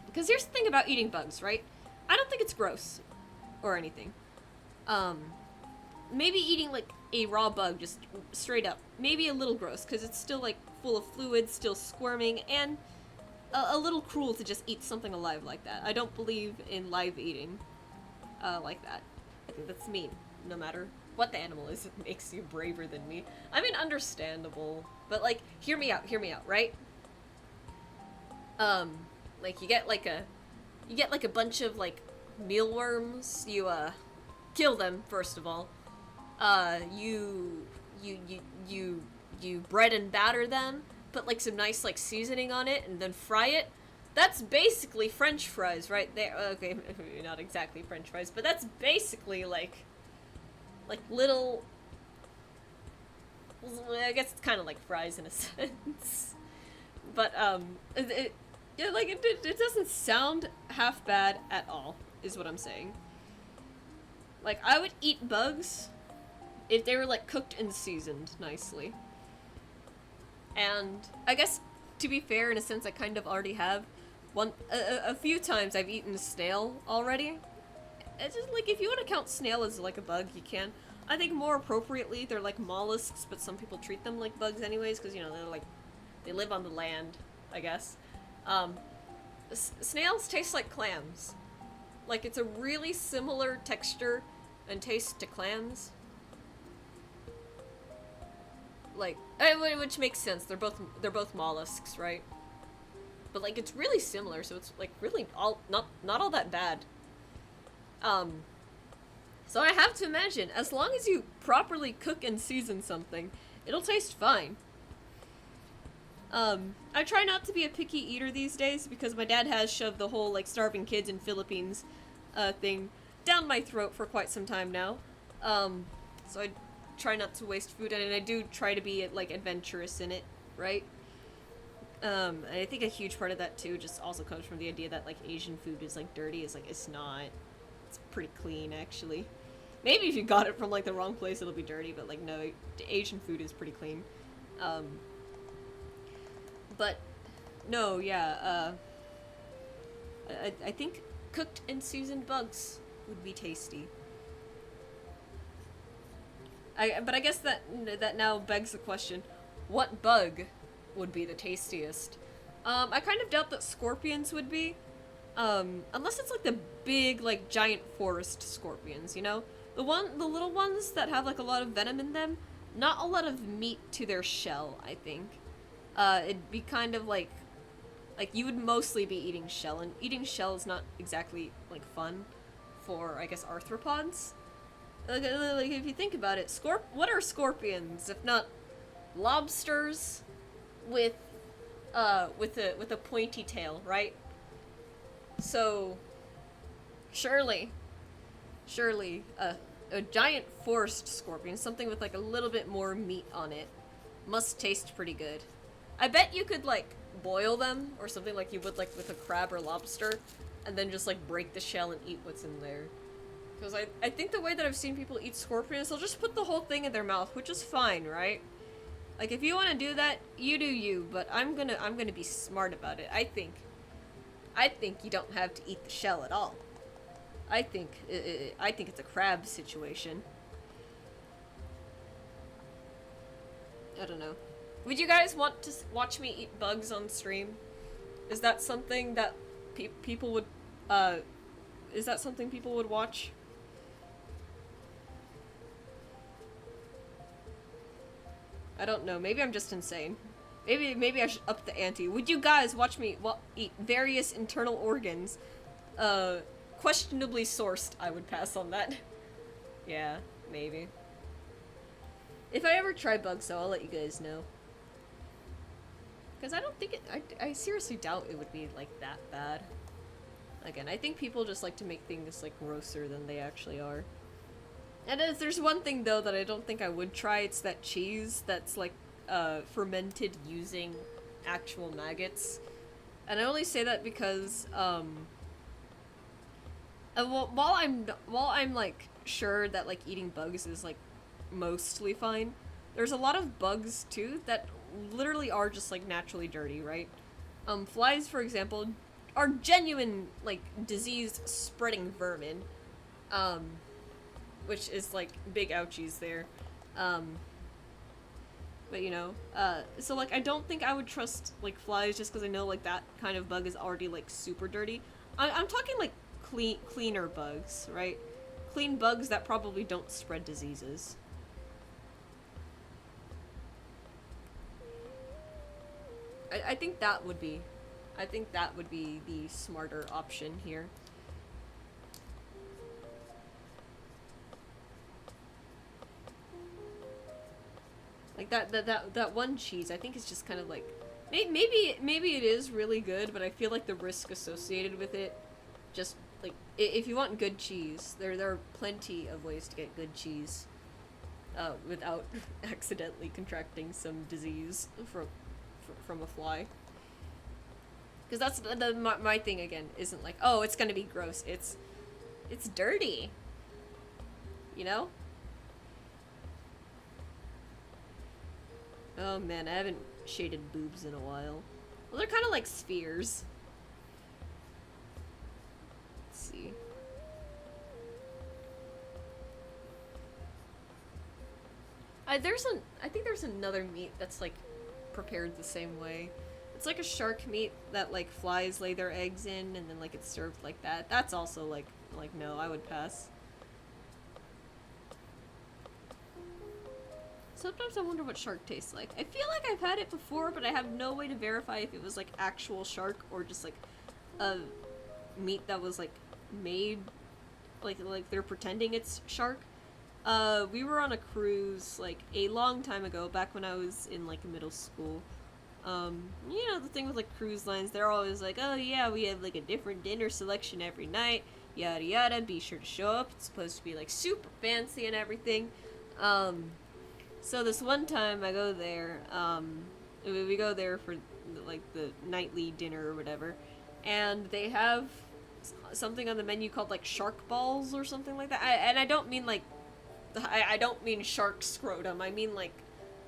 Because here's the thing about eating bugs, right? I don't think it's gross or anything. Maybe eating, like, a raw bug, just straight up. Maybe a little gross, because it's still, like, full of fluids, still squirming, and a little cruel to just eat something alive like that. I don't believe in live eating like that. I think that's mean. No matter what the animal is, it makes you braver than me. I mean, understandable, but like, hear me out, right? Like you get like a bunch of like mealworms. You kill them first of all. You bread and batter them. Put like some nice like seasoning on it, and then fry it. That's basically French fries right there. Okay, not exactly French fries, but that's basically like little. I guess it's kind of like fries in a sense, but yeah, like it doesn't sound half bad at all, is what I'm saying. Like I would eat bugs if they were like cooked and seasoned nicely. And I guess to be fair, in a sense, I kind of already have. A few times I've eaten snail already. It's just like, if you want to count snail as like a bug, you can. I think more appropriately, they're like mollusks, but some people treat them like bugs anyways, because, you know, they live on the land, I guess. Snails taste like clams. Like, it's a really similar texture and taste to clams. Like, which makes sense. They're both mollusks, right? But like, it's really similar, so it's like really not all that bad. So I have to imagine, as long as you properly cook and season something, it'll taste fine. I try not to be a picky eater these days because my dad has shoved the whole like starving kids in Philippines thing down my throat for quite some time now. So I try not to waste food, and I do try to be like adventurous in it, right? I think a huge part of that too just also comes from the idea that like Asian food is like dirty. It's like, it's not. It's pretty clean, actually. Maybe if you got it from like the wrong place, it'll be dirty, but like no, Asian food is pretty clean. But no, yeah. I think cooked and seasoned bugs would be tasty. But I guess that now begs the question: what bug would be the tastiest? I kind of doubt that scorpions would be. Unless it's like the big, like, giant forest scorpions, you know? The little ones that have like a lot of venom in them, not a lot of meat to their shell, I think. It'd be kind of like you would mostly be eating shell, and eating shell is not exactly like fun for, I guess, arthropods. Like if you think about it, what are scorpions if not lobsters with a pointy tail, right? So surely a giant forest scorpion, something with like a little bit more meat on it, must taste pretty good. I bet you could like boil them or something like you would like with a crab or lobster, and then just like break the shell and eat what's in there. Because I think the way that I've seen people eat scorpions, they'll just put the whole thing in their mouth, which is fine, right? Like, if you want to do that, you do you, but I'm gonna be smart about it. I think you don't have to eat the shell at all. I think it's a crab situation. I don't know. Would you guys want to watch me eat bugs on stream? Is that something that people would, is that something people would watch? I don't know. Maybe I'm just insane. Maybe I should up the ante. Would you guys watch me eat various internal organs? Questionably sourced. I would pass on that. Yeah, maybe. If I ever try bugs, though, I'll let you guys know. Because I don't think I seriously doubt it would be, like, that bad. Again, I think people just like to make things, like, grosser than they actually are. And if there's one thing, though, that I don't think I would try, it's that cheese that's, like, fermented using actual maggots. And I only say that because, while I'm, like, sure that, like, eating bugs is, like, mostly fine, there's a lot of bugs, too, that literally are just, like, naturally dirty, right? Flies, for example, are genuine, like, disease-spreading vermin, which is, like, big ouchies there. But, you know, so, like, I don't think I would trust, like, flies just because I know, like, that kind of bug is already, like, super dirty. I'm talking, like, cleaner bugs, right? clean bugs that probably don't spread diseases. I think that would be, I think that would be the smarter option here. Like that one cheese, I think is just kind of like, maybe it is really good, but I feel like the risk associated with it, just like if you want good cheese, there are plenty of ways to get good cheese, without accidentally contracting some disease from a fly. Because that's my thing again. Isn't like, oh, it's gonna be gross. It's dirty. You know? Oh man, I haven't shaded boobs in a while. Well, they're kind of like spheres. Let's see. I think there's another meat that's like prepared the same way. It's like a shark meat that like flies lay their eggs in, and then like it's served like that. That's also like no, I would pass. Sometimes I wonder what shark tastes like. I feel like I've had it before, but I have no way to verify if it was like actual shark or just like a meat that was like made like they're pretending it's shark. We were on a cruise like a long time ago, back when I was in like middle school. You know, the thing with like cruise lines, they're always like, oh yeah, we have like a different dinner selection every night, yada yada, be sure to show up, it's supposed to be like super fancy and everything. So this one time I go there, we go there for like the nightly dinner or whatever, and they have something on the menu called like shark balls or something like that. And I don't mean like, I don't mean shark scrotum, I mean like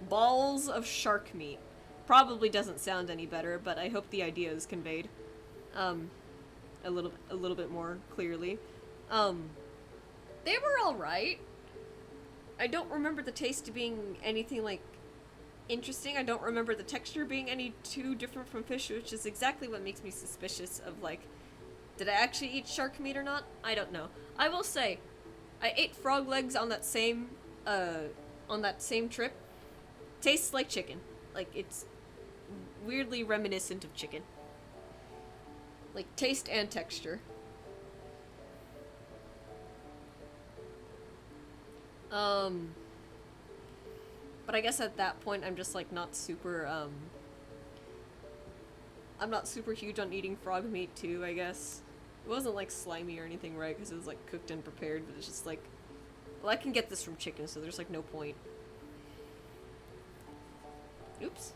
balls of shark meat. Probably doesn't sound any better, but I hope the idea is conveyed a little bit more clearly. They were alright. I don't remember the taste being anything like interesting. I don't remember the texture being any too different from fish, which is exactly what makes me suspicious of like, did I actually eat shark meat or not? I don't know. I will say, I ate frog legs on that same trip. Tastes like chicken. Like, it's weirdly reminiscent of chicken. Like, taste and texture. But I guess at that point I'm just like not super, I'm not super huge on eating frog meat too, I guess. It wasn't like slimy or anything, right? Because it was like cooked and prepared, but it's just like, well, I can get this from chicken, so there's like no point. Oops.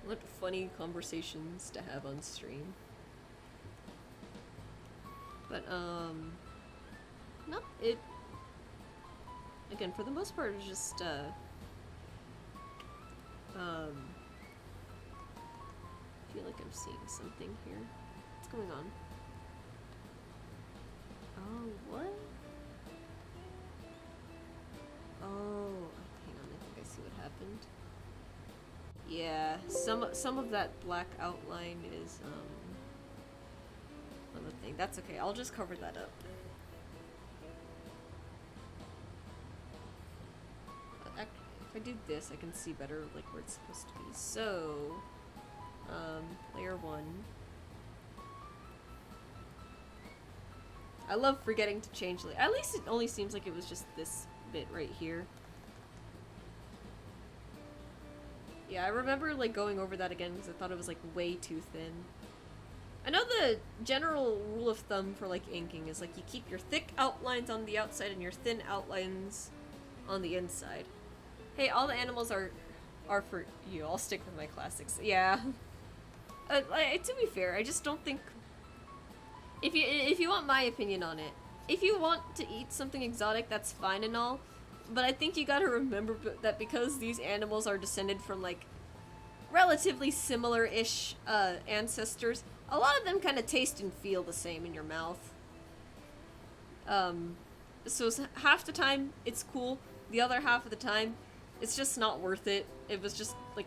What funny conversations to have on stream. But, no, it, again, for the most part, it's just, I feel like I'm seeing something here. What's going on? Oh, what? Oh, hang on, I think I see what happened. Yeah, some of that black outline is, on the thing. That's okay, I'll just cover that up. If I do this, I can see better, like, where it's supposed to be. So, layer 1. I love forgetting to change, at least it only seems like it was just this bit right here. Yeah, I remember, like, going over that again because I thought it was, like, way too thin. I know the general rule of thumb for, like, inking is, like, you keep your thick outlines on the outside and your thin outlines on the inside. Hey, all the animals are for you. I'll stick with my classics. Yeah. To be fair, I just don't think... If you want my opinion on it, if you want to eat something exotic, that's fine and all, but I think you gotta remember that because these animals are descended from, like, relatively similar-ish ancestors, a lot of them kind of taste and feel the same in your mouth. So half the time, it's cool. The other half of the time, it's just not worth it. It was just, like,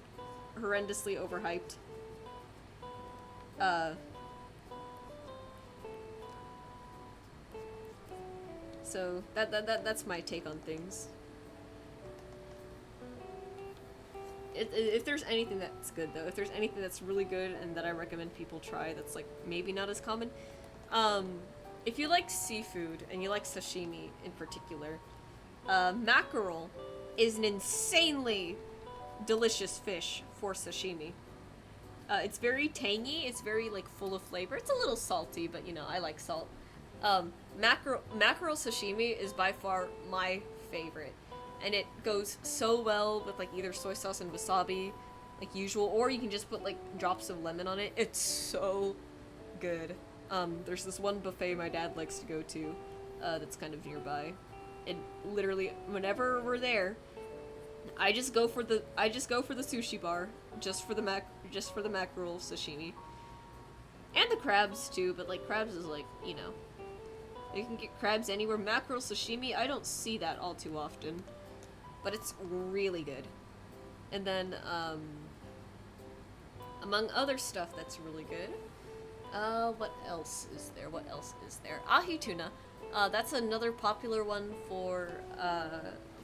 horrendously overhyped. So that's my take on things. If there's anything that's good though, if there's anything that's really good and that I recommend people try that's like maybe not as common, if you like seafood and you like sashimi in particular, mackerel is an insanely delicious fish for sashimi. It's very tangy, it's very like full of flavor. It's a little salty, but you know, I like salt. Mackerel sashimi is by far my favorite. And it goes so well with like either soy sauce and wasabi, like usual, or you can just put like drops of lemon on it. It's so good. There's this one buffet my dad likes to go to, that's kind of nearby. And literally, whenever we're there, I just go for the sushi bar, just for the mackerel sashimi. And the crabs too, but like crabs is like, you know, you can get crabs anywhere. Mackerel sashimi, I don't see that all too often. But it's really good. And then, among other stuff that's really good, what else is there? Ahi tuna. That's another popular one for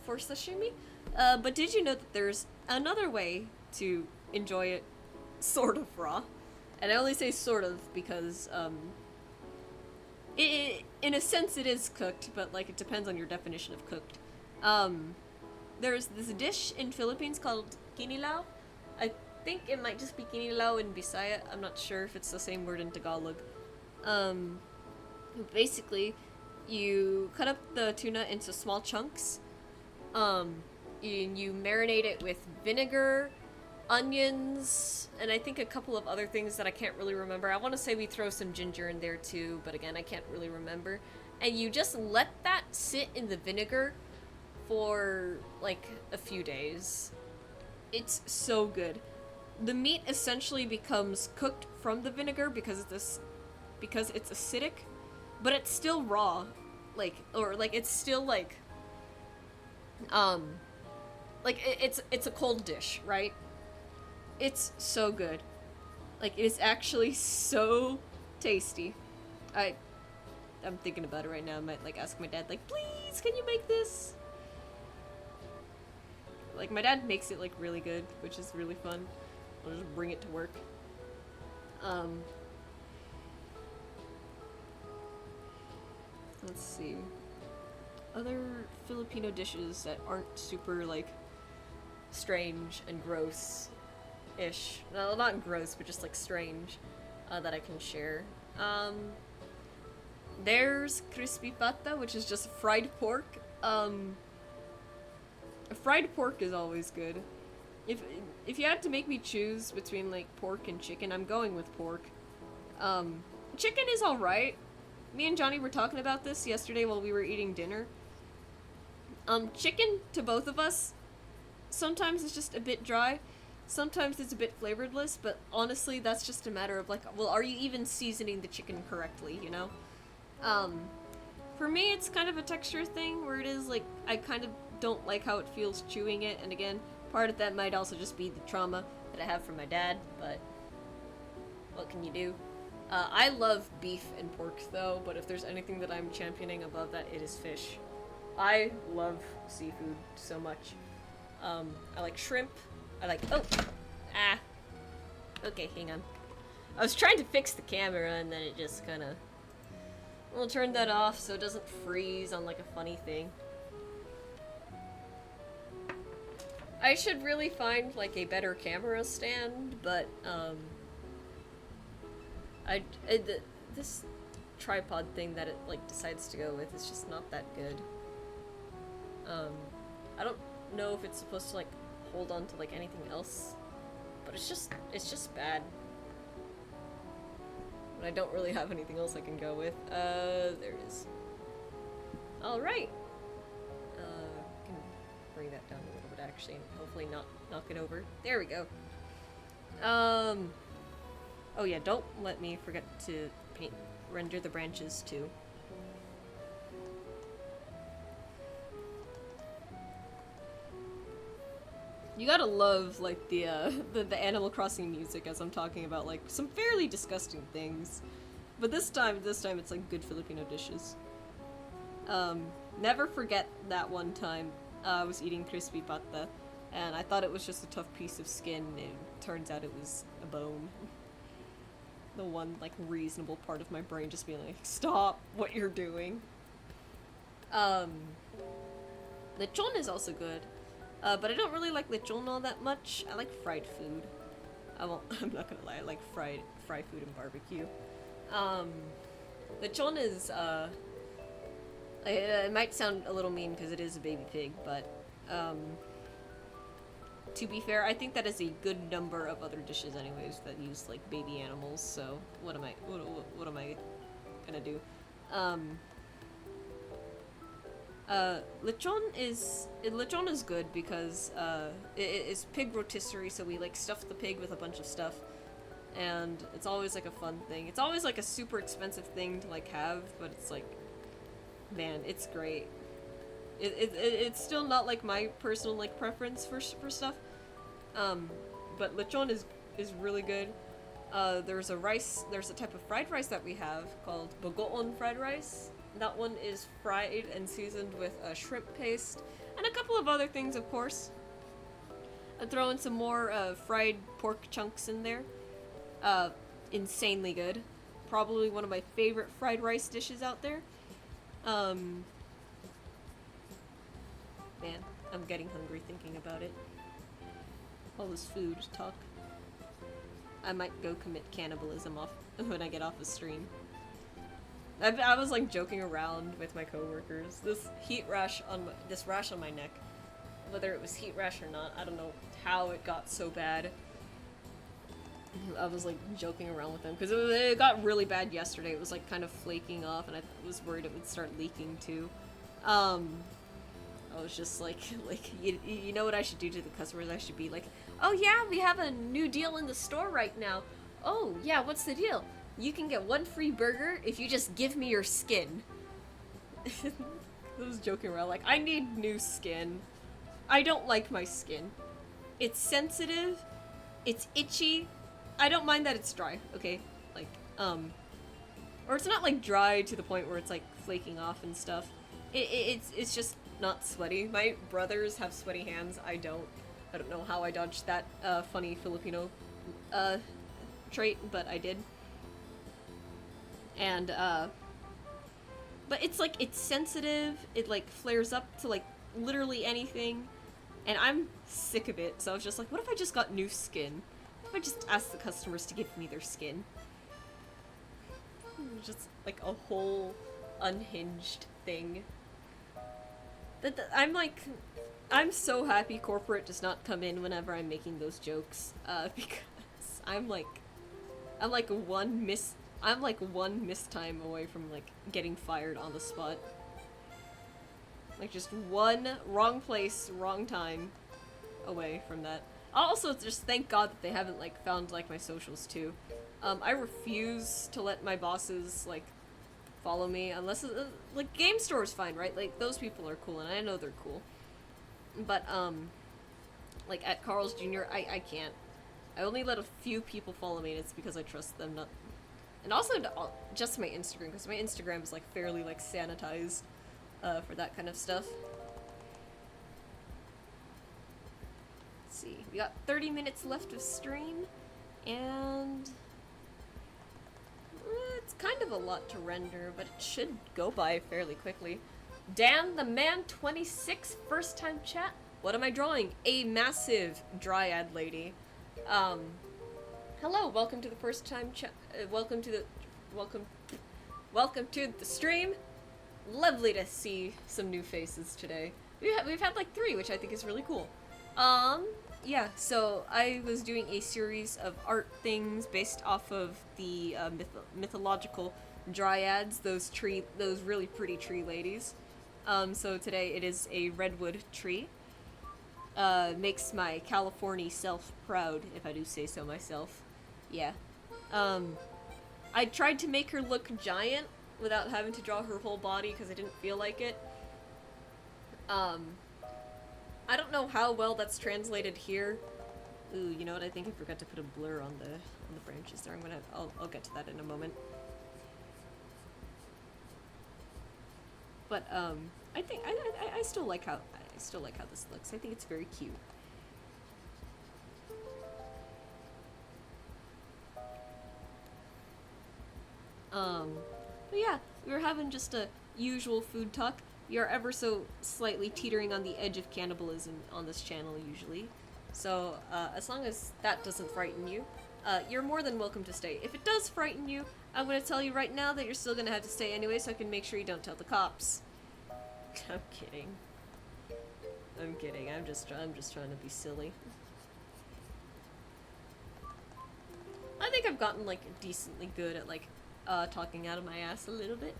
sashimi. But did you know that there's another way to enjoy it sort of raw? And I only say sort of because, in a sense it is cooked, but like it depends on your definition of cooked. There's this dish in Philippines called kinilaw. I think it might just be kinilaw in Bisaya. I'm not sure if it's the same word in Tagalog. Basically, you cut up the tuna into small chunks. And you marinate it with vinegar, onions, and I think a couple of other things that I can't really remember. I want to say we throw some ginger in there too, but again, I can't really remember. And you just let that sit in the vinegar for like a few days. It's so good. The meat essentially becomes cooked from the vinegar because it's acidic, but it's still raw, it's still it's a cold dish, right? It's so good. Like, it is actually so tasty. I'm thinking about it right now. I might like ask my dad, like, please, can you make this? Like, my dad makes it, like, really good, which is really fun. I'll just bring it to work. Let's see. Other Filipino dishes that aren't super, like, strange and gross-ish. No, not gross, but just, like, strange, that I can share. There's crispy pata, which is just fried pork. Fried pork is always good. If you had to make me choose between like pork and chicken, I'm going with pork. Chicken is alright. Me and Johnny were talking about this yesterday while we were eating dinner. Chicken, to both of us, sometimes it's just a bit dry. Sometimes it's a bit flavorless, but honestly, that's just a matter of like, well, are you even seasoning the chicken correctly, you know? For me, it's kind of a texture thing where it is like, I kind of don't like how it feels chewing it, and again, part of that might also just be the trauma that I have from my dad, but what can you do? I love beef and pork though, but if there's anything that I'm championing above that, it is fish. I love seafood so much. I like shrimp. I like, okay, hang on. I was trying to fix the camera and then it just kinda, we'll turn that off so it doesn't freeze on like a funny thing. I should really find like a better camera stand, but this tripod thing that it like decides to go with is just not that good. I don't know if it's supposed to like hold on to like anything else, but it's just bad. But I don't really have anything else I can go with. There it is. Alright. Can bring that down a little bit actually, and hopefully not knock it over. There we go. Oh yeah, don't let me forget to render the branches too. You gotta love, like, the Animal Crossing music as I'm talking about, like, some fairly disgusting things. But this time it's, like, good Filipino dishes. Never forget that one time I was eating crispy pata, and I thought it was just a tough piece of skin, and turns out it was a bone. The one, like, reasonable part of my brain just being like, stop what you're doing. Lechon is also good, but I don't really like lechon all that much. I like fried food. I'm not gonna lie, I like fried food and barbecue. Lechon is, it might sound a little mean because it is a baby pig, but, to be fair, I think that is a good number of other dishes anyways that use, like, baby animals, so what am I gonna do? Lechon is good because, it is pig rotisserie, so we, like, stuff the pig with a bunch of stuff, and it's always, like, a fun thing. It's always, like, a super expensive thing to, like, have, but it's, like, man, it's great. It's still not, like, my personal, like, preference for stuff, but lechon is really good. There's a type of fried rice that we have called bagoong fried rice. That one is fried and seasoned with a shrimp paste and a couple of other things, of course. I throw in some more fried pork chunks in there. Insanely good. Probably one of my favorite fried rice dishes out there. Man, I'm getting hungry thinking about it. All this food talk. I might go commit cannibalism off when I get off the stream. I was like joking around with my coworkers. This rash on my neck, whether it was heat rash or not, I don't know how it got so bad. I was like joking around with them because it got really bad yesterday. It was like kind of flaking off, and I was worried it would start leaking too. I was just like you know what I should do to the customers? I should be like, oh yeah, we have a new deal in the store right now. Oh yeah, what's the deal? You can get one free burger if you just give me your skin. I was joking around, like, I need new skin. I don't like my skin. It's sensitive. It's itchy. I don't mind that it's dry, okay? Like, or it's not, like, dry to the point where it's, like, flaking off and stuff. It's just not sweaty. My brothers have sweaty hands. I don't. I don't know how I dodged that, funny Filipino, trait, but I did. And, but it's, like, it's sensitive, it, like, flares up to, like, literally anything, and I'm sick of it, so I was just like, what if I just got new skin? What if I just asked the customers to give me their skin? Just, like, a whole unhinged thing. I'm so happy corporate does not come in whenever I'm making those jokes, because I'm like one missed time away from, like, getting fired on the spot. Like, just one wrong place, wrong time away from that. I'll also just thank God that they haven't, like, found, like, my socials, too. I refuse to let my bosses, like, follow me unless, like, Game Store's fine, right? Like, those people are cool, and I know they're cool. But, like, at Carl's Jr., I can't. I only let a few people follow me, and it's because I trust them, not... And also just my Instagram, because my Instagram is, like, fairly, like, sanitized for that kind of stuff. Let's see. We got 30 minutes left of stream, and... it's kind of a lot to render, but it should go by fairly quickly. Dan the Man 26, first time chat. What am I drawing? A massive dryad lady. Hello, welcome to the first time chat. Welcome to the stream. Lovely to see some new faces today. We've had like 3, which I think is really cool. Yeah, so I was doing a series of art things based off of the mythological dryads, those really pretty tree ladies. So today it is a redwood tree. Makes my California self proud, if I do say so myself. Yeah. I tried to make her look giant without having to draw her whole body because I didn't feel like it. I don't know how well that's translated here. Ooh, you know what? I think I forgot to put a blur on the branches there. I'll get to that in a moment. But I think I still like how this looks. I think it's very cute. But yeah, we were having just a usual food talk. We are ever so slightly teetering on the edge of cannibalism on this channel usually. So, as long as that doesn't frighten you, you're more than welcome to stay. If it does frighten you, I'm gonna tell you right now that you're still gonna have to stay anyway so I can make sure you don't tell the cops. I'm kidding. I'm kidding. I'm just trying to be silly. I think I've gotten, like, decently good at, like, talking out of my ass a little bit.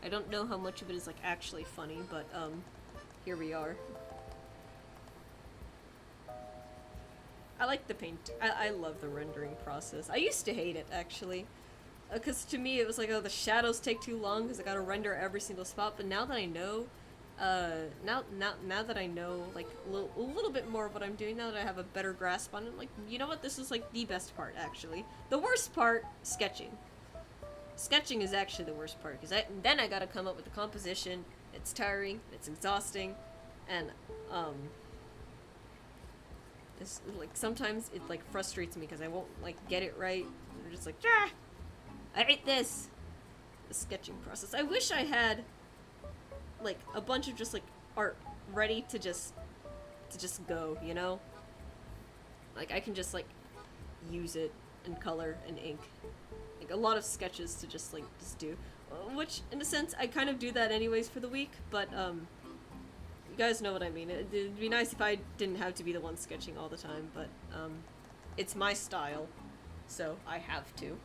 I don't know how much of it is, like, actually funny, but, here we are. I like the paint. I love the rendering process. I used to hate it, actually. Because to me, it was like, oh, the shadows take too long because I gotta render every single spot, but now that I know, now that I know, like, a little bit more of what I'm doing, now that I have a better grasp on it, like, you know what, this is, like, the best part, actually. The worst part, sketching. Sketching is actually the worst part, because then I gotta come up with the composition, it's tiring, it's exhausting, and, it's, like, sometimes it, like, frustrates me, because I won't, like, get it right, I'm just like, ah! I hate this! The sketching process. I wish I had, like, a bunch of just, like, art ready to just go, you know? Like, I can just, like, use it and color and ink. Like, a lot of sketches to just do. Which, in a sense, I kind of do that anyways for the week, but, you guys know what I mean. It'd be nice if I didn't have to be the one sketching all the time, but, it's my style, so I have to.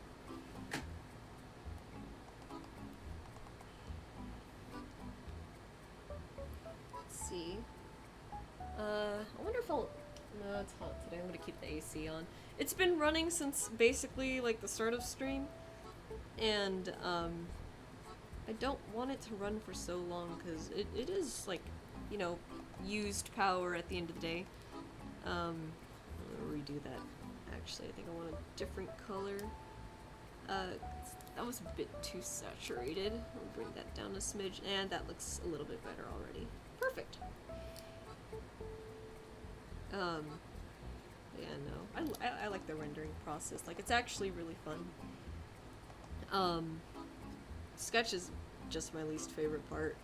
See. I wonder if I'll... No, it's hot today. I'm gonna keep the AC on. It's been running since basically, like, the start of stream. And, I don't want it to run for so long, because it is, like, you know, used power at the end of the day. I'm gonna redo that. Actually, I think I want a different color. That was a bit too saturated. I'll bring that down a smidge, and that looks a little bit better already. Perfect. Yeah, no. I like the rendering process. Like, it's actually really fun. Sketch is just my least favorite part.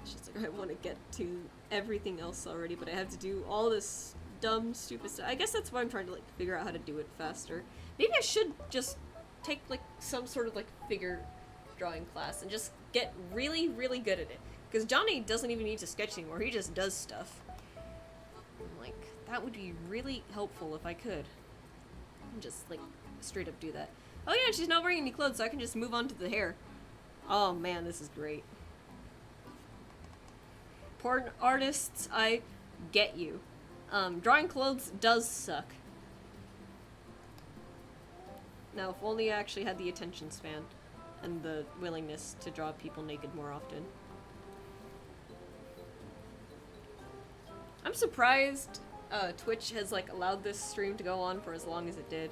It's just like, I want to get to everything else already, but I have to do all this dumb, stupid stuff. I guess that's why I'm trying to, like, figure out how to do it faster. Maybe I should just take, like, some sort of, like, figure drawing class and just get really, really good at it. Because Johnny doesn't even need to sketch anymore, he just does stuff. I'm like, that would be really helpful if I could. And just, like, straight up do that. Oh yeah, she's not wearing any clothes, so I can just move on to the hair. Oh man, this is great. Porn artists, I get you. Drawing clothes does suck. Now, if only I actually had the attention span and the willingness to draw people naked more often. I'm surprised Twitch has, like, allowed this stream to go on for as long as it did.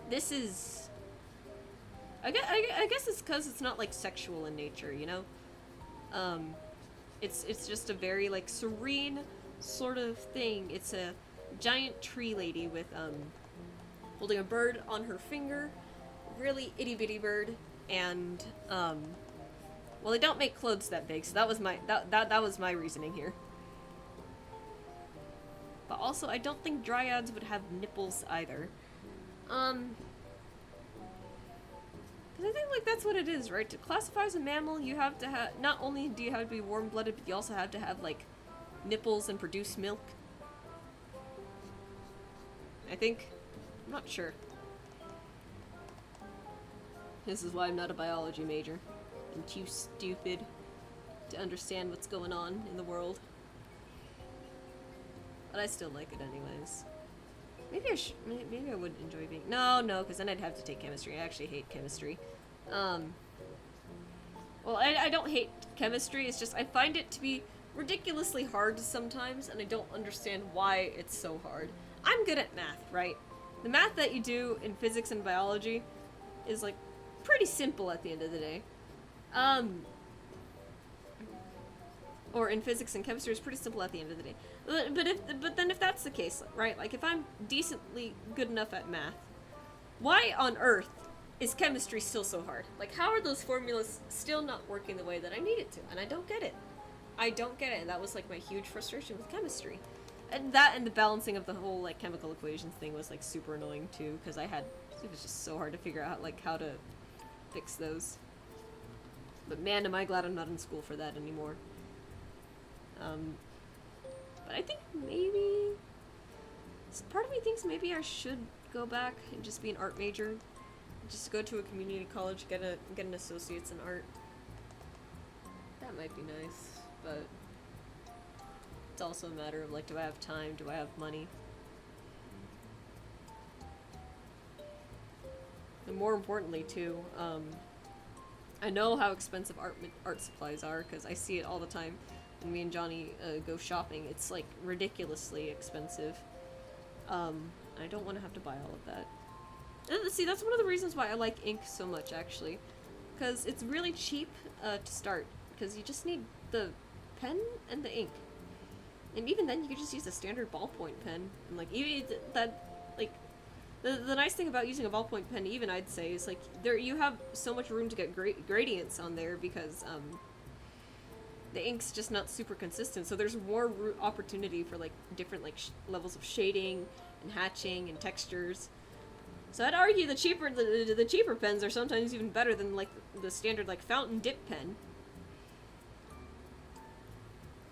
This is... I guess it's because it's not, like, sexual in nature, you know? It's just a very, like, serene sort of thing. It's a giant tree lady with, holding a bird on her finger. Really itty-bitty bird. And, well, they don't make clothes that big, so that was my reasoning here. But also, I don't think dryads would have nipples either. Because I think, like, that's what it is, right? To classify as a mammal, you have to have... Not only do you have to be warm-blooded, but you also have to have, like, nipples and produce milk. I think. I'm not sure. This is why I'm not a biology major. I'm too stupid to understand what's going on in the world. But I still like it anyways. Maybe I would enjoy being... No, because then I'd have to take chemistry. I actually hate chemistry. Well, I don't hate chemistry, it's just I find it to be ridiculously hard sometimes, and I don't understand why it's so hard. I'm good at math, right? The math that you do in physics and biology is, like, pretty simple at the end of the day. Um, or in physics and chemistry, it's pretty simple at the end of the day. But then if that's the case, right? Like if I'm decently good enough at math, why on earth is chemistry still so hard? Like how are those formulas still not working the way that I need it to? And I don't get it. I don't get it, and that was like my huge frustration with chemistry. And that and the balancing of the whole like chemical equations thing was like super annoying too, because it was just so hard to figure out like how to fix those. But man, am I glad I'm not in school for that anymore. But I think maybe part of me thinks maybe I should go back and just be an art major, just go to a community college, get an associate's in art. That might be nice, but it's also a matter of like, do I have time? Do I have money? And more importantly, too, I know how expensive art supplies are because I see it all the time. When me and Johnny go shopping, it's like ridiculously expensive. I don't want to have to buy all of that. And see, that's one of the reasons why I like ink so much, actually, because it's really cheap to start. Because you just need the pen and the ink, and even then, you could just use a standard ballpoint pen. And like even that, like the nice thing about using a ballpoint pen, even I'd say, is like you have so much room to get gradients on there because the ink's just not super consistent, so there's more opportunity for like different like levels of shading and hatching and textures. So I'd argue the cheaper pens are sometimes even better than like the standard like fountain dip pen.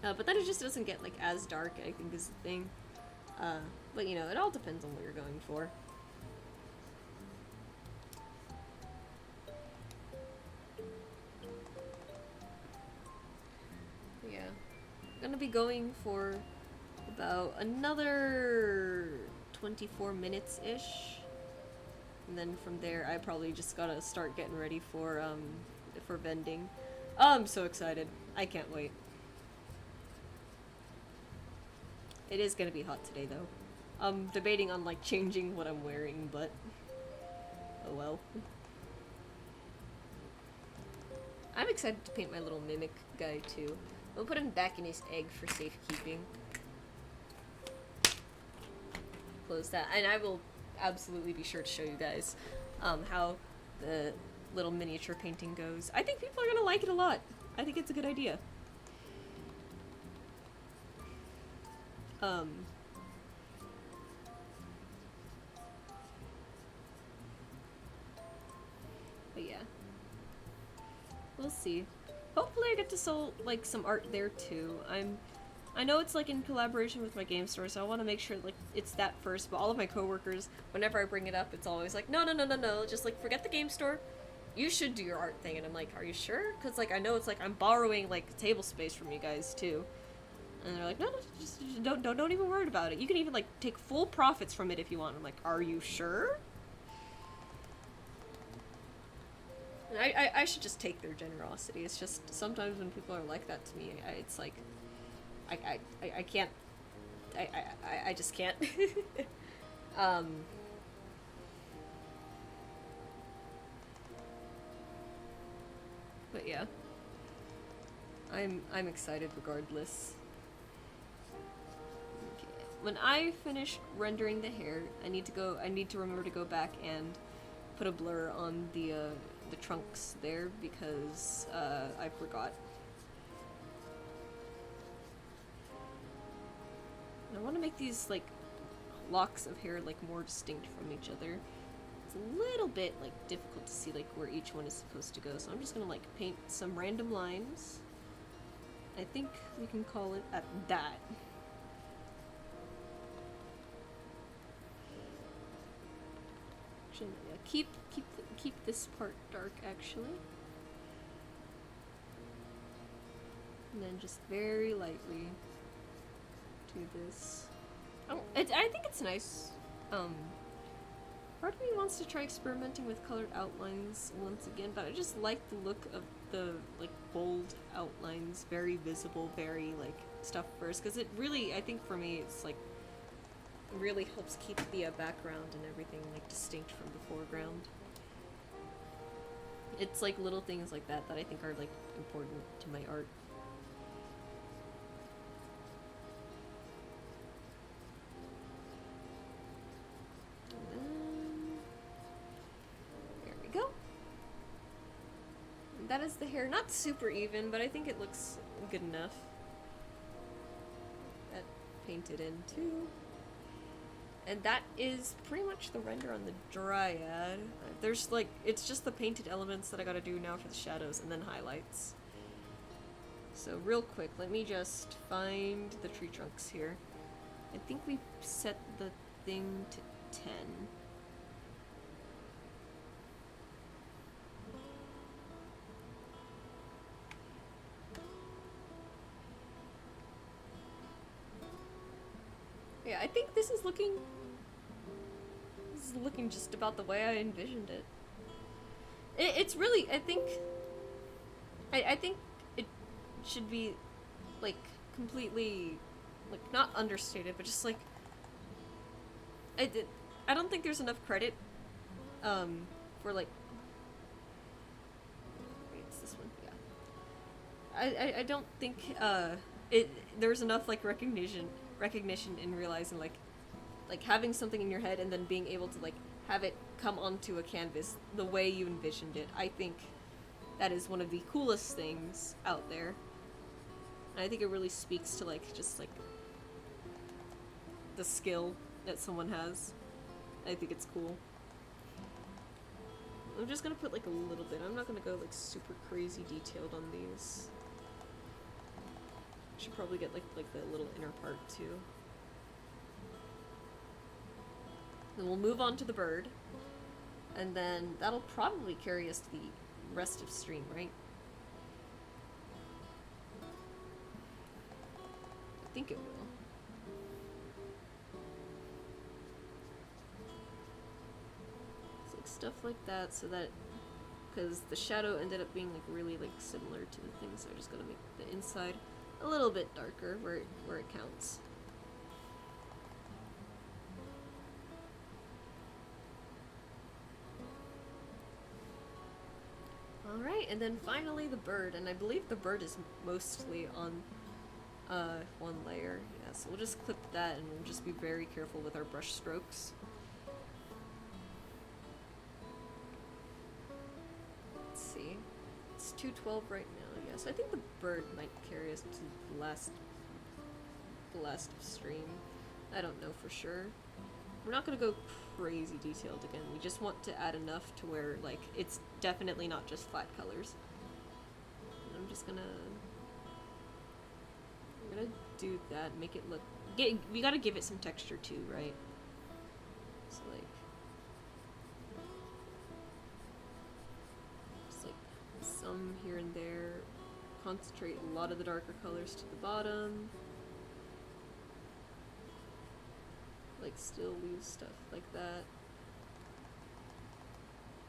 But then it just doesn't get like as dark, I think, is the thing. But you know, it all depends on what you're going for. Yeah. I'm gonna be going for about another 24 minutes-ish. And then from there, I probably just gotta start getting ready for vending. Oh, I'm so excited. I can't wait. It is gonna be hot today, though. I'm debating on, like, changing what I'm wearing, but... oh well. I'm excited to paint my little mimic guy, too. I'll put him back in his egg for safekeeping. Close that. And I will absolutely be sure to show you guys how the little miniature painting goes. I think people are gonna like it a lot. I think it's a good idea. But yeah. We'll see. Hopefully I get to sell, like, some art there, too. I know it's, like, in collaboration with my game store, so I want to make sure, like, it's that first, but all of my coworkers, whenever I bring it up, it's always like, no, just, like, forget the game store. You should do your art thing, and I'm like, are you sure? Because, like, I know it's, like, I'm borrowing, like, table space from you guys, too. And they're like, no, just don't even worry about it. You can even, like, take full profits from it if you want. I'm like, are you sure? And I should just take their generosity. It's just, sometimes when people are like that to me, it's like, I can't, I just can't. But yeah. I'm excited regardless. Okay. When I finish rendering the hair, I need to remember to go back and put a blur on the trunks there because I forgot. And I want to make these like locks of hair like more distinct from each other. It's a little bit like difficult to see like where each one is supposed to go, so I'm just gonna like paint some random lines. I think we can call it at that. Actually, yeah, keep this part dark, actually. And then just very lightly do this. I think it's nice. Part of me wants to try experimenting with colored outlines once again, but I just like the look of the like bold outlines, very visible, very like stuff first, because it really, I think for me, it's like really helps keep the background and everything like distinct from the foreground. it's like little things like that that I think are like important to my art. There we go. And that is the hair. Not super even, but I think it looks good enough. That painted in too. And that is pretty much the render on the dryad. There's like, it's just the painted elements that I gotta do now for the shadows and then highlights. So real quick, let me just find the tree trunks here. I think we set the thing to 10. Yeah, I think this is looking just about the way I envisioned it. It's really, I think it should be like completely like not understated, but just like I don't think there's enough credit for like wait, it's this one. Yeah. I don't think there's enough like recognition in realizing like having something in your head and then being able to like have it come onto a canvas the way you envisioned it. I think that is one of the coolest things out there. And I think it really speaks to like just like the skill that someone has. I think it's cool. I'm just gonna put like a little bit. I'm not gonna go like super crazy detailed on these. Should probably get like the little inner part too. Then we'll move on to the bird, and then that'll probably carry us to the rest of stream, right? I think it will. It's like stuff like that, so that because the shadow ended up being like really like similar to the thing, so I just gotta make the inside a little bit darker where it counts. Alright, and then finally the bird, and I believe the bird is mostly on one layer. Yeah, so we'll just clip that and we'll just be very careful with our brush strokes. Let's see. It's 212 right now, yes. I think the bird might carry us to the last stream. I don't know for sure. We're not gonna go crazy detailed again. We just want to add enough to where like it's definitely not just flat colors. And I'm just gonna do that, make it look we gotta give it some texture too, right? So like just like some here and there. Concentrate a lot of the darker colors to the bottom. Like still leave stuff like that.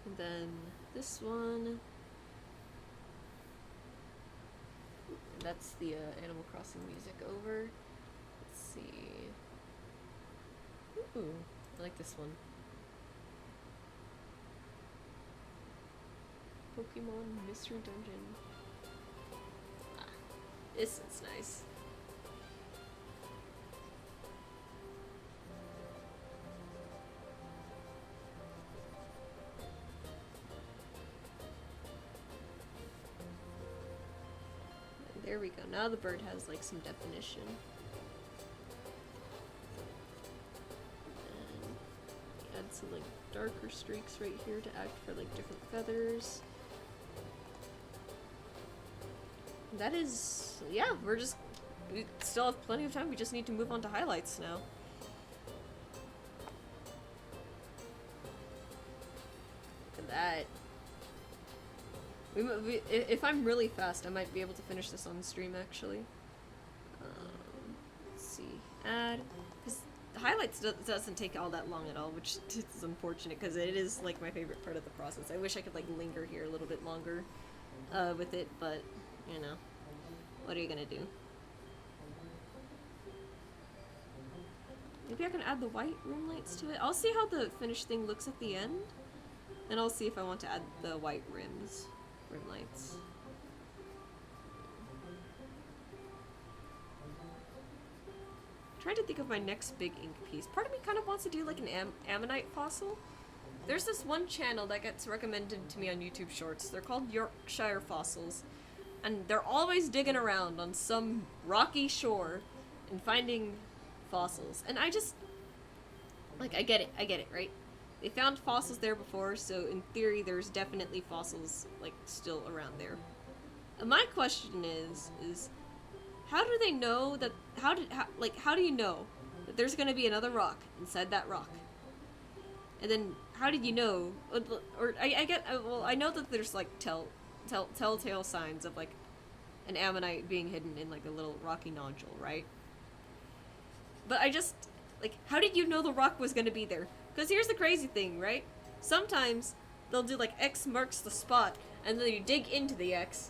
And then this one. And that's the Animal Crossing music over. Let's see. Ooh, I like this one. Pokemon Mystery Dungeon. Ah, this is nice. There we go. Now the bird has like some definition. And add some like darker streaks right here to act for like different feathers. That is, yeah, we still have plenty of time. We just need to move on to highlights now. Look at that. If I'm really fast, I might be able to finish this on stream, actually. Let's see. Add. Because the highlights doesn't take all that long at all, which is unfortunate, because it is, like, my favorite part of the process. I wish I could, like, linger here a little bit longer with it, but, you know. What are you gonna do? Maybe I can add the white room lights to it. I'll see how the finished thing looks at the end. And I'll see if I want to add the white rim lights. Trying to think of my next big ink piece. Part of me kind of wants to do like an ammonite fossil. There's this one channel that gets recommended to me on YouTube Shorts. They're called Yorkshire Fossils. And they're always digging around on some rocky shore and finding fossils. And I just... like, I get it, right? They found fossils there before, so in theory there's definitely fossils, like, still around there. And my question is how do they know that, how do you know that there's gonna be another rock inside that rock? And then, how did you know, or I know that there's, like, telltale signs of, like, an ammonite being hidden in, like, a little rocky nodule, right? But I just, like, how did you know the rock was gonna be there? Because here's the crazy thing, right? Sometimes they'll do, like, X marks the spot, and then you dig into the X,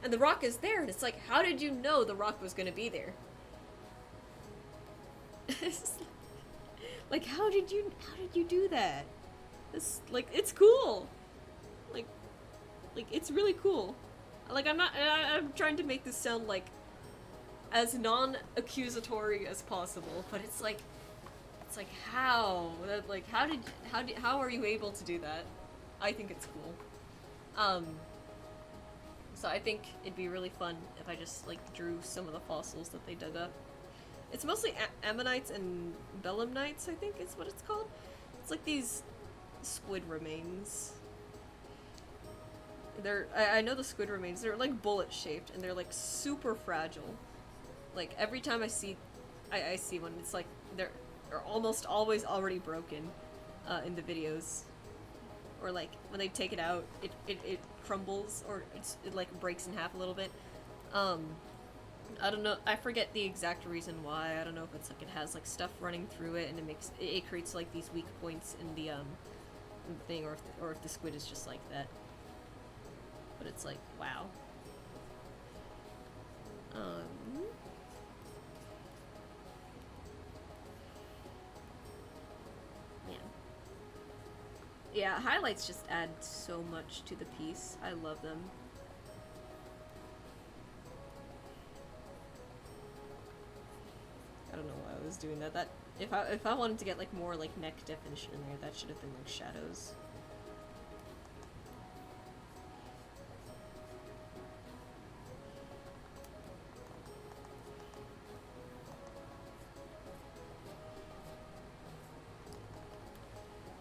and the rock is there, and it's like, how did you know the rock was gonna be there? Like, how did you do that? It's, like, it's cool! Like, it's really cool. Like, I'm trying to make this sound, like, as non-accusatory as possible, but it's like, how? Like, how are you able to do that? I think it's cool. So I think it'd be really fun if I just, like, drew some of the fossils that they dug up. It's mostly ammonites and belemnites, I think is what it's called. It's like these squid remains. I know the squid remains, they're like bullet shaped and they're like super fragile. Like every time I see one, it's like they're almost always already broken in the videos. Or like when they take it out, it crumbles or it like breaks in half a little bit. I don't know, I forget the exact reason why. I don't know if it's like it has like stuff running through it and it creates like these weak points in the thing, or if the squid is just like that. But it's like, wow. Yeah, highlights just add so much to the piece. I love them. I don't know why I was doing that. If I wanted to get like more like neck definition in there, that should have been like shadows.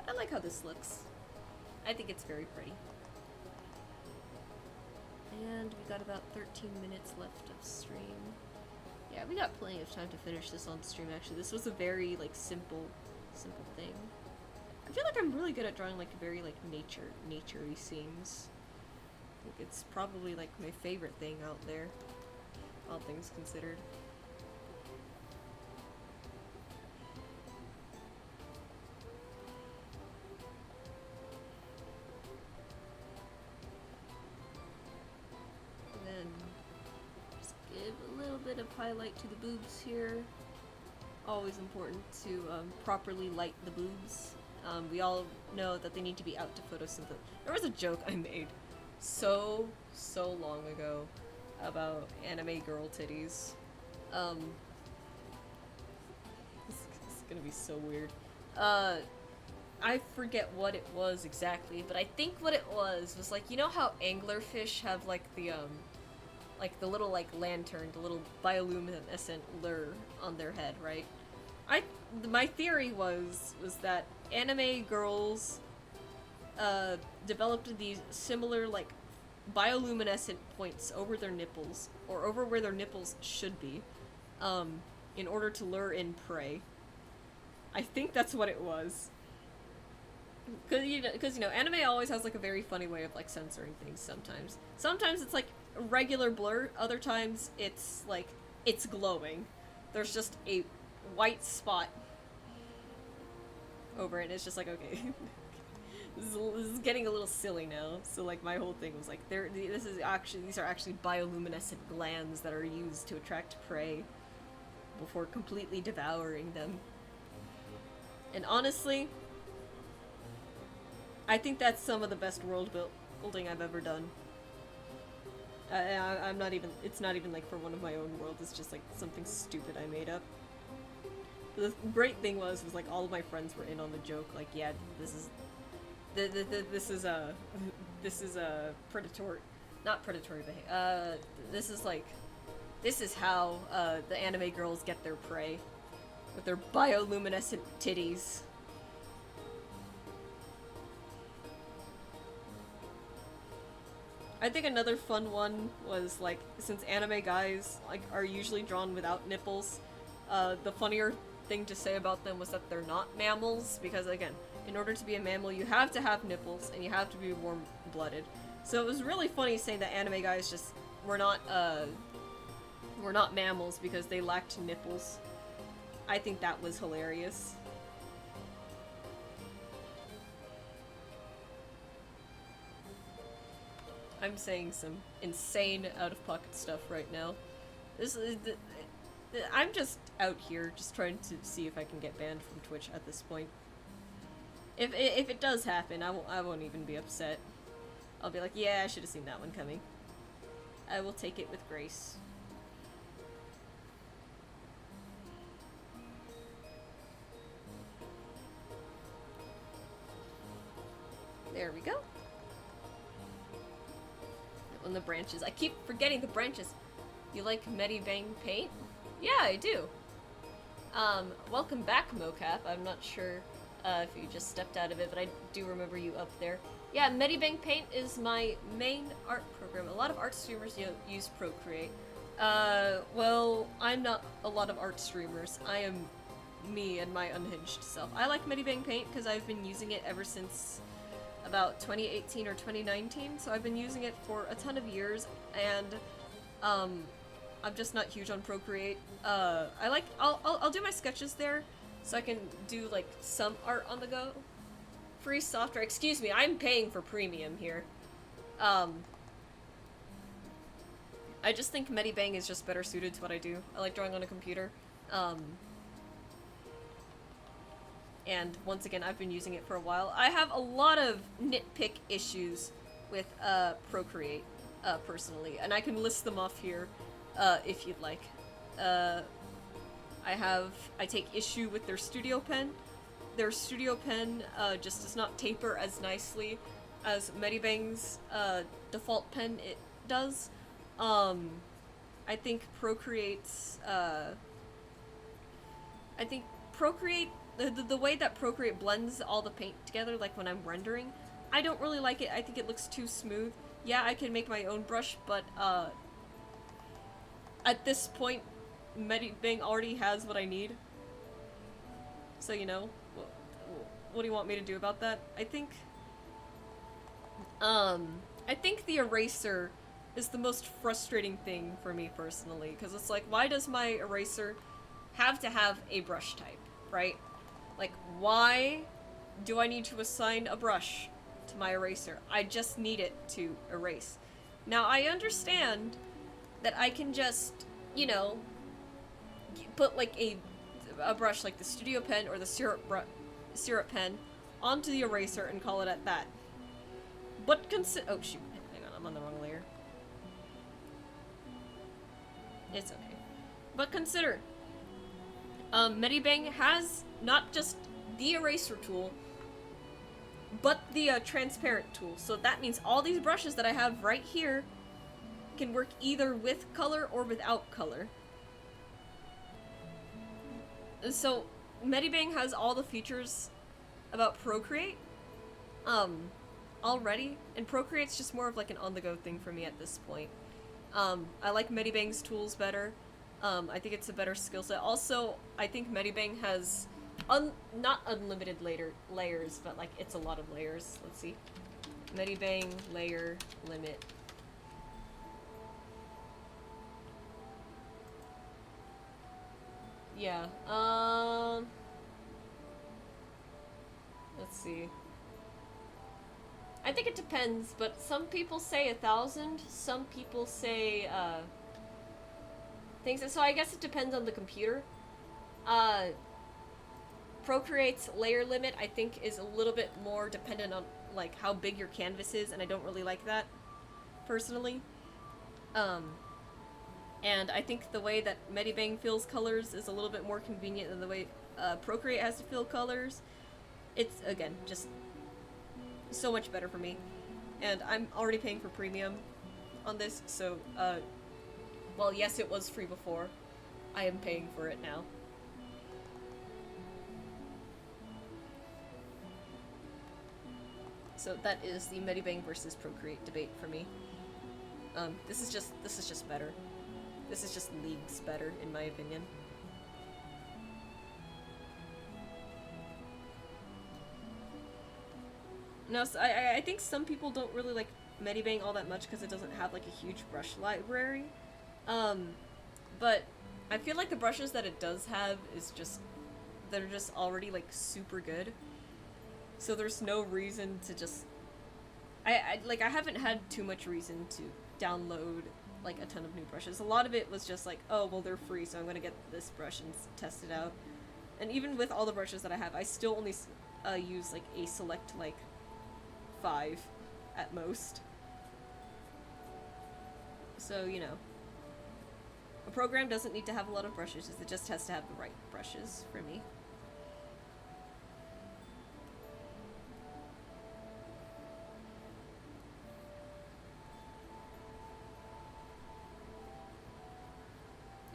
I like how this looks. I think it's very pretty. And we got about 13 minutes left of stream. Yeah, we got plenty of time to finish this on stream, actually. This was a very, like, simple thing. I feel like I'm really good at drawing, like, very, like, nature-y scenes. I think it's probably, like, my favorite thing out there, all things considered. Highlight to the boobs here. Always important to properly light the boobs. We all know that they need to be out to photosynthesize. There was a joke I made so long ago about anime girl titties. This is gonna be so weird. I forget what it was exactly, but I think what it was like, you know how anglerfish have like the little, like, lantern, the little bioluminescent lure on their head, right? My theory was that anime girls, developed these similar, like, bioluminescent points over their nipples, or over where their nipples should be, in order to lure in prey. I think that's what it was. Cause you know, anime always has, like, a very funny way of, like, censoring things sometimes. Sometimes it's, like, regular blur, other times it's like it's glowing. There's just a white spot over it, and it's just like, okay. This is getting a little silly now. So like my whole thing was like, these are actually bioluminescent glands that are used to attract prey before completely devouring them. And honestly, I think that's some of the best world building I've ever done. I'm not even, it's not even like for one of my own worlds, it's just like something stupid I made up. The great thing was like all of my friends were in on the joke, like, yeah, this is, this is a predatory, not predatory behavior, this is like, this is how, the anime girls get their prey. With their bioluminescent titties. I think another fun one was, like, since anime guys, like, are usually drawn without nipples, the funnier thing to say about them was that they're not mammals, because, again, in order to be a mammal, you have to have nipples, and you have to be warm-blooded. So it was really funny saying that anime guys just were not mammals because they lacked nipples. I think that was hilarious. I'm saying some insane out-of-pocket stuff right now. This is I'm just out here, just trying to see if I can get banned from Twitch at this point. If it does happen, I won't even be upset. I'll be like, yeah, I should have seen that one coming. I will take it with grace. There we go. On the branches. I keep forgetting the branches. You like Medibang paint? Yeah, I do. Welcome back, Mocap. I'm not sure if you just stepped out of it, but I do remember you up there. Yeah, Medibang paint is my main art program. A lot of art streamers use Procreate. Well, I'm not a lot of art streamers. I am me and my unhinged self. I like Medibang paint because I've been using it ever since about 2018 or 2019, so I've been using it for a ton of years, and I'm just not huge on Procreate. I'll do my sketches there, so I can do like some art on the go. Free software, excuse me, I'm paying for premium here. I just think Medibang is just better suited to what I do. I like drawing on a computer. And once again, I've been using it for a while. I have a lot of nitpick issues with Procreate, personally, and I can list them off here if you'd like. I take issue with their Studio Pen. Their Studio Pen just does not taper as nicely as Medibang's default pen it does. I think Procreate's the way that Procreate blends all the paint together, like when I'm rendering, I don't really like it. I think it looks too smooth. Yeah, I can make my own brush, but at this point, Medibang already has what I need. So, you know, what do you want me to do about that? I think the eraser is the most frustrating thing for me personally, because it's like, why does my eraser have to have a brush type, right? Like, why do I need to assign a brush to my eraser? I just need it to erase. Now, I understand that I can just, you know, put like a brush like the Studio Pen or the Syrup Pen onto the eraser and call it at that. But oh shoot, hang on, I'm on the wrong layer. It's okay. But consider, Medibang has not just the eraser tool, but the transparent tool. So that means all these brushes that I have right here can work either with color or without color. So Medibang has all the features about Procreate already, and Procreate's just more of like an on-the-go thing for me at this point. I like Medibang's tools better. I think it's a better skill set. Also, I think Medibang has not unlimited layers, but like it's a lot of layers. Let's see. Medibang layer limit. Yeah. Let's see. I think it depends, but some people say 1,000, some people say things. So I guess it depends on the computer. Procreate's layer limit, I think, is a little bit more dependent on like how big your canvas is, and I don't really like that personally. And I think the way that Medibang fills colors is a little bit more convenient than the way Procreate has to fill colors. It's, again, just so much better for me. And I'm already paying for premium on this, so, well, yes, it was free before. I am paying for it now. So that is the Medibang versus Procreate debate for me. This is just better. This is just leagues better, in my opinion. No, so I think some people don't really like Medibang all that much because it doesn't have like a huge brush library. But I feel like the brushes that it does have is just, they're just already like super good. So there's no reason to just, I haven't had too much reason to download like a ton of new brushes. A lot of it was just like, oh, well, they're free, so I'm gonna get this brush and test it out. And even with all the brushes that I have, I still only use like a select like 5 at most. So, you know, a program doesn't need to have a lot of brushes, it just has to have the right brushes for me.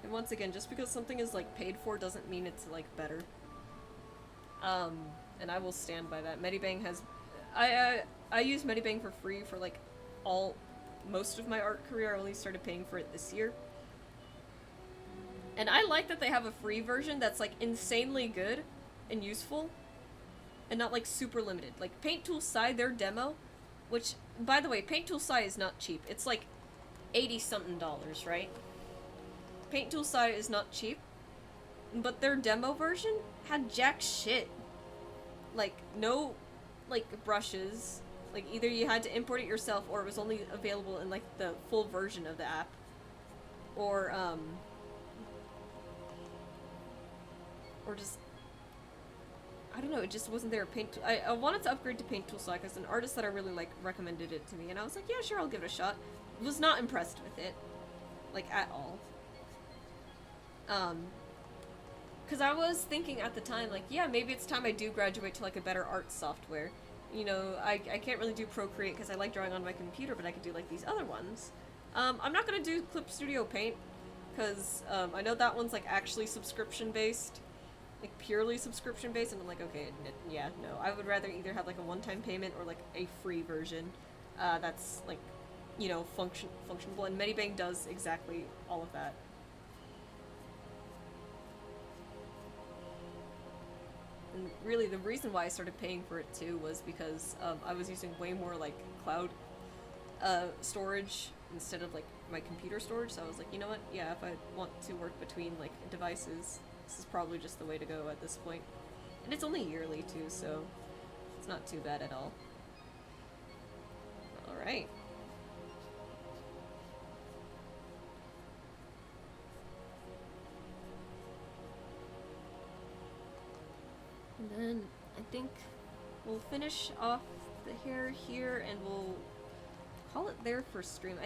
And once again, just because something is like paid for doesn't mean it's like better. And I will stand by that. Medibang has, I use Medibang for free for like most of my art career. I only started paying for it this year. And I like that they have a free version that's like insanely good and useful and not like super limited. Like Paint Tool Sai, their demo, which, by the way, Paint Tool Sai is not cheap. It's like $80-something, right? Paint Tool Sai is not cheap, but their demo version had jack shit. Like, no, like, brushes. Like, either you had to import it yourself, or it was only available in, like, the full version of the app. Or just, I don't know, it just wasn't there. I wanted to upgrade to Paint Tool Sai because an artist that I really like recommended it to me, and I was like, yeah, sure, I'll give it a shot. Was not impressed with it, like, at all. Because I was thinking at the time, like, yeah, maybe it's time I do graduate to, like, a better art software. You know, I can't really do Procreate because I like drawing on my computer, but I could do, like, these other ones. I'm not gonna do Clip Studio Paint, because, I know that one's, like, actually subscription-based. Like, purely subscription-based, and I'm like, okay, yeah, no. I would rather either have, like, a one-time payment or, like, a free version, that's, like, you know, functionable, and Medibang does exactly all of that. And really, the reason why I started paying for it too was because I was using way more like cloud storage instead of like my computer storage. So I was like, you know what? Yeah, if I want to work between like devices, this is probably just the way to go at this point. And it's only yearly too, so it's not too bad at all. All right. And then I think we'll finish off the hair here and we'll call it there for stream.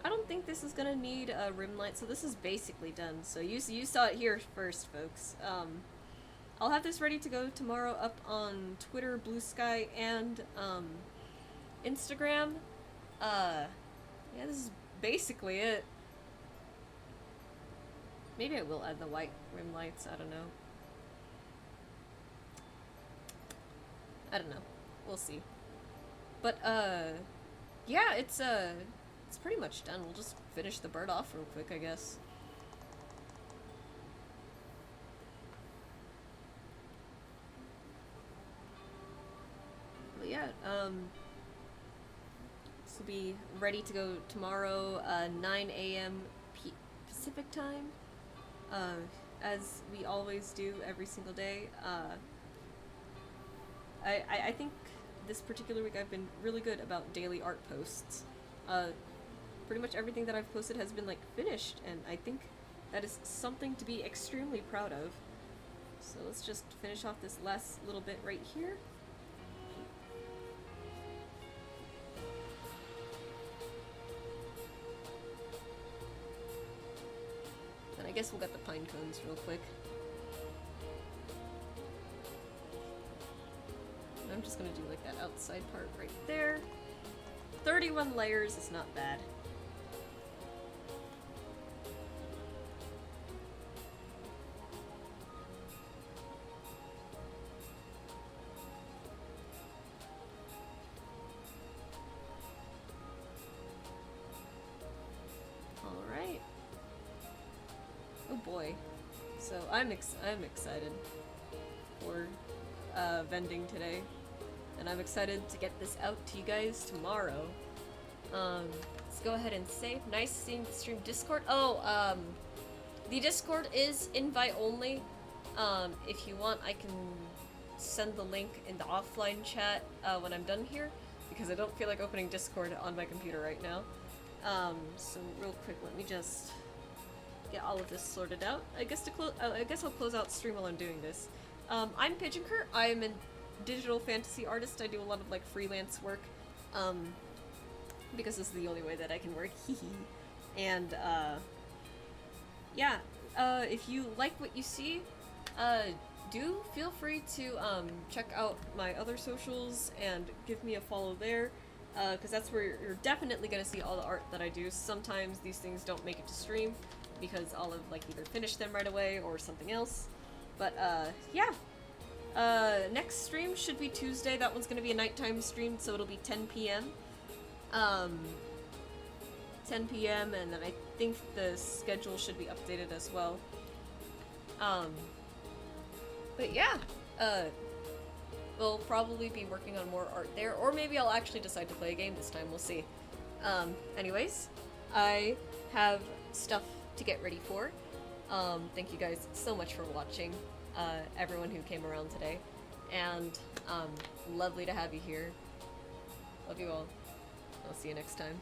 I don't think this is gonna need a rim light, so this is basically done. So you saw it here first, folks. I'll have this ready to go tomorrow up on Twitter, Blue Sky, and Instagram. Yeah, this is basically it. Maybe I will add the white rim lights, I don't know. I don't know. We'll see. But, yeah, it's pretty much done. We'll just finish the bird off real quick, I guess. But yeah, this will be ready to go tomorrow, 9 a.m. Pacific time, as we always do every single day. I think this particular week I've been really good about daily art posts. Pretty much everything that I've posted has been, like, finished, and I think that is something to be extremely proud of. So let's just finish off this last little bit right here. guess we'll get the pine cones real quick. I'm just gonna do like that outside part right there. 31 layers is not bad. Alright. Oh boy. So I'm excited for vending today. And I'm excited to get this out to you guys tomorrow. Let's go ahead and save. Nice seeing the stream Discord. Oh, the Discord is invite only. If you want, I can send the link in the offline chat when I'm done here, because I don't feel like opening Discord on my computer right now. So real quick, let me just get all of this sorted out. I guess I'll close out stream while I'm doing this. I'm Pigeon Kurt. I'm a digital fantasy artist. I do a lot of like freelance work, because this is the only way that I can work. And yeah, if you like what you see, do feel free to check out my other socials and give me a follow there, because that's where you're definitely gonna see all the art that I do. Sometimes these things don't make it to stream because I'll have like either finished them right away or something else. But yeah. Next stream should be Tuesday. That one's gonna be a nighttime stream, so it'll be 10 p.m. 10 p.m. and then I think the schedule should be updated as well. But yeah, we'll probably be working on more art there, or maybe I'll actually decide to play a game this time, we'll see. Anyways, I have stuff to get ready for. Thank you guys so much for watching. Everyone who came around today, and lovely to have you here. Love you all. I'll see you next time.